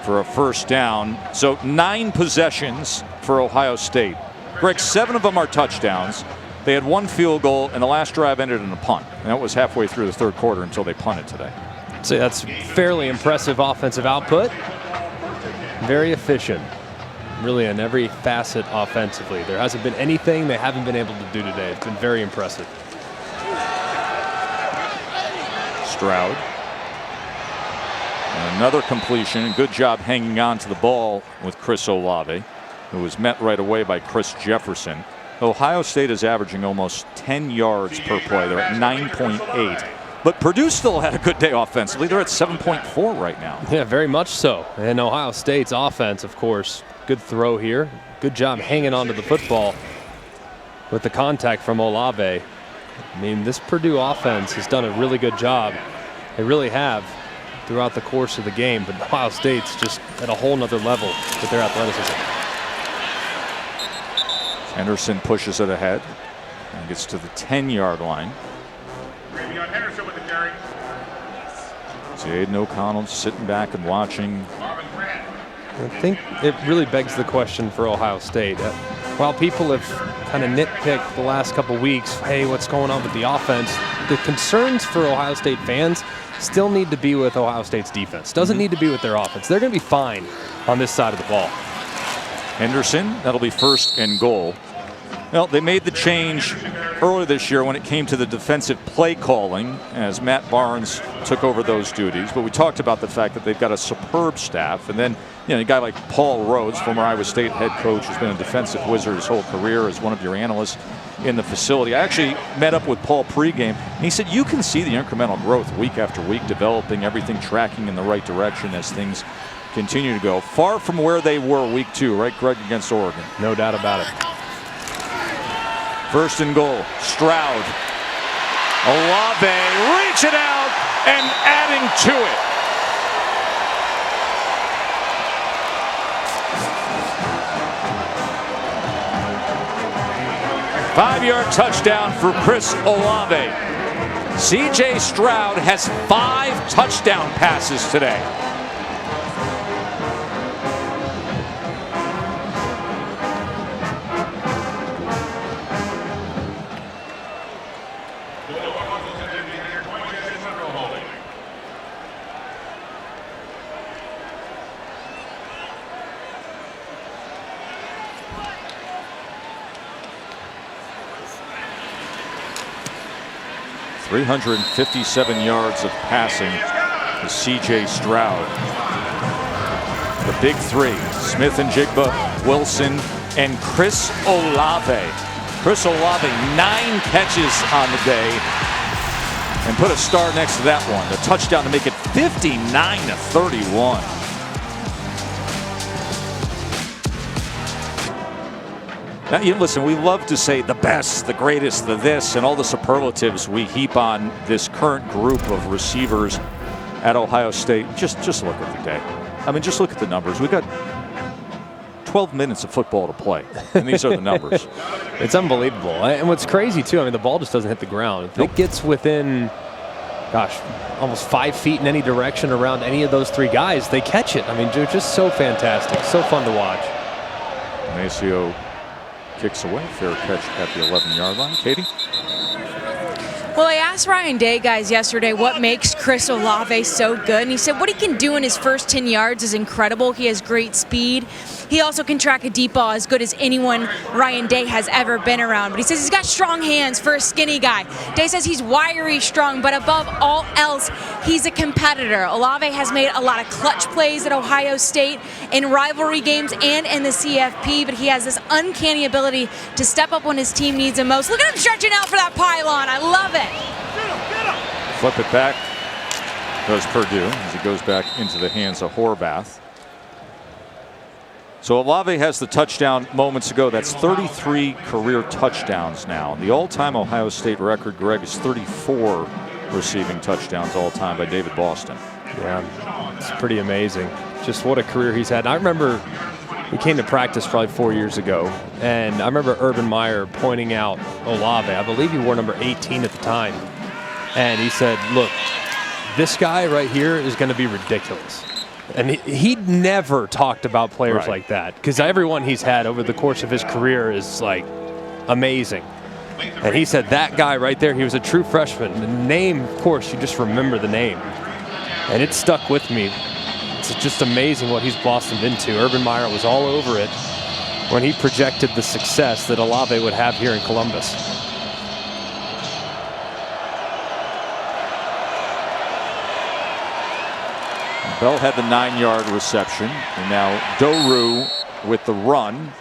A: for a first down. So 9 possessions for Ohio State. Greg, 7 of them are touchdowns. They had 1 field goal, and the last drive ended in a punt. And that was halfway through the third quarter until they punted today.
E: So that's fairly impressive offensive output. Very efficient, really, in every facet offensively. There hasn't been anything they haven't been able to do today. It's been very impressive.
A: Stroud. And another completion. Good job hanging on to the ball with Chris Olave, who was met right away by Chris Jefferson. Ohio State is averaging almost 10 yards per play. They're at 9.8. But Purdue still had a good day offensively. They're at 7.4 right now.
E: Yeah, very much so. And Ohio State's offense, of course, good throw here. Good job hanging on to the football with the contact from Olave. I mean, this Purdue offense has done a really good job. They really have throughout the course of the game. But Ohio State's just at a whole nother level with their athleticism.
A: Henderson pushes it ahead and gets to the 10-yard line. See Aiden O'Connell sitting back and watching.
E: I think it really begs the question for Ohio State. While people have kind of nitpicked the last couple weeks, hey, what's going on with the offense? The concerns for Ohio State fans still need to be with Ohio State's defense. Doesn't need to be with their offense. They're going to be fine on this side of the ball.
A: Henderson, that'll be 1st and goal. Well, they made the change earlier this year when it came to the defensive play calling as Matt Barnes took over those duties. But we talked about the fact that they've got a superb staff. And then, you know, a guy like Paul Rhodes, former Iowa State head coach, has been a defensive wizard his whole career as one of your analysts in the facility. I actually met up with Paul pregame, and he said you can see the incremental growth week after week, developing everything, tracking in the right direction as things continue to go. Far from where they were week 2, right, Greg, against Oregon?
E: No doubt about it.
A: 1st and goal. Stroud. Olave reach it out. and adding to it. Five-yard touchdown for Chris Olave. C.J. Stroud has 5 touchdown passes today. .357 yards of passing to C.J. Stroud. The big three, Smith-Njigba, Wilson, and Chris Olave. Chris Olave, 9 catches on the day. And put a star next to that one. The touchdown to make it 59-31. Now, listen, we love to say the best, the greatest, the this, and all the superlatives we heap on this current group of receivers at Ohio State. Just look at the day. I mean, just look at the numbers. We got 12 minutes of football to play, and these are the numbers.
E: It's unbelievable. And what's crazy, too, I mean, the ball just doesn't hit the ground. If it gets within, gosh, almost 5 feet in any direction around any of those 3 guys, they catch it. I mean, they're just so fantastic, so fun to watch.
A: Maceo kicks away. Fair catch at the 11-yard line. Katie?
F: Well, I asked Ryan Day, guys, yesterday what makes Chris Olave so good, and he said what he can do in his first 10 yards is incredible. He has great speed. He also can track a deep ball as good as anyone Ryan Day has ever been around. But he says he's got strong hands for a skinny guy. Day says he's wiry, strong, but above all else, he's a competitor. Olave has made a lot of clutch plays at Ohio State in rivalry games and in the CFP, but he has this uncanny ability to step up when his team needs him most. Look at him stretching out for that pylon. I love it.
A: Flip it back. Does Purdue as he goes back into the hands of Horvath. So Olave has the touchdown moments ago. That's 33 career touchdowns now. The all-time Ohio State record, Greg, is 34 receiving touchdowns all-time by David Boston.
E: Yeah, it's pretty amazing. Just what a career he's had. And I remember we came to practice probably 4 years ago, and I remember Urban Meyer pointing out Olave. I believe he wore number 18 at the time. And he said, look, this guy right here is going to be ridiculous. And he'd never talked about players like that, because everyone he's had over the course of his career is like amazing. And he said that guy right there, he was a true freshman. The name, of course, you just remember the name. And it stuck with me. It's just amazing what he's blossomed into. Urban Meyer was all over it when he projected the success that Olave would have here in Columbus.
A: Bell had the 9-yard reception, and now Doru with the run.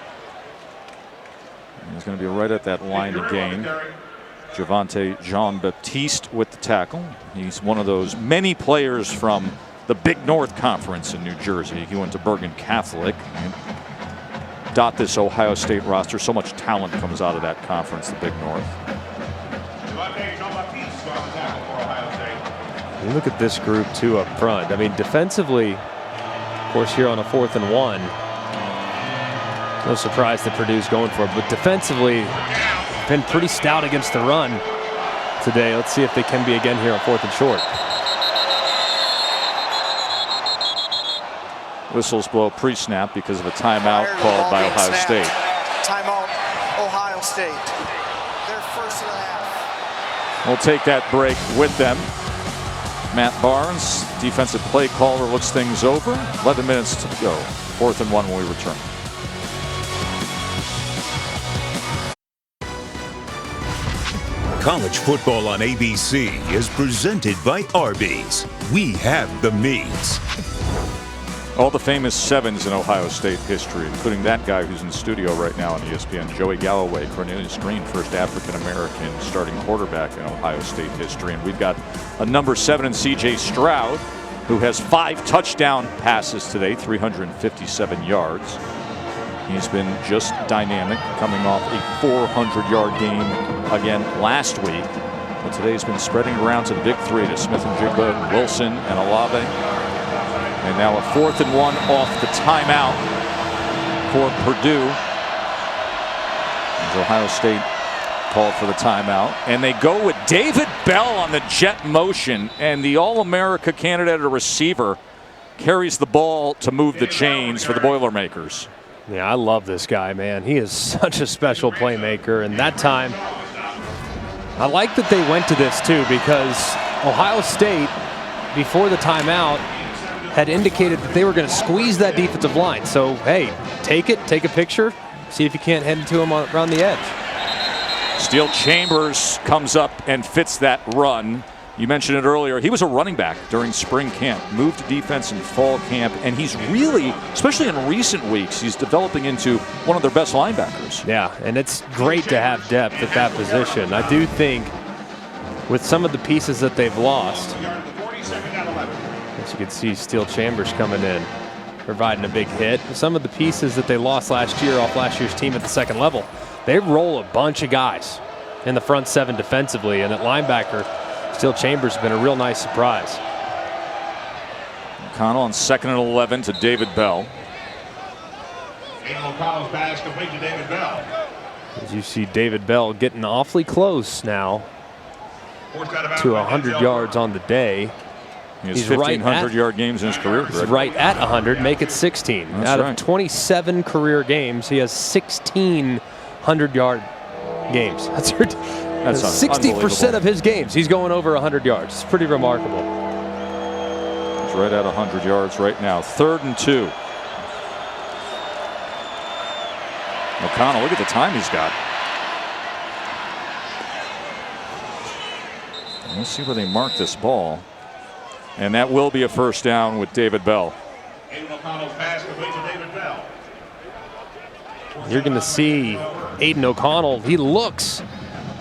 A: He's going to be right at that line again. Javonte Jean-Baptiste with the tackle. He's one of those many players from the Big North Conference in New Jersey. He went to Bergen Catholic and dot this Ohio State roster. So much talent comes out of that conference, the Big North.
E: You look at this group, too, up front. I mean, defensively, of course, here on a 4th and 1, no surprise that Purdue's going for it. But defensively, been pretty stout against the run today. Let's see if they can be again here on 4th and short.
A: Whistles blow pre-snap because of a timeout called by Ohio State.
H: Timeout, Ohio State. Their first of the half.
A: We'll take that break with them. Matt Barnes, defensive play caller, looks things over. 11 minutes to go. 4th and 1 when we return.
G: College football on ABC is presented by Arby's. We have the meats.
A: All the famous sevens in Ohio State history, including that guy who's in the studio right now on ESPN, Joey Galloway, Cornelius Green, first African-American starting quarterback in Ohio State history. And we've got a number 7 in C.J. Stroud, who has 5 touchdown passes today, 357 yards. He's been just dynamic, coming off a 400-yard game again last week today's been spreading around to the big three, to Smith and Jigba, Wilson, and Olave. And now a 4th and 1 off the timeout for Purdue. As Ohio State called for the timeout. And they go with David Bell on the jet motion. And the All-America candidate at receiver carries the ball to move the chains for the Boilermakers.
E: Yeah, I love this guy, man. He is such a special playmaker. And that time, I like that they went to this too, because Ohio State, before the timeout, had indicated that they were going to squeeze that defensive line. So, hey, take it, take a picture, see if you can't head into him around the edge.
A: Steel Chambers comes up and fits that run. You mentioned it earlier. He was a running back during spring camp, moved to defense in fall camp, and he's really, especially in recent weeks, he's developing into one of their best linebackers.
E: Yeah, and it's great to have depth at that position. I do think with some of the pieces that they've lost, as you can see, Steel Chambers coming in, providing a big hit. Some of the pieces that they lost last year off last year's team at the second level, they roll a bunch of guys in the front seven defensively, and at linebacker, Steel Chambers has been a real nice surprise.
A: O'Connell on 2nd and 11 to David Bell.
I: O'Connell's pass complete to David Bell.
E: As you see David Bell getting awfully close now to 100 yards on the day.
A: He's 1,500-yard games in his career.
E: He's right at 100, make it 16.
A: That's
E: Out
A: right.
E: of 27 career games, he has 16 100-yard games. That's 60% of his games, he's going over 100 yards. It's pretty remarkable.
A: He's right at 100 yards right now. 3rd and 2. O'Connell, look at the time he's got. Let's see where they mark this ball. And that will be a first down with David Bell.
I: O'Connell's pass complete to David Bell.
E: You're going to see Aiden O'Connell. He looks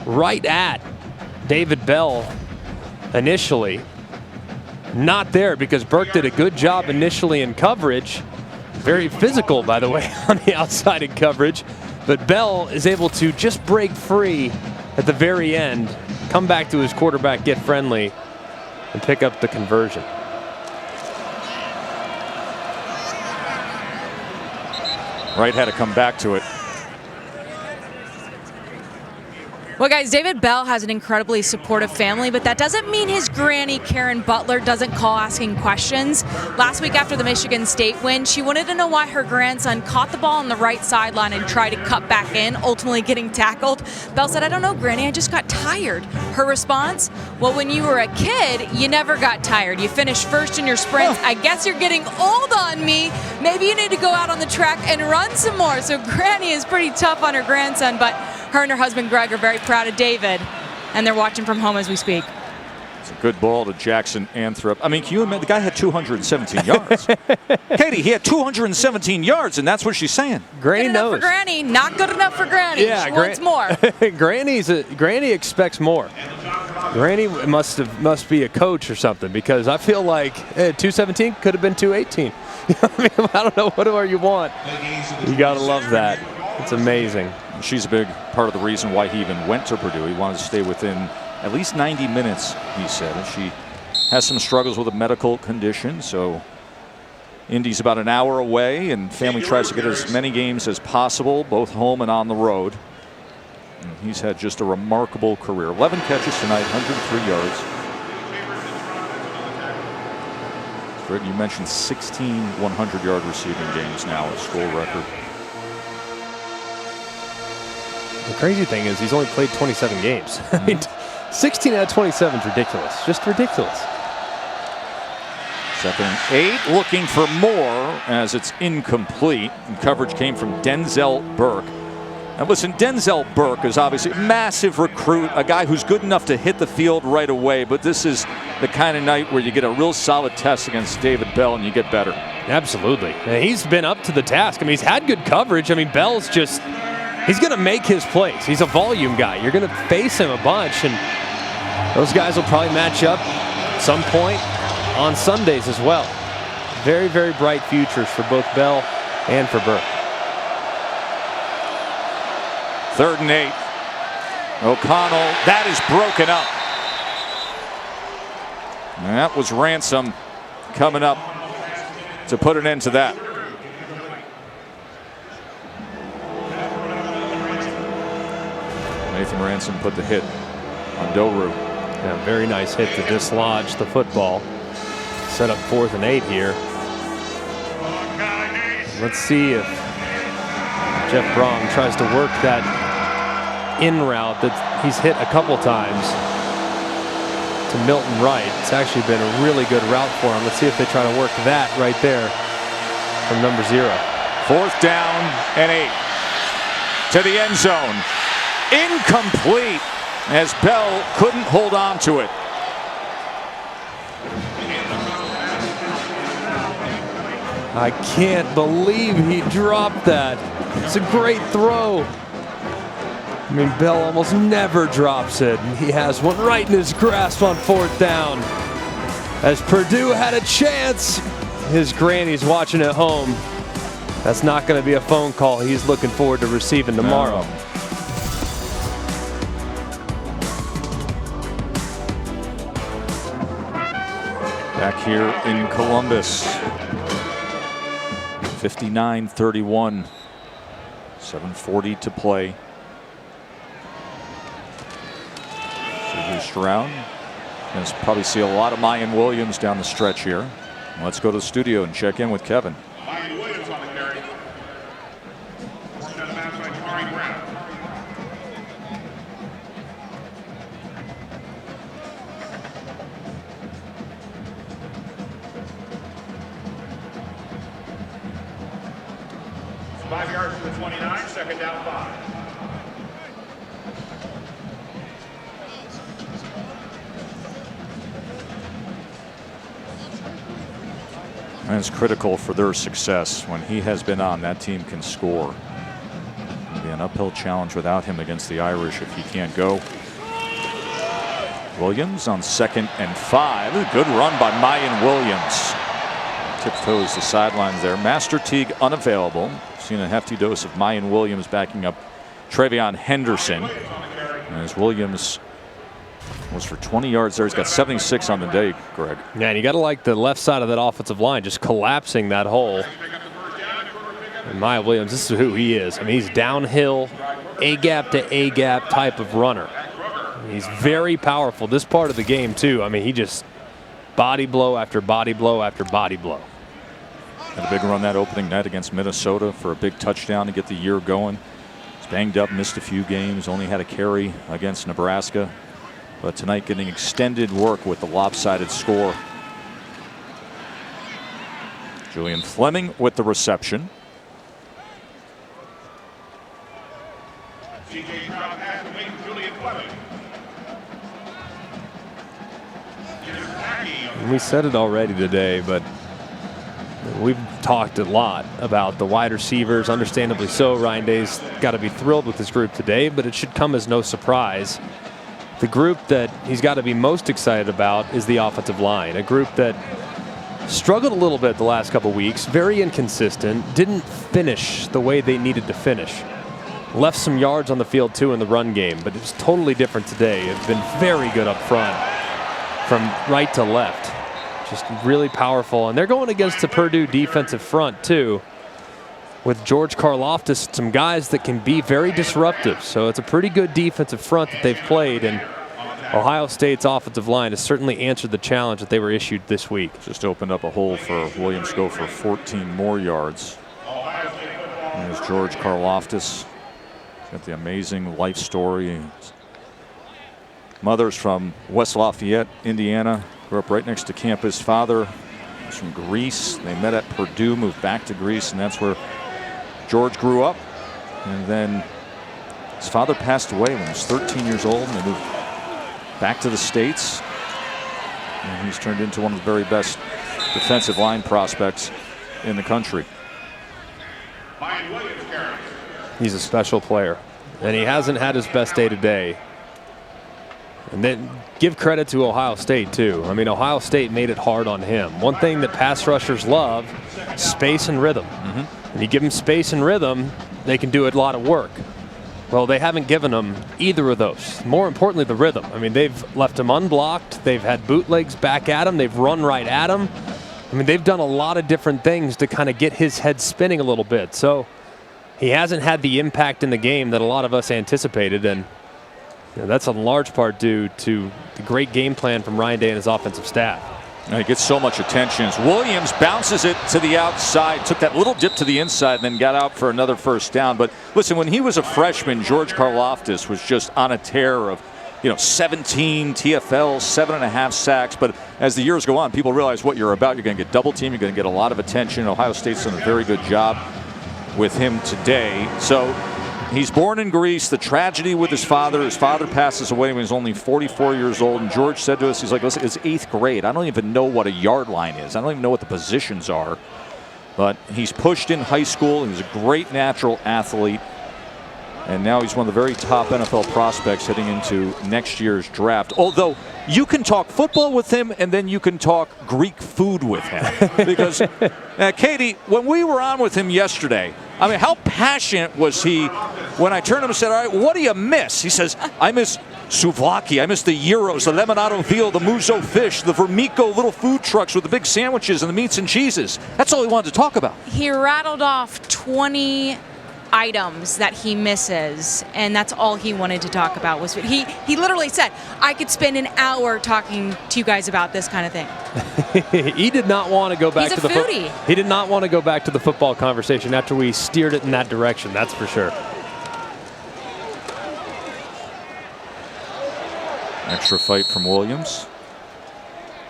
E: right at David Bell initially. Not there, because Burke did a good job initially in coverage. Very physical, by the way, on the outside in coverage. But Bell is able to just break free at the very end, come back to his quarterback, get friendly, and pick up the conversion.
A: Wright had to come back to it.
F: Well, guys, David Bell has an incredibly supportive family, but that doesn't mean his granny, Karen Butler, doesn't call asking questions. Last week after the Michigan State win, she wanted to know why her grandson caught the ball on the right sideline and tried to cut back in, ultimately getting tackled. Bell said, "I don't know, Granny, I just got tired." Her response, "Well, when you were a kid, you never got tired. You finished first in your sprints. I guess you're getting old on me. Maybe you need to go out on the track and run some more." So Granny is pretty tough on her grandson, but her and her husband Greg are very proud of David, and they're watching from home as we speak.
A: It's a good ball to Jackson Anthrop. I mean, can you imagine? The guy had 217 yards. Katie, he had 217 yards, and that's what she's saying.
E: Granny
F: Good enough
E: knows.
F: for Granny, not good enough for Granny.
E: Yeah,
F: she wants more.
E: Granny expects more. Granny must be a coach or something, because I feel like 217 could have been 218. I mean, I don't know, what more you want. You got to love that. It's amazing.
A: She's a big part of the reason why he even went to Purdue. He wanted to stay within at least 90 minutes, he said. And she has some struggles with a medical condition, so Indy's about an hour away, and family tries to get as many games as possible, both home and on the road. And he's had just a remarkable career. 11 catches tonight, 103 yards. Fred, you mentioned 16 100-yard receiving games now, a school record.
E: The crazy thing is he's only played 27 games. I mean, 16 out of 27 is ridiculous. Just ridiculous.
A: 2nd and 8, looking for more as it's incomplete. And coverage came from Denzel Burke. And listen, Denzel Burke is obviously a massive recruit, a guy who's good enough to hit the field right away. But this is the kind of night where you get a real solid test against David Bell and you get better.
E: Absolutely. And he's been up to the task. I mean, he's had good coverage. I mean, Bell's just... he's going to make his plays. He's a volume guy. You're going to face him a bunch, and those guys will probably match up at some point on Sundays as well. Very, very bright futures for both Bell and for Burke.
A: 3rd and 8. O'Connell, that is broken up. And that was Ransom coming up to put an end to that. Nathan Ransom put the hit on Doru.
E: Yeah, very nice hit to dislodge the football. Set up 4th and 8 here. Let's see if Jeff Brom tries to work that in route that he's hit a couple times to Milton Wright. It's actually been a really good route for him. Let's see if they try to work that right there from number 0.
A: 4th down and 8 to the end zone. Incomplete as Bell couldn't hold on to it.
E: I can't believe he dropped that. It's a great throw. I mean, Bell almost never drops it. And he has one right in his grasp on 4th down. As Purdue had a chance, his granny's watching at home. That's not going to be a phone call he's looking forward to receiving tomorrow.
A: No. Back here in Columbus. 59-31. 7:40 to play. Stroud. Going to probably see a lot of Mayan Williams down the stretch here. Let's go to the studio and check in with Kevin.
I: Mayan Williams on the carry. Set a match by Kamari Brown. It's 5 yards to the 29, 2nd down 5.
A: And it's critical for their success. When he has been on, that team can score. It'll be an uphill challenge without him against the Irish if he can't go. Williams on 2nd and 5. Good run by Mayan Williams. Tiptoes the sidelines there. Master Teague unavailable. Seen a hefty dose of Mayan Williams backing up Travion Henderson. And as Williams was for 20 yards there. He's got 76 on the day, Greg.
E: Yeah, and you got to like the left side of that offensive line just collapsing that hole. And Mayan Williams, this is who he is. I mean, he's downhill, A-gap to A-gap type of runner. He's very powerful. This part of the game, too. I mean, he just body blow after body blow after body blow.
A: Had a big run that opening night against Minnesota for a big touchdown to get the year going. He's banged up, missed a few games, only had a carry against Nebraska. But tonight getting extended work with the lopsided score. Julian Fleming with the reception.
E: We said it already today, but we've talked a lot about the wide receivers, understandably so. Ryan Day's got to be thrilled with this group today, but it should come as no surprise. The group that he's got to be most excited about is the offensive line, a group that struggled a little bit the last couple weeks, very inconsistent, didn't finish the way they needed to finish. Left some yards on the field too in the run game, but it's totally different today. It's been very good up front from right to left. Just really powerful. And they're going against the Purdue defensive front too, with George Karlaftis, some guys that can be very disruptive. So it's a pretty good defensive front that they've played, and Ohio State's offensive line has certainly answered the challenge that they were issued this week.
A: Just opened up a hole for Williams to go for 14 more yards. And there's George Karlaftis. He's got the amazing life story. Mother's from West Lafayette, Indiana. Grew up right next to campus. Father was from Greece. They met at Purdue, moved back to Greece, and that's where George grew up. And then his father passed away when he was 13 years old, and they moved back to the States. And he's turned into one of the very best defensive line prospects in the country.
E: He's a special player, and he hasn't had his best day today. And then give credit to Ohio State too. I mean, Ohio State made it hard on him. One thing that pass rushers love, space and rhythm. When you give them space and rhythm, they can do a lot of work. Well, they haven't given him either of those. More importantly, the rhythm. I mean, they've left him unblocked. They've had bootlegs back at him. They've run right at him. I mean, they've done a lot of different things to kind of get his head spinning a little bit. So he hasn't had the impact in the game that a lot of us anticipated, and that's in large part due to the great game plan from Ryan Day and his offensive staff.
A: And he gets so much attention. As Williams bounces it to the outside, took that little dip to the inside, and then got out for another first down. But listen, when he was a freshman, George Karlaftis was just on a tear of 17 TFLs, 7.5 sacks. But as the years go on, people realize what you're about. You're going to get double teamed. You're going to get a lot of attention. Ohio State's done a very good job with him today. So he's born in Greece. The tragedy with his father passes away when he was only 44 years old. And George said to us, he's like, listen, it's 8th grade. I don't even know what a yard line is. I don't even know what the positions are. But he's pushed in high school. He was a great natural athlete. And now he's one of the very top NFL prospects heading into next year's draft. Although you can talk football with him and then you can talk Greek food with him. Because, Katie, when we were on with him yesterday, I mean, how passionate was he when I turned to him and said, all right, what do you miss? He says, I miss souvlaki. I miss the gyros, the lemonado veal, the muzo fish, the vermico little food trucks with the big sandwiches and the meats and cheeses. That's all he wanted to talk about.
F: He rattled off 20 items that he misses, and that's all he wanted to talk about was he literally said, I could spend an hour talking to you guys about this kind of thing.
E: He did not want to go back
F: He's
E: to
F: a foodie.
E: He did not want to go back to the football conversation after we steered it in that direction, that's for sure.
A: Extra fight from Williams.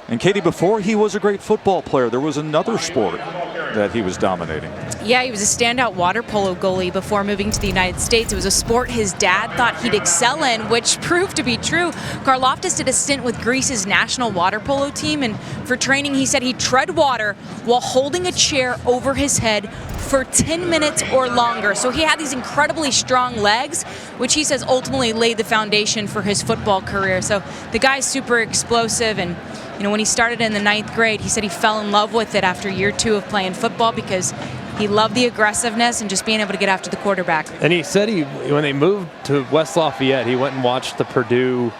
A: And Katie, before he was a great football player, there was another sport that he was dominating.
F: Yeah, he was a standout water polo goalie before moving to the United States. It was a sport his dad thought he'd excel in, which proved to be true. Karlaftis did a stint with Greece's national water polo team, and for training, he said he'd tread water while holding a chair over his head for 10 minutes or longer. So he had these incredibly strong legs, which he says ultimately laid the foundation for his football career. So the guy's super explosive, and when he started in the 9th grade, he said he fell in love with it after year 2 of playing football because he loved the aggressiveness and just being able to get after the quarterback.
E: And he said when they moved to West Lafayette, he went and watched the Purdue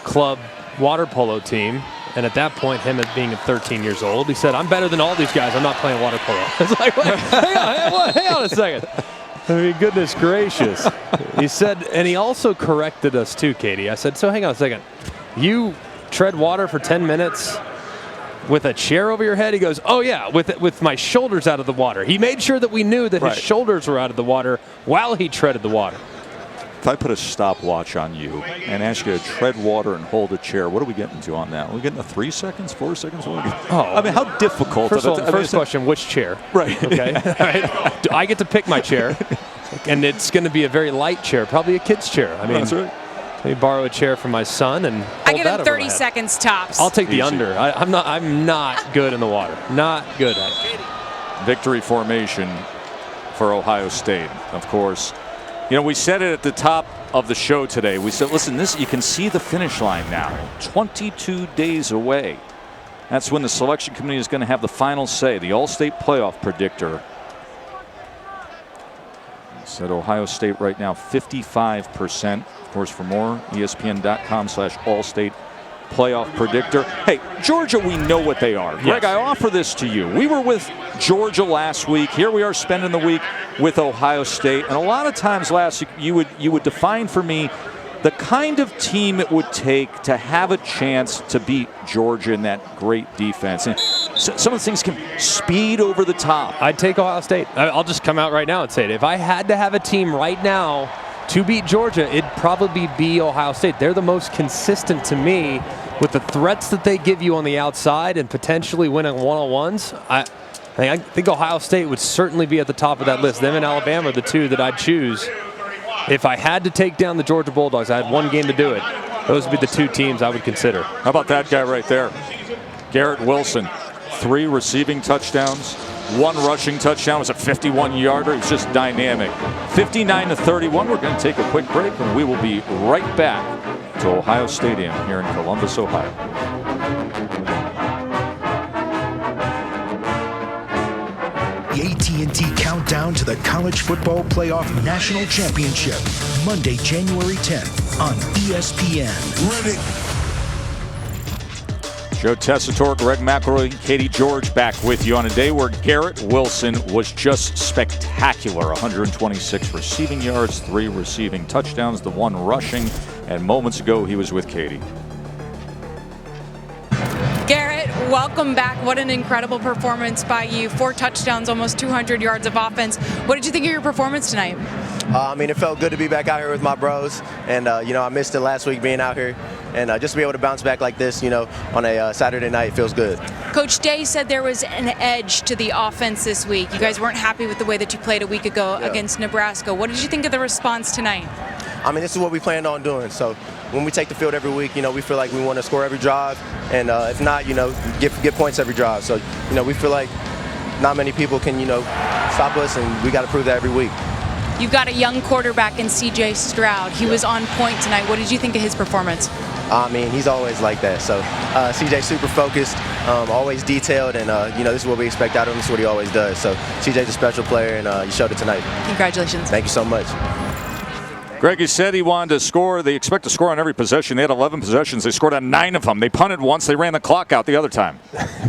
E: club water polo team. And at that point, him being 13 years old, he said, I'm better than all these guys. I'm not playing water polo. It's like, wait, hang on a second. I mean, goodness gracious. He said, and he also corrected us too, Katie. I said, so hang on a second. You tread water for 10 minutes with a chair over your head? He goes, oh yeah, with my shoulders out of the water. He made sure that we knew that his shoulders were out of the water while he treaded the water.
A: If I put a stopwatch on you and ask you to tread water and hold a chair, what are we getting to on that? Are we getting to 3 seconds, 4 seconds? I mean, how difficult?
E: First question, which chair?
A: Right.
E: Okay. All right. I get to pick my chair, and it's going to be a very light chair, probably a kid's chair. I mean,
A: that's right.
E: Let me borrow a chair from my son and
F: I give him 30 seconds tops.
E: I'll take the under. I'm not good in the water. Not good at it.
A: Victory formation for Ohio State, of course. We said it at the top of the show today. We said, listen, you can see the finish line now. 22 days away. That's when the selection committee is going to have the final say. The All-State playoff predictor said Ohio State right now 55%. Of course, for more, ESPN.com/All-State playoff predictor. Hey, Georgia, we know what they are. Greg, I offer this to you. We were with Georgia last week. Here we are spending the week with Ohio State. And a lot of times last week, you would define for me the kind of team it would take to have a chance to beat Georgia in that great defense. And some of the things can speed over the top.
E: I'd take Ohio State. I'll just come out right now and say it. If I had to have a team right now to beat Georgia, it'd probably be Ohio State. They're the most consistent to me with the threats that they give you on the outside and potentially winning one-on-ones. I think Ohio State would certainly be at the top of that list. Them and Alabama are the two that I'd choose. If I had to take down the Georgia Bulldogs, I had one game to do it. Those would be the two teams I would consider.
A: How about that guy right there? Garrett Wilson, 3 receiving touchdowns, 1 rushing touchdown. It was a 51-yarder. He's just dynamic. 59-31. We're going to take a quick break, and we will be right back to Ohio Stadium here in Columbus, Ohio.
Q: the AT&T Countdown to the College Football Playoff National Championship, Monday, January 10th on ESPN. Ready.
A: Joe Tessitore, Greg McElroy, Katie George back with you on a day where Garrett Wilson was just spectacular. 126 receiving yards, 3 receiving touchdowns, the 1 rushing, and moments ago he was with Katie.
F: Garrett, welcome back. What an incredible performance by you. 4 touchdowns, almost 200 yards of offense. What did you think of your performance tonight?
R: I mean, it felt good to be back out here with my bros. And, I missed it last week being out here. And just to be able to bounce back like this, on a Saturday night feels good.
F: Coach Day said there was an edge to the offense this week. You guys weren't happy with the way that you played a week ago against Nebraska. What did you think of the response tonight?
R: I mean, this is what we planned on doing. So when we take the field every week, we feel like we want to score every drive. And if not, get points every drive. So, we feel like not many people can, stop us, and we got to prove that every week.
F: You've got a young quarterback in C.J. Stroud. He was on point tonight. What did you think of his performance?
R: I mean, he's always like that. So CJ's super focused, always detailed, and this is what we expect out of him. This is what he always does. So CJ's a special player, and you showed it tonight.
F: Congratulations.
R: Thank you so much.
A: Greg, you said he wanted to score. They expect to score on every possession. They had 11 possessions. They scored on 9 of them. They punted once. They ran the clock out the other time.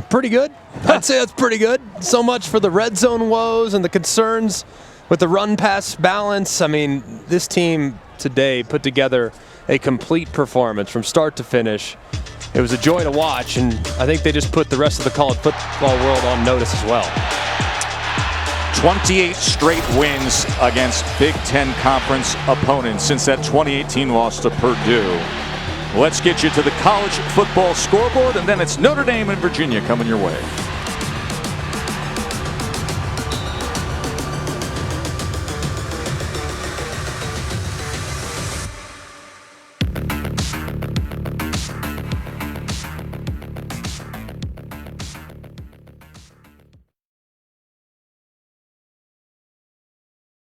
E: Pretty good. I'd say that's pretty good. So much for the red zone woes and the concerns with the run-pass balance. I mean, this team today put together a complete performance from start to finish. It was a joy to watch, and I think they just put the rest of the college football world on notice as well.
A: 28 straight wins against Big Ten Conference opponents since that 2018 loss to Purdue. Let's get you to the college football scoreboard, and then it's Notre Dame and Virginia coming your way.